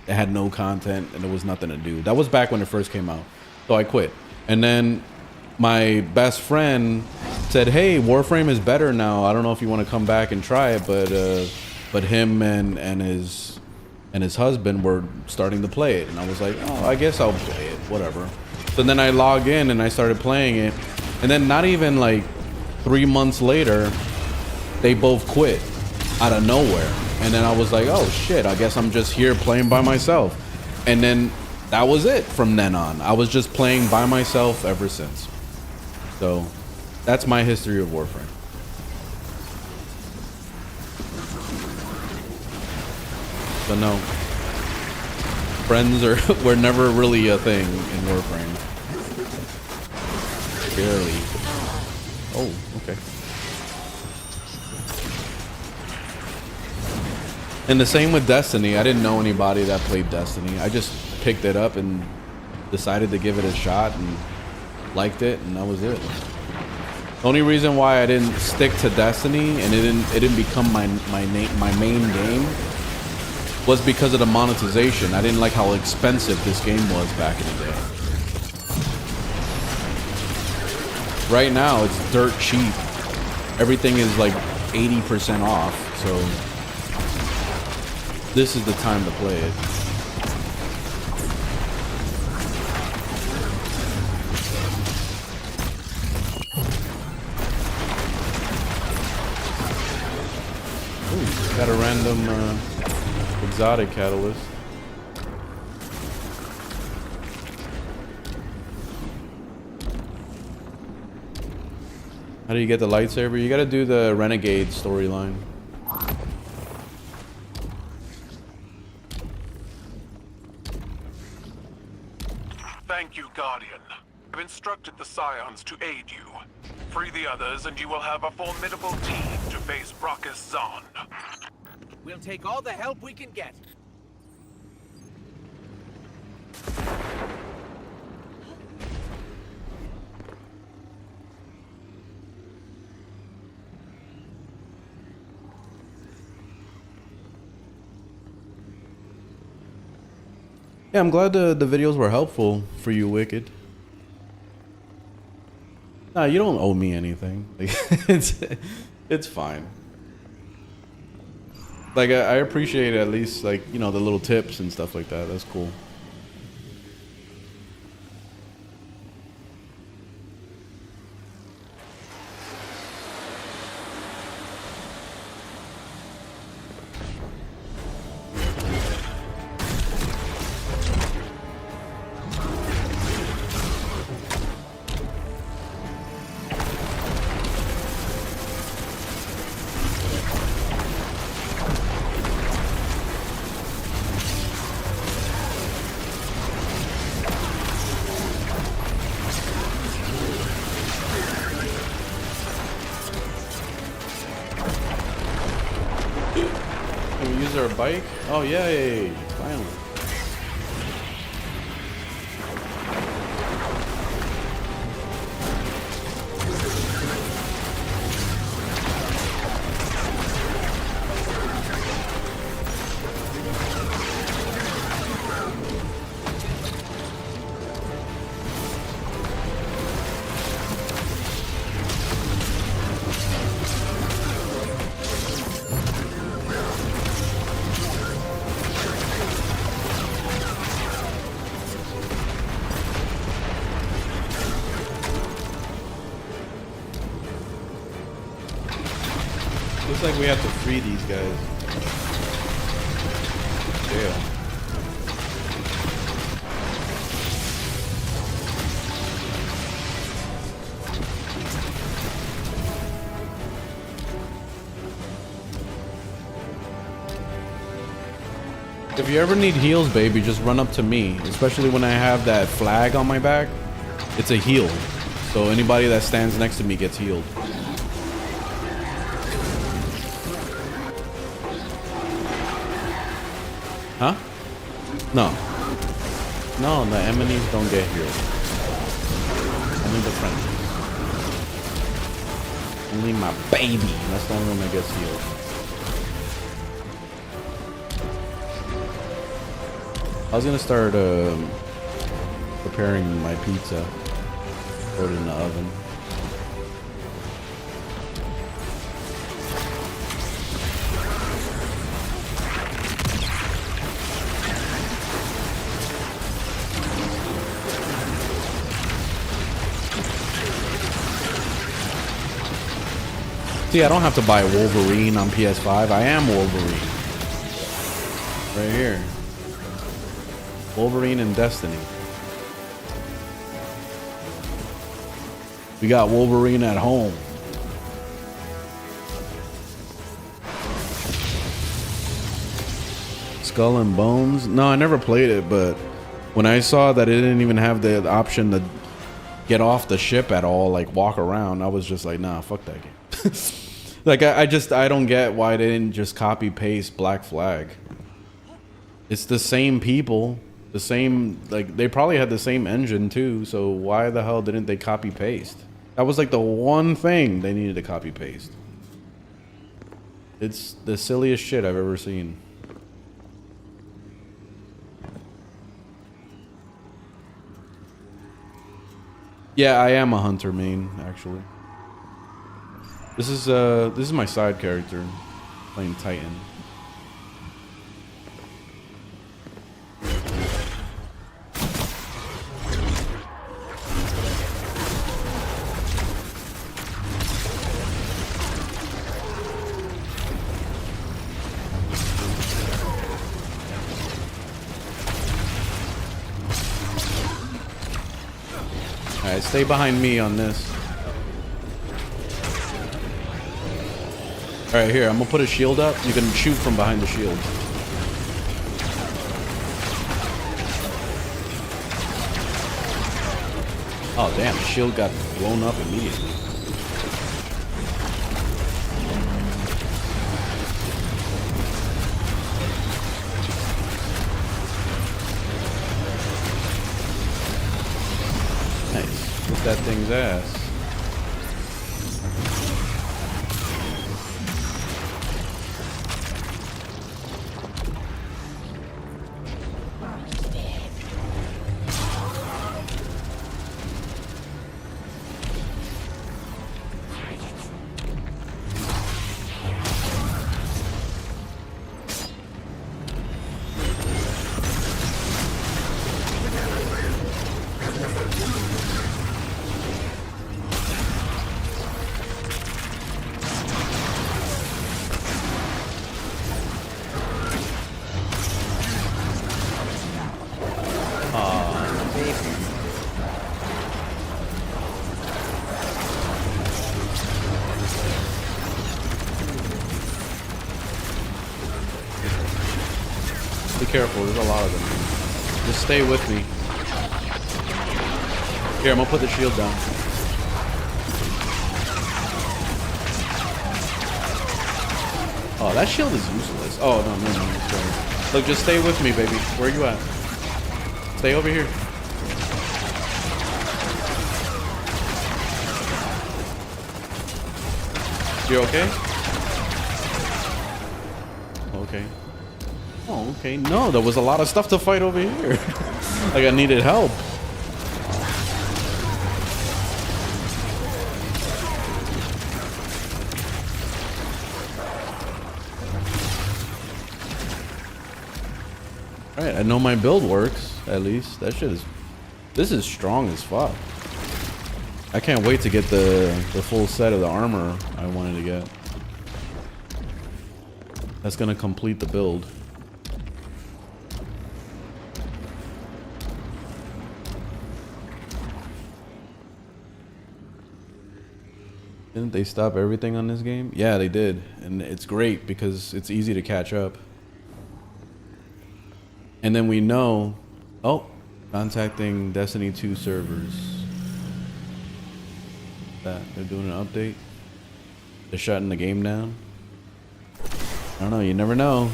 it had no content and there was nothing to do. That was back when it first came out, so I quit. And then my best friend said, "Hey, Warframe is better now. I don't know if you want to come back and try it," but him and his husband were starting to play it, and I was like, "Oh, I guess I'll play it, whatever." So then I logged in and I started playing it, and then not even like 3 months later, they both quit out of nowhere. And then I was like, "Oh shit, I guess I'm just here playing by myself." And then that was it from then on. I was just playing by myself ever since. So that's my history of Warframe. But no, friends were never really a thing in Warframe. Barely. Oh, okay. And the same with Destiny. I didn't know anybody that played Destiny. I just picked it up and decided to give it a shot and liked it, and that was it. The only reason why I didn't stick to Destiny and it didn't become my main game was because of the monetization. I didn't like how expensive this game was back in the day. Right now, it's dirt cheap. Everything is like 80% off, so this is the time to play it. Ooh, got a random exotic catalyst. How do you get the lightsaber? You gotta do the Renegade storyline. Thank you, Guardian. I've instructed the Scions to aid you. Free the others and you will have a formidable team to face Brockus Zahn. We'll take all the help we can get. Yeah, I'm glad the videos were helpful for you, Wicked. Nah, you don't owe me anything. Like, it's fine. Like I appreciate at least, like, you know, the little tips and stuff like that. That's cool. Our bike? Oh yay! Finally. Looks like we have to free these guys. Jail. If you ever need heals, baby, just run up to me. Especially when I have that flag on my back. It's a heal. So anybody that stands next to me gets healed. Huh? No. No, the enemies don't get healed. Only the friendlies. Only my baby. That's the only one that gets healed. I was gonna start preparing my pizza. Put it in the oven. See, I don't have to buy Wolverine on PS5. I am Wolverine. Right here. Wolverine and Destiny. We got Wolverine at home. Skull and Bones? No, I never played it, but when I saw that it didn't even have the option to get off the ship at all, like walk around, I was just like, nah, fuck that game. Like, I don't get why they didn't just copy paste Black Flag. It's the same people. The same, like, they probably had the same engine too, so why the hell didn't they copy paste? That was like the one thing they needed to copy paste. It's the silliest shit I've ever seen. Yeah, I am a hunter main, actually. This is my side character, playing Titan. Alright, stay behind me on this. Alright, here, I'm gonna put a shield up. You can shoot from behind the shield. Oh, damn, the shield got blown up immediately. Nice. Whip that thing's ass. Careful, there's a lot of them. Just stay with me. Here, I'm gonna put the shield down. Oh, that shield is useless. Oh, no. Look, just stay with me, baby. Where are you at? Stay over here. You okay? Okay. Oh, okay. No, there was a lot of stuff to fight over here. Like, I needed help. Alright, I know my build works, at least. That shit is... This is strong as fuck. I can't wait to get the full set of the armor I wanted to get. That's gonna complete the build. Didn't they stop everything on this game? Yeah, they did. And it's great because it's easy to catch up. And then we know, oh, contacting Destiny 2 servers. That they're doing an update. They're shutting the game down. I don't know, you never know.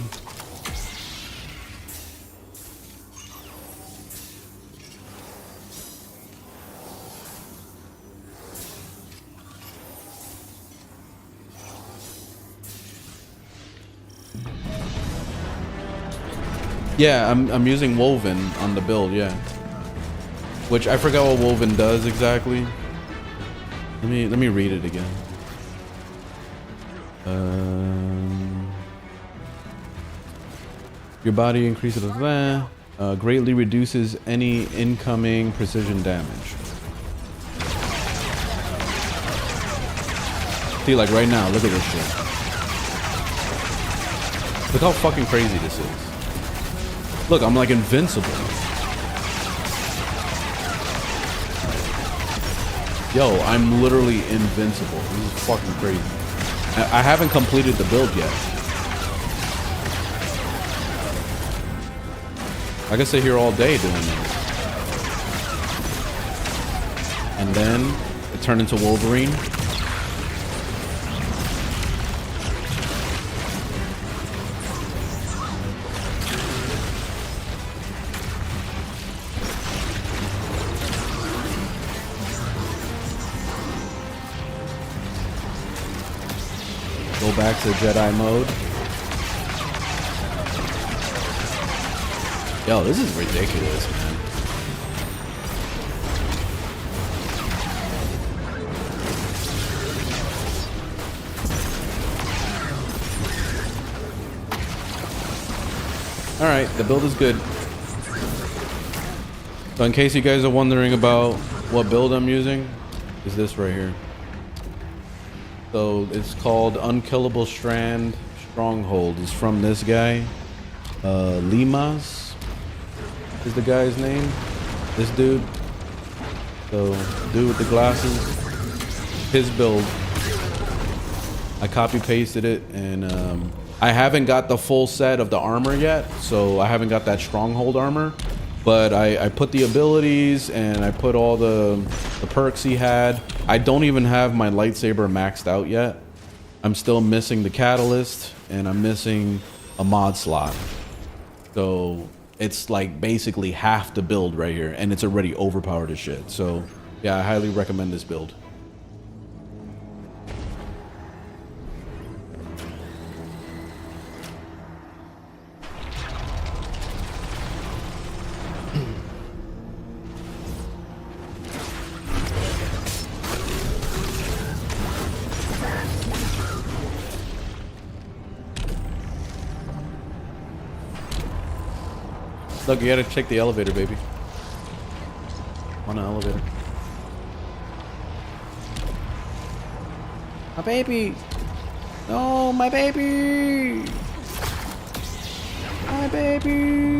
Yeah, I'm using Woven on the build, yeah. Which I forgot what Woven does exactly. Let me read it again. Your body increases greatly reduces any incoming precision damage. See, like right now, look at this shit. Look how fucking crazy this is. Look, I'm like invincible. Yo, I'm literally invincible. This is fucking crazy. I haven't completed the build yet. I can sit here all day doing this. And then it turned into Wolverine. Go back to Jedi mode. Yo, this is ridiculous, man. Alright, the build is good. So in case you guys are wondering about what build I'm using, is this right here. So it's called Unkillable Stronghold. It's from this guy. Limas is the guy's name. This dude. So dude with the glasses. His build. I copy pasted it, and I haven't got the full set of the armor yet, so I haven't got that stronghold armor. But I put the abilities and I put all the perks he had. I don't even have my lightsaber maxed out yet. I'm still missing the catalyst and I'm missing a mod slot. So it's like basically half the build right here, and it's already overpowered as shit. So yeah, I highly recommend this build. Look, you gotta check the elevator, baby. On an elevator. My baby! No, my baby! My baby!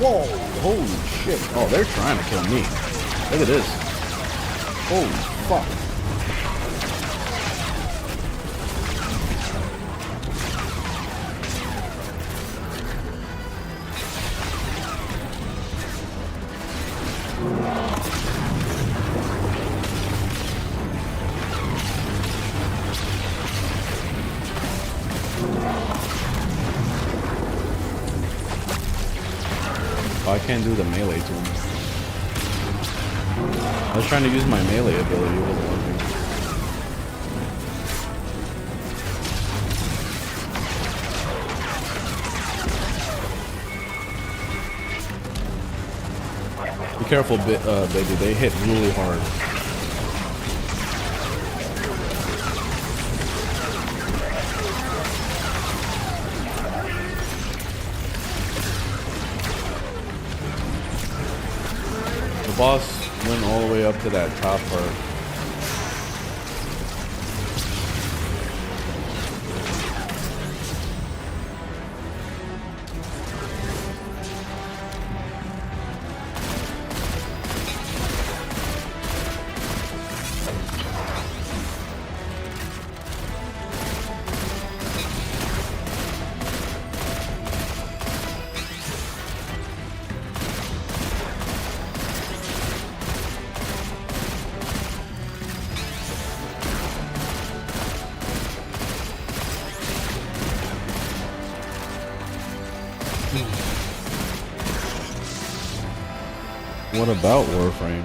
Whoa, holy shit. Oh, they're trying to kill me. Look at this. Holy fuck. I can't do the melee to him. I was trying to use my melee ability, it wasn't working. Be careful, baby, they hit really hard. The boss went all the way up to that top part. What about Warframe?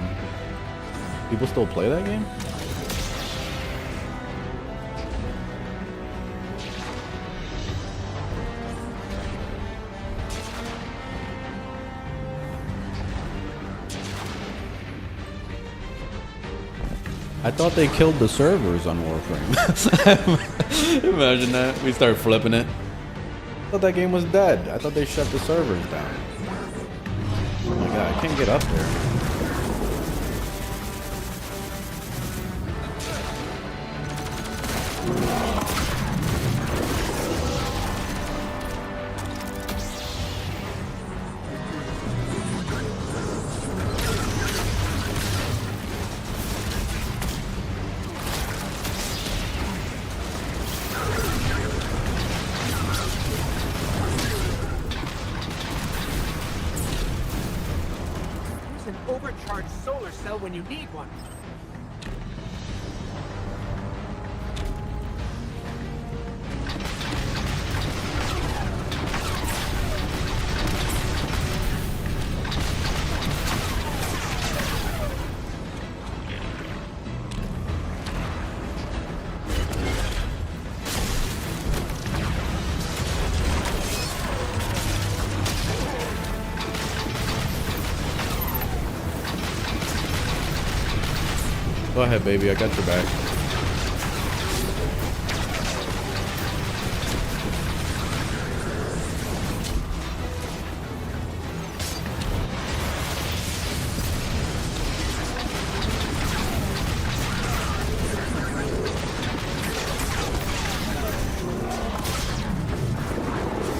People still play that game? I thought they killed the servers on Warframe. Imagine that. We start flipping it. I thought that game was dead. I thought they shut the servers down. Oh my god, I can't get up there. Overcharged solar cell when you need one. Go ahead, baby. I got your back.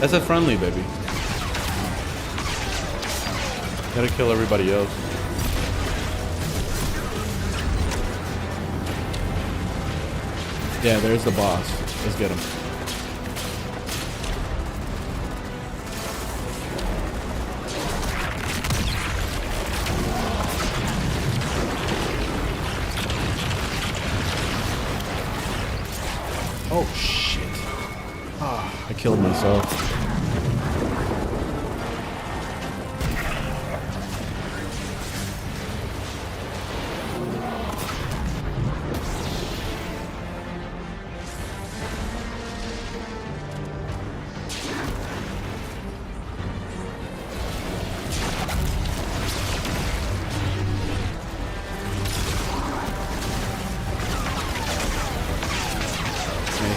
That's a friendly, baby. Gotta kill everybody else. Yeah, there's the boss. Let's get him. Oh, shit. Ah, I killed myself.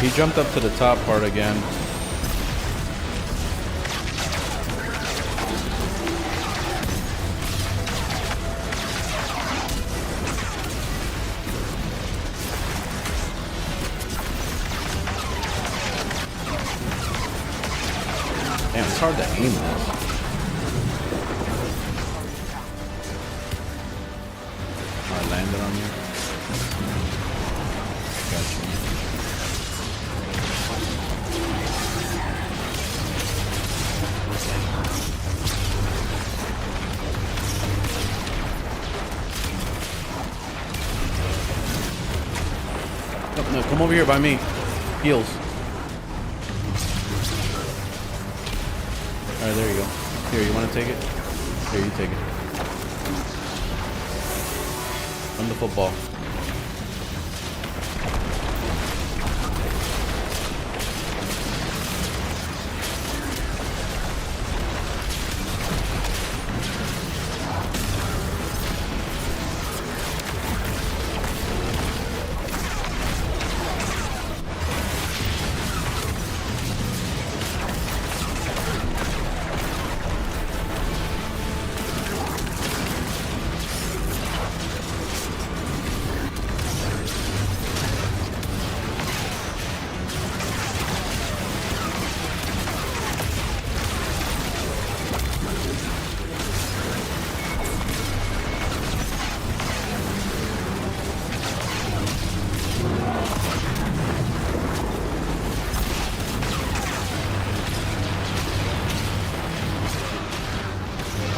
He jumped up to the top part again. Damn, it's hard to aim this. I landed on you. Gotcha. No, come over here by me. Heals. Alright, there you go. Here, you want to take it? Here, you take it. Run the football.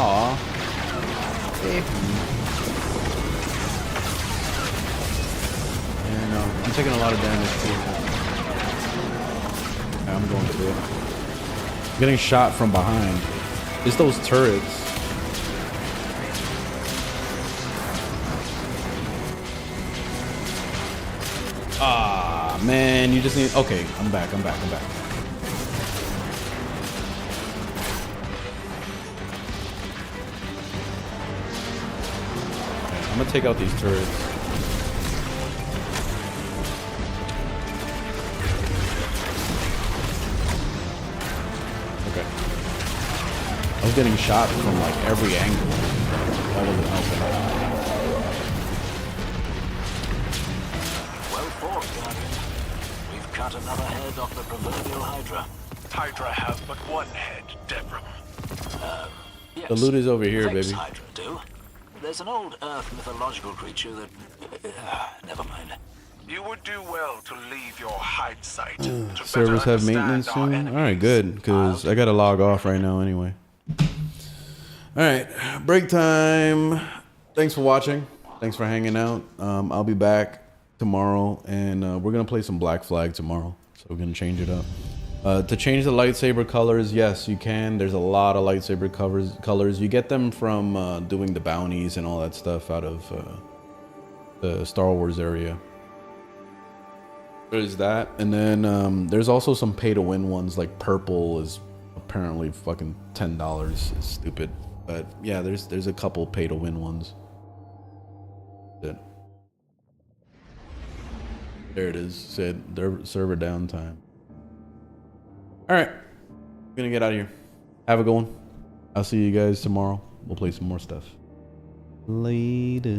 Aw. And I'm taking a lot of damage too. Yeah, I'm going through it. I'm getting shot from behind. It's those turrets. Ah, man, you just need... Okay, I'm back. Okay, I'm gonna take out these turrets. Okay. I was getting shot from like every angle. That wasn't helping. Well fought, Guardian. We've cut another head off the proverbial Hydra. Hydra have but one head, Devram. Yes. The loot is over here, Thanks, baby. Hydra do. There's an old Earth mythological creature that... never mind. You would do well to leave your hide site. To Servers better have maintenance understand our soon? Alright, good, because I gotta log off right now anyway. Alright, break time. Thanks for watching. Thanks for hanging out. I'll be back tomorrow, and we're gonna play some Black Flag tomorrow. So we're gonna change it up. To change the lightsaber colors, yes, you can. There's a lot of lightsaber colors. You get them from doing the bounties and all that stuff out of the Star Wars area. There's that, and then there's also some pay-to-win ones. Like purple is apparently fucking $10. It's stupid, but yeah, there's a couple pay-to-win ones. There it is. Said server downtime. All right, I'm gonna get out of here. Have a good one. I'll see you guys tomorrow. We'll play some more stuff. Later.